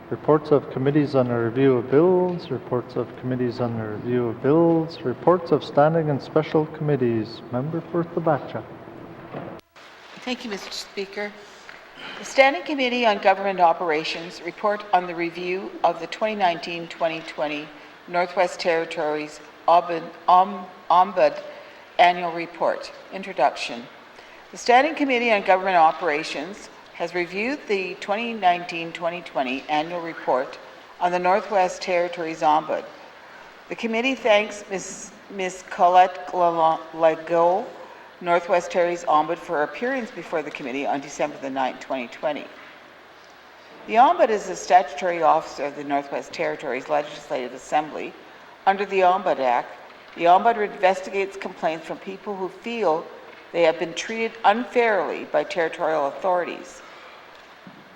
Reports of committees on a review of bills. Reports of committees on a review of bills. Reports of standing and special committees. Member for Thabacha. Thank you, Mr. Speaker. The Standing Committee on Government Operations report on the review of the 2019-2020 Northwest Territories Ombud Annual Report. Introduction. The Standing Committee on Government Operations has reviewed the 2019-2020 Annual Report on the Northwest Territories Ombud. The committee thanks Ms. Colette Legault, Northwest Territories Ombud, for her appearance before the committee on December the 9th, 2020. The Ombud is a statutory officer of the Northwest Territories Legislative Assembly. Under the Ombud Act, the Ombud investigates complaints from people who feel they have been treated unfairly by territorial authorities.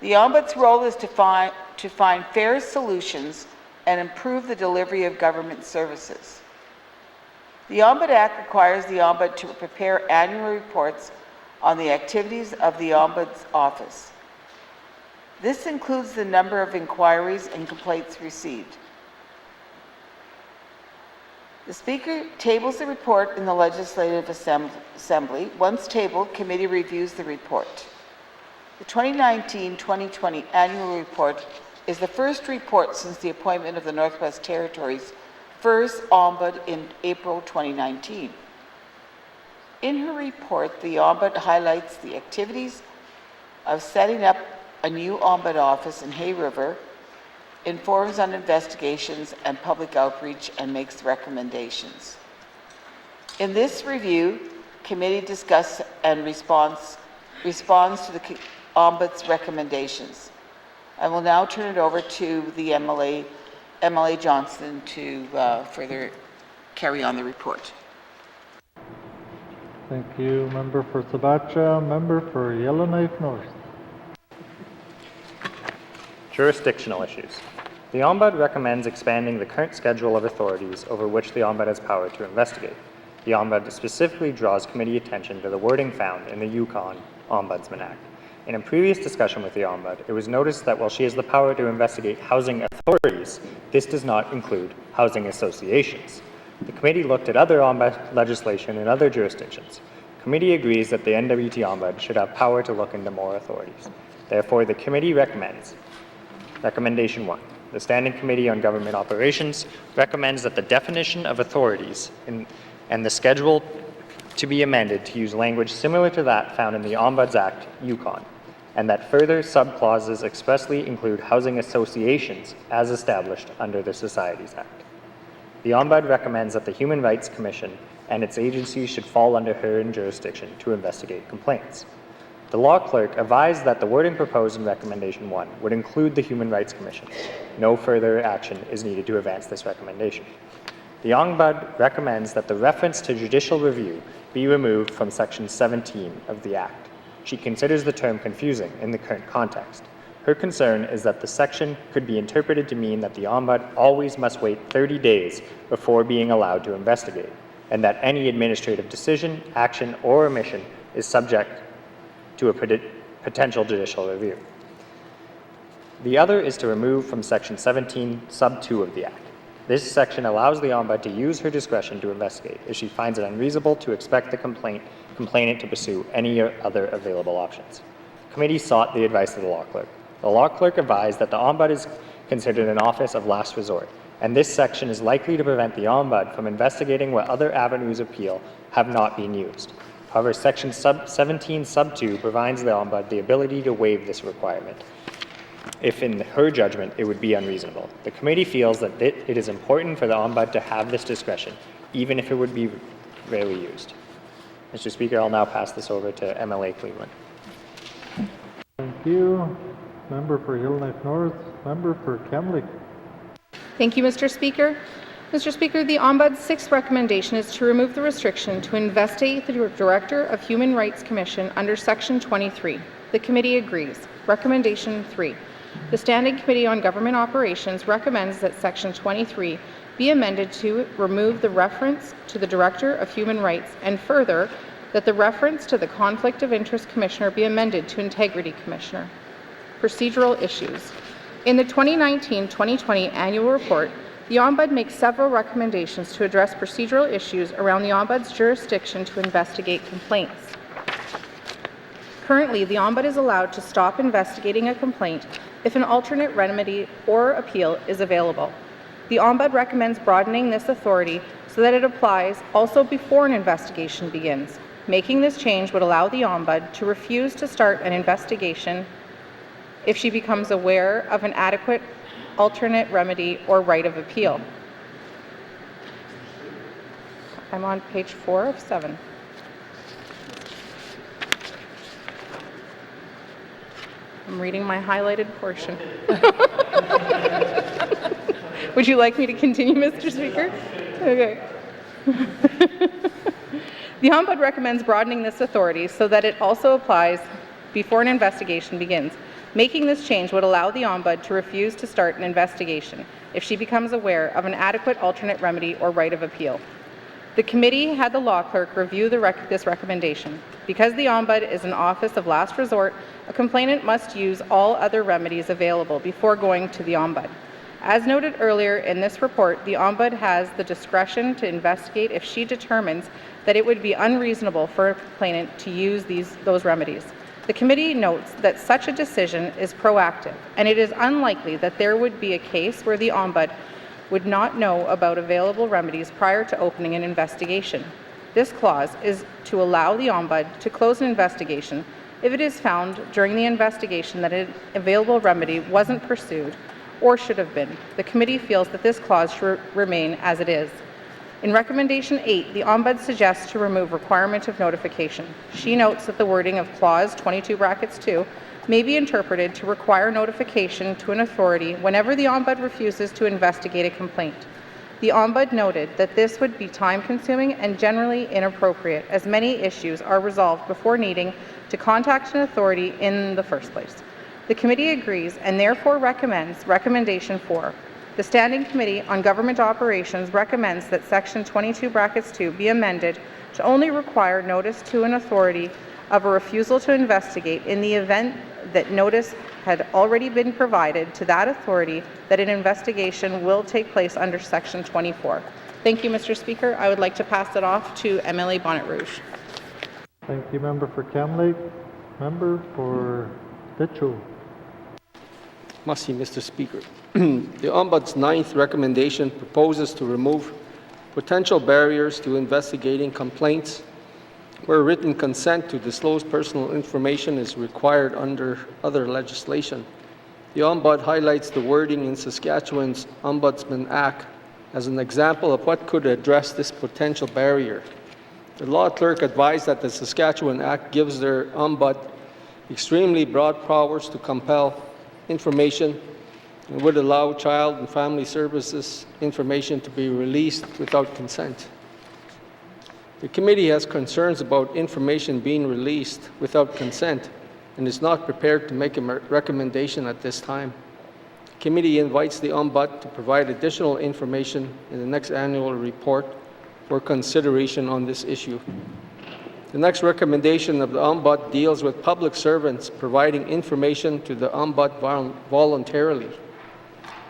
The Ombud's role is to find fair solutions and improve the delivery of government services. The Ombud Act requires the Ombud to prepare annual reports on the activities of the Ombud's office. This includes the number of inquiries and complaints received. The Speaker tables the report in the Legislative Assembly. Once tabled, committee reviews the report. The 2019-2020 Annual Report is the first report since the appointment of the Northwest Territories' first Ombud in April 2019. In her report, the Ombud highlights the activities of setting up a new Ombud office in Hay River, informs on investigations and public outreach, and makes recommendations. In this review, committee discusses and responds to the Ombud's recommendations. I will now turn it over to the MLA Johnson to further carry on the report. Thank you, member for Thabacha. Member for Yellowknife North. Jurisdictional issues. The Ombud recommends expanding the current schedule of authorities over which the Ombud has power to investigate. The Ombud specifically draws committee attention to the wording found in the Yukon Ombudsman Act. In a previous discussion with the Ombud, it was noticed that while she has the power to investigate housing authorities, this does not include housing associations. The committee looked at other Ombud legislation in other jurisdictions. The committee agrees that the N.W.T. Ombud should have power to look into more authorities. Therefore, the committee recommends Recommendation 1. The Standing Committee on Government Operations recommends that the definition of authorities and the schedule to be amended to use language similar to that found in the Ombuds Act, Yukon, and that further subclauses expressly include housing associations as established under the Societies Act. The Ombud recommends that the Human Rights Commission and its agencies should fall under her jurisdiction to investigate complaints. The law clerk advised that the wording proposed in Recommendation 1 would include the Human Rights Commission. No further action is needed to advance this recommendation. The Ombudsman recommends that the reference to judicial review be removed from Section 17 of the Act. She considers the term confusing in the current context. Her concern is that the section could be interpreted to mean that the Ombudsman always must wait 30 days before being allowed to investigate, and that any administrative decision, action, or omission is subject to a potential judicial review. The other is to remove from Section 17, Sub 2 of the Act. This section allows the Ombudsman to use her discretion to investigate if she finds it unreasonable to expect the complainant to pursue any other available options. The committee sought the advice of the law clerk. The law clerk advised that the Ombudsman is considered an office of last resort, and this section is likely to prevent the Ombudsman from investigating what other avenues of appeal have not been used. However, Section 17 Sub 2 provides the Ombudsman the ability to waive this requirement if, in her judgment, it would be unreasonable. The committee feels that it is important for the Ombudsman to have this discretion, even if it would be rarely used. Mr. Speaker, I'll now pass this over to MLA Cleveland. Thank you. Member for Yellowknife North, member for Kamloops. Thank you, Mr. Speaker. Mr. Speaker, the Ombudsman's sixth recommendation is to remove the restriction to investigate the Director of Human Rights Commission under Section 23. The committee agrees. Recommendation 3. The Standing Committee on Government Operations recommends that Section 23 be amended to remove the reference to the Director of Human Rights, and further, that the reference to the Conflict of Interest Commissioner be amended to Integrity Commissioner. Procedural issues. In the 2019-2020 annual report, the Ombudsman makes several recommendations to address procedural issues around the Ombudsman's jurisdiction to investigate complaints. Currently, the Ombudsman is allowed to stop investigating a complaint if an alternate remedy or appeal is available. The Ombudsman recommends broadening this authority so that it applies also before an investigation begins. Making this change would allow the Ombudsman to refuse to start an investigation if she becomes aware of an adequate alternate remedy or right of appeal. I'm on page 4 of 7. I'm reading my highlighted portion. Would you like me to continue, Mr. Speaker? Okay. The Ombudsman recommends broadening this authority so that it also applies before an investigation begins. Making this change would allow the Ombudsman to refuse to start an investigation if she becomes aware of an adequate alternate remedy or right of appeal. The committee had the law clerk review this recommendation. Because the Ombudsman is an office of last resort, a complainant must use all other remedies available before going to the Ombudsman. As noted earlier in this report, the Ombudsman has the discretion to investigate if she determines that it would be unreasonable for a complainant to use those remedies. The committee notes that such a decision is proactive, and it is unlikely that there would be a case where the Ombudsman would not know about available remedies prior to opening an investigation. This clause is to allow the Ombudsman to close an investigation if it is found during the investigation that an available remedy wasn't pursued or should have been. The committee feels that this clause should remain as it is. In Recommendation 8, the Ombudsman suggests to remove requirement of notification. She notes that the wording of Clause 22(2) may be interpreted to require notification to an authority whenever the Ombudsman refuses to investigate a complaint. The Ombudsman noted that this would be time-consuming and generally inappropriate, as many issues are resolved before needing to contact an authority in the first place. The committee agrees and therefore recommends Recommendation 4. The Standing Committee on Government Operations recommends that Section 22(2) be amended to only require notice to an authority of a refusal to investigate in the event that notice had already been provided to that authority that an investigation will take place under Section 24. Thank you, Mr. Speaker. I would like to pass it off to MLA Bonnet Rouge. Thank you, member for Kamloops. Member for Ditchell. Merci, Mr. Speaker. The Ombudsman's ninth recommendation proposes to remove potential barriers to investigating complaints where written consent to disclose personal information is required under other legislation. The Ombudsman highlights the wording in Saskatchewan's Ombudsman Act as an example of what could address this potential barrier. The law clerk advised that the Saskatchewan Act gives their ombudsman extremely broad powers to compel information and would allow child and family services information to be released without consent. The committee has concerns about information being released without consent and is not prepared to make a recommendation at this time. The committee invites the Ombudsman to provide additional information in the next annual report for consideration on this issue. The next recommendation of the Ombudsman deals with public servants providing information to the Ombudsman voluntarily.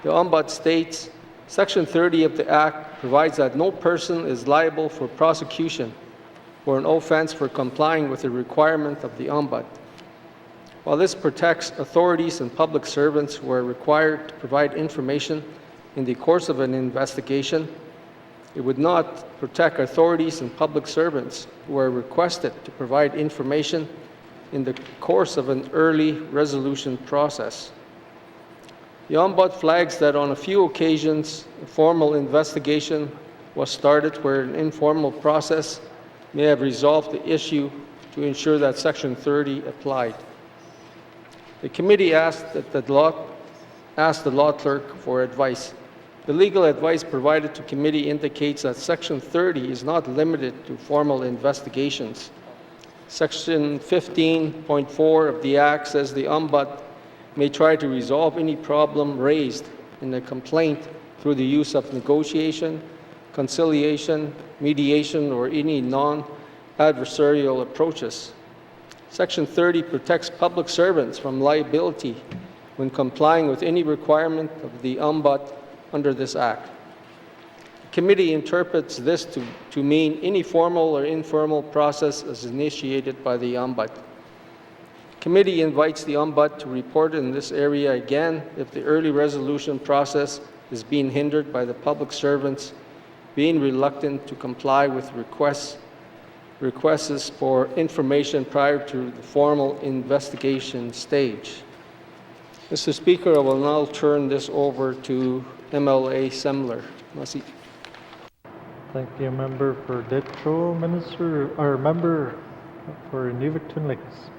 The Ombudsman states, Section 30 of the Act provides that no person is liable for prosecution for an offense for complying with the requirement of the Ombudsman. While this protects authorities and public servants who are required to provide information in the course of an investigation, it would not protect authorities and public servants who are requested to provide information in the course of an early resolution process. The Ombudsman flags that on a few occasions, a formal investigation was started where an informal process may have resolved the issue to ensure that Section 30 applied. The committee asked the law clerk for advice. The legal advice provided to committee indicates that Section 30 is not limited to formal investigations. Section 15.4 of the Act says the Ombudsman may try to resolve any problem raised in a complaint through the use of negotiation, conciliation, mediation, or any non-adversarial approaches. Section 30 protects public servants from liability when complying with any requirement of the Ombudsman under this Act. The committee interprets this to mean any formal or informal process is initiated by the Ombudsman. The committee invites the Ombudsman to report in this area again if the early resolution process is being hindered by the public servants being reluctant to comply with requests for information prior to the formal investigation stage. Mr. Speaker, I will now turn this over to MLA Semler. Merci. Thank you, Member for Detroit. Member for Nunavut Twin Lakes.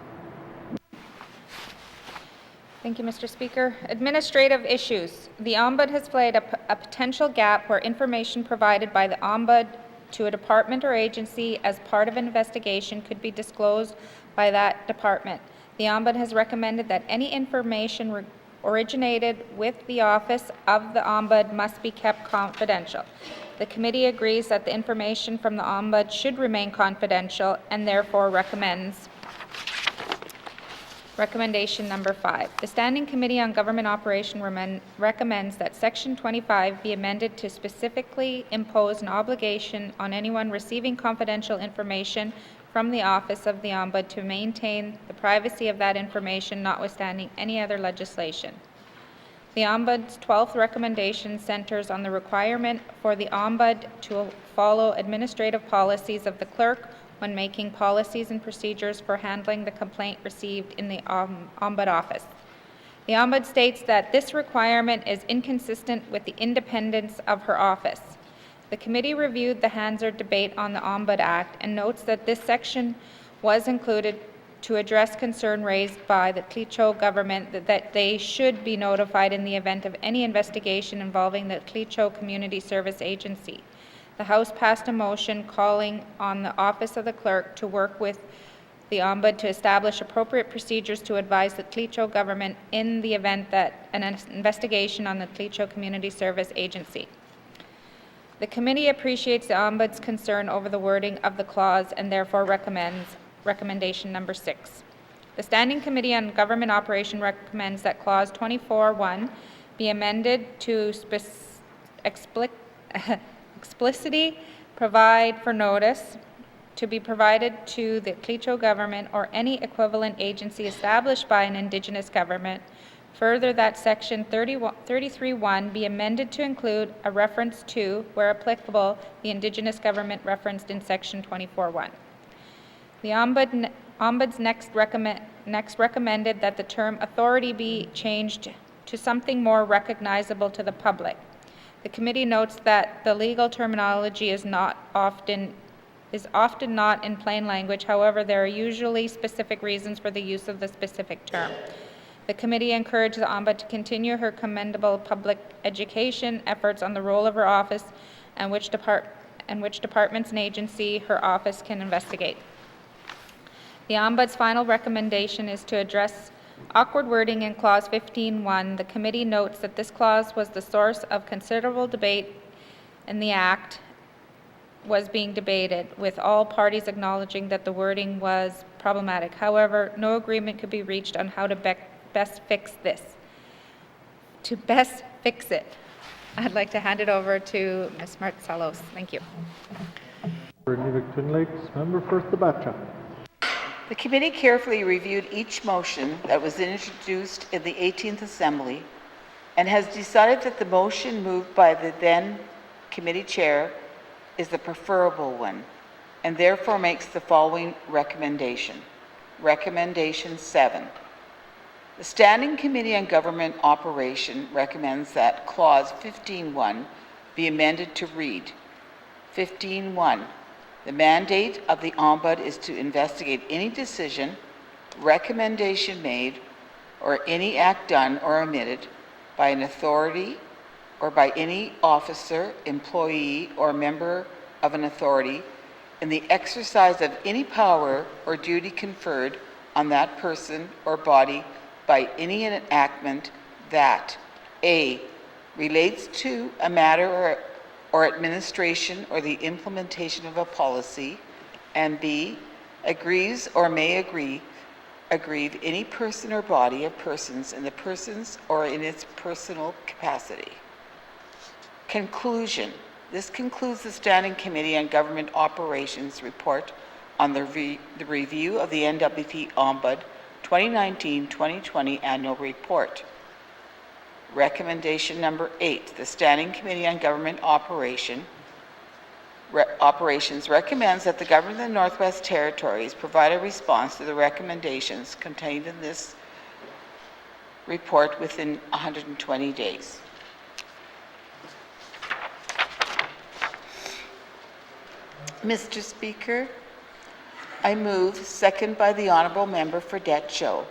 Thank you, Mr. Speaker. Administrative issues. The Ombudsman has flagged a potential gap where information provided by the Ombudsman to a department or agency as part of an investigation could be disclosed by that department. The Ombudsman has recommended that any information originated with the office of the Ombudsman must be kept confidential. The committee agrees that the information from the Ombudsman should remain confidential and therefore recommends recommendation number 5. The Standing Committee on Government Operation recommends that Section 25 be amended to specifically impose an obligation on anyone receiving confidential information from the Office of the Ombudsman to maintain the privacy of that information, notwithstanding any other legislation. The Ombudsman's 12th recommendation centers on the requirement for the Ombudsman to follow administrative policies of the clerk when making policies and procedures for handling the complaint received in the Ombudsman office. The Ombudsman states that this requirement is inconsistent with the independence of her office. The committee reviewed the Hansard debate on the Ombudsman Act and notes that this section was included to address concern raised by the Clecho government that they should be notified in the event of any investigation involving the Clecho Community Service Agency. The House passed a motion calling on the Office of the Clerk to work with the Ombudsman to establish appropriate procedures to advise the Clecho government in the event that an investigation on the Clecho Community Service Agency. The committee appreciates the Ombudsman's concern over the wording of the clause and therefore recommends recommendation number 6. The Standing Committee on Government Operation recommends that Clause 24.1 be amended to explicitly provide for notice to be provided to the Clecho government or any equivalent agency established by an Indigenous government. Further, that Section 33.1 be amended to include a reference to, where applicable, the Indigenous government referenced in Section 24.1. The Ombudsman next recommended that the term authority be changed to something more recognizable to the public. The committee notes that the legal terminology is often not in plain language. However, there are usually specific reasons for the use of the specific term. The committee encouraged the Ombudsman to continue her commendable public education efforts on the role of her office and which departments and agency her office can investigate. The Ombudsman's final recommendation is to address awkward wording in Clause 15.1. The committee notes that this clause was the source of considerable debate in the Act was being debated, with all parties acknowledging that the wording was problematic. However, no agreement could be reached on how to best fix this. To best fix it, I'd like to hand it over to Ms. Martselos. Thank you. For N.W.T. Lakes, member for the Batcha. The committee carefully reviewed each motion that was introduced in the 18th Assembly and has decided that the motion moved by the then committee chair is the preferable one, and therefore makes the following recommendation. Recommendation 7. The Standing Committee on Government Operation recommends that Clause 15.1 be amended to read, 15.1. The mandate of the Ombudsman is to investigate any decision, recommendation made, or any act done or omitted by an authority or by any officer, employee, or member of an authority in the exercise of any power or duty conferred on that person or body by any enactment that A. relates to a matter or administration or the implementation of a policy, and B. agrees or may aggrieve any person or body of persons in the persons or in its personal capacity. Conclusion. This concludes the Standing Committee on Government Operations report on the review of the N.W.T. Ombudsman 2019-2020 annual report. Recommendation number 8. The Standing Committee on Government Operations recommends that the Government of the Northwest Territories provide a response to the recommendations contained in this report within 120 days. Mr. Speaker, I move, second by the Honourable Member for Det Show,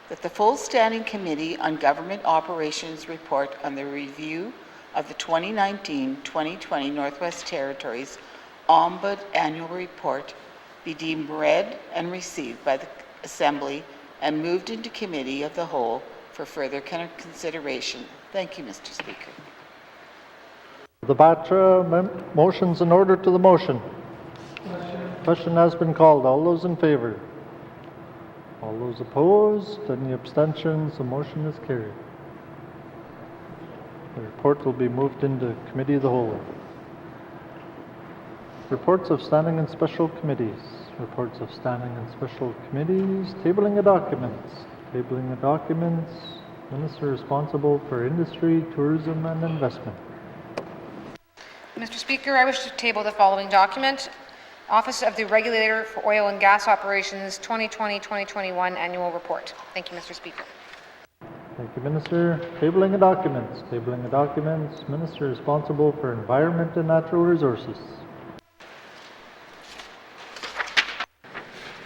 that the full Standing Committee on Government Operations report on the review of the 2019-2020 Northwest Territories Ombudsman Annual Report be deemed read and received by the Assembly and moved into Committee of the Whole for further consideration. Thank you, Mr. Speaker. The Batcha, motions in order to the motion. Question has been called. All those in favor? All those opposed? Any abstentions? The motion is carried. The report will be moved into Committee of the Whole. Reports of standing and special committees. Reports of standing and special committees. Tabling of documents. Tabling of documents. Minister responsible for industry, tourism, and investment. Mr. Speaker, I wish to table the following document. Office of the Regulator for Oil and Gas Operations 2020-2021 Annual Report. Thank you, Mr. Speaker. Thank you, Minister. Tabling of documents. Tabling of documents. Minister responsible for environment and natural resources.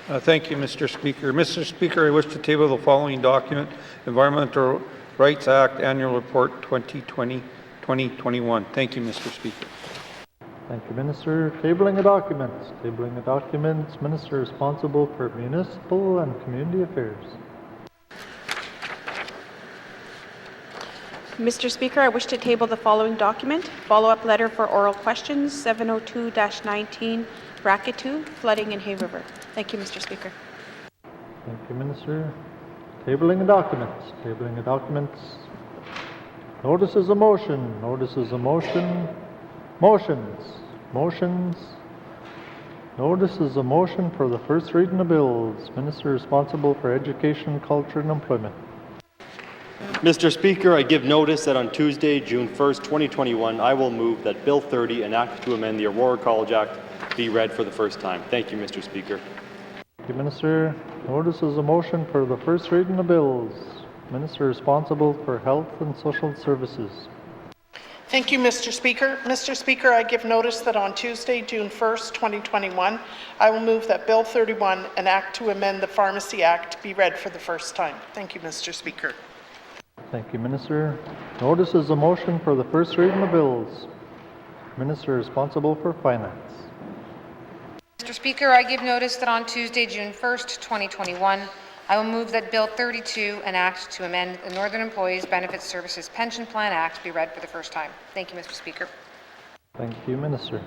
Thank you, Mr. Speaker. Mr. Speaker, I wish to table the following document, Environmental Rights Act Annual Report 2020-2021. Thank you, Mr. Speaker. Thank you, Minister. Tabling of documents. Tabling of documents. Minister responsible for municipal and community affairs. Mr. Speaker, I wish to table the following document, follow-up letter for oral questions 702-19, bracket 2, flooding in Hay River. Thank you, Mr. Speaker. Thank you, Minister. Tabling of documents. Tabling of documents. Notices of motion. Notices of motion. Motions. Motions. Notices of motion for the first reading of bills. Minister responsible for education, culture, and employment. Mr. Speaker, I give notice that on Tuesday, June 1st, 2021, I will move that Bill 30, an act to amend the Aurora College Act, be read for the first time. Thank you, Mr. Speaker. Thank you, Minister. Notices of motion for the first reading of bills. Minister responsible for health and social services. Thank you, Mr. Speaker. Mr. Speaker, I give notice that on Tuesday, June 1st, 2021, I will move that Bill 31, an act to amend the Pharmacy Act, be read for the first time. Thank you, Mr. Speaker. Thank you, Minister. Notice is a motion for the first reading of bills. Minister responsible for finance. Mr. Speaker, I give notice that on Tuesday, June 1st, 2021, I will move that Bill 32, an act to amend the Northern Employees Benefits Services Pension Plan Act, be read for the first time. Thank you, Mr. Speaker. Thank you, Minister.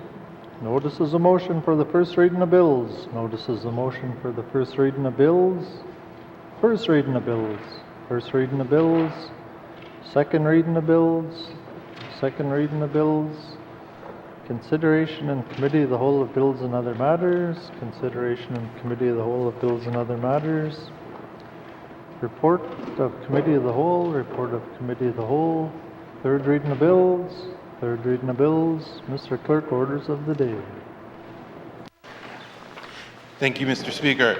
Notice is a motion for the first reading of bills. Notice is a motion for the first reading of bills. First reading of bills. First reading of bills. Second reading of bills. Second reading of bills. Consideration in Committee of the Whole of Bills and Other Matters. Consideration in Committee of the Whole of Bills and Other Matters. Report of Committee of the Whole. Report of Committee of the Whole. Third reading of bills. Third reading of bills. Mr. Clerk, orders of the day. Thank you, Mr. Speaker.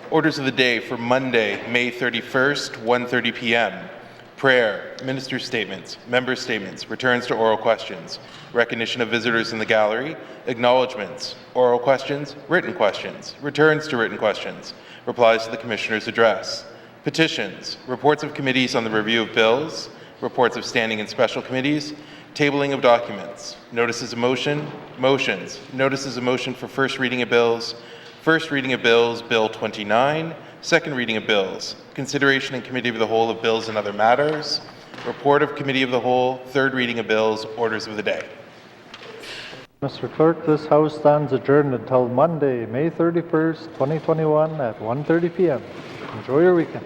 Orders of the day for Monday, May 31st, 1:30 p.m. Prayer, minister statements, member statements, returns to oral questions, recognition of visitors in the gallery, acknowledgements, oral questions, returns to written questions, replies to the Commissioner's address, petitions, reports of committees on the review of bills, reports of standing and special committees, tabling of documents, notices of motion, motions, notices of motion for first reading of bills, Bill 29, second reading of bills, consideration in Committee of the Whole of bills and other matters, report of Committee of the Whole, third reading of bills, orders of the day. Mr. Clerk, this House stands adjourned until Monday, May 31st, 2021 at 1:30 p.m. Enjoy your weekend.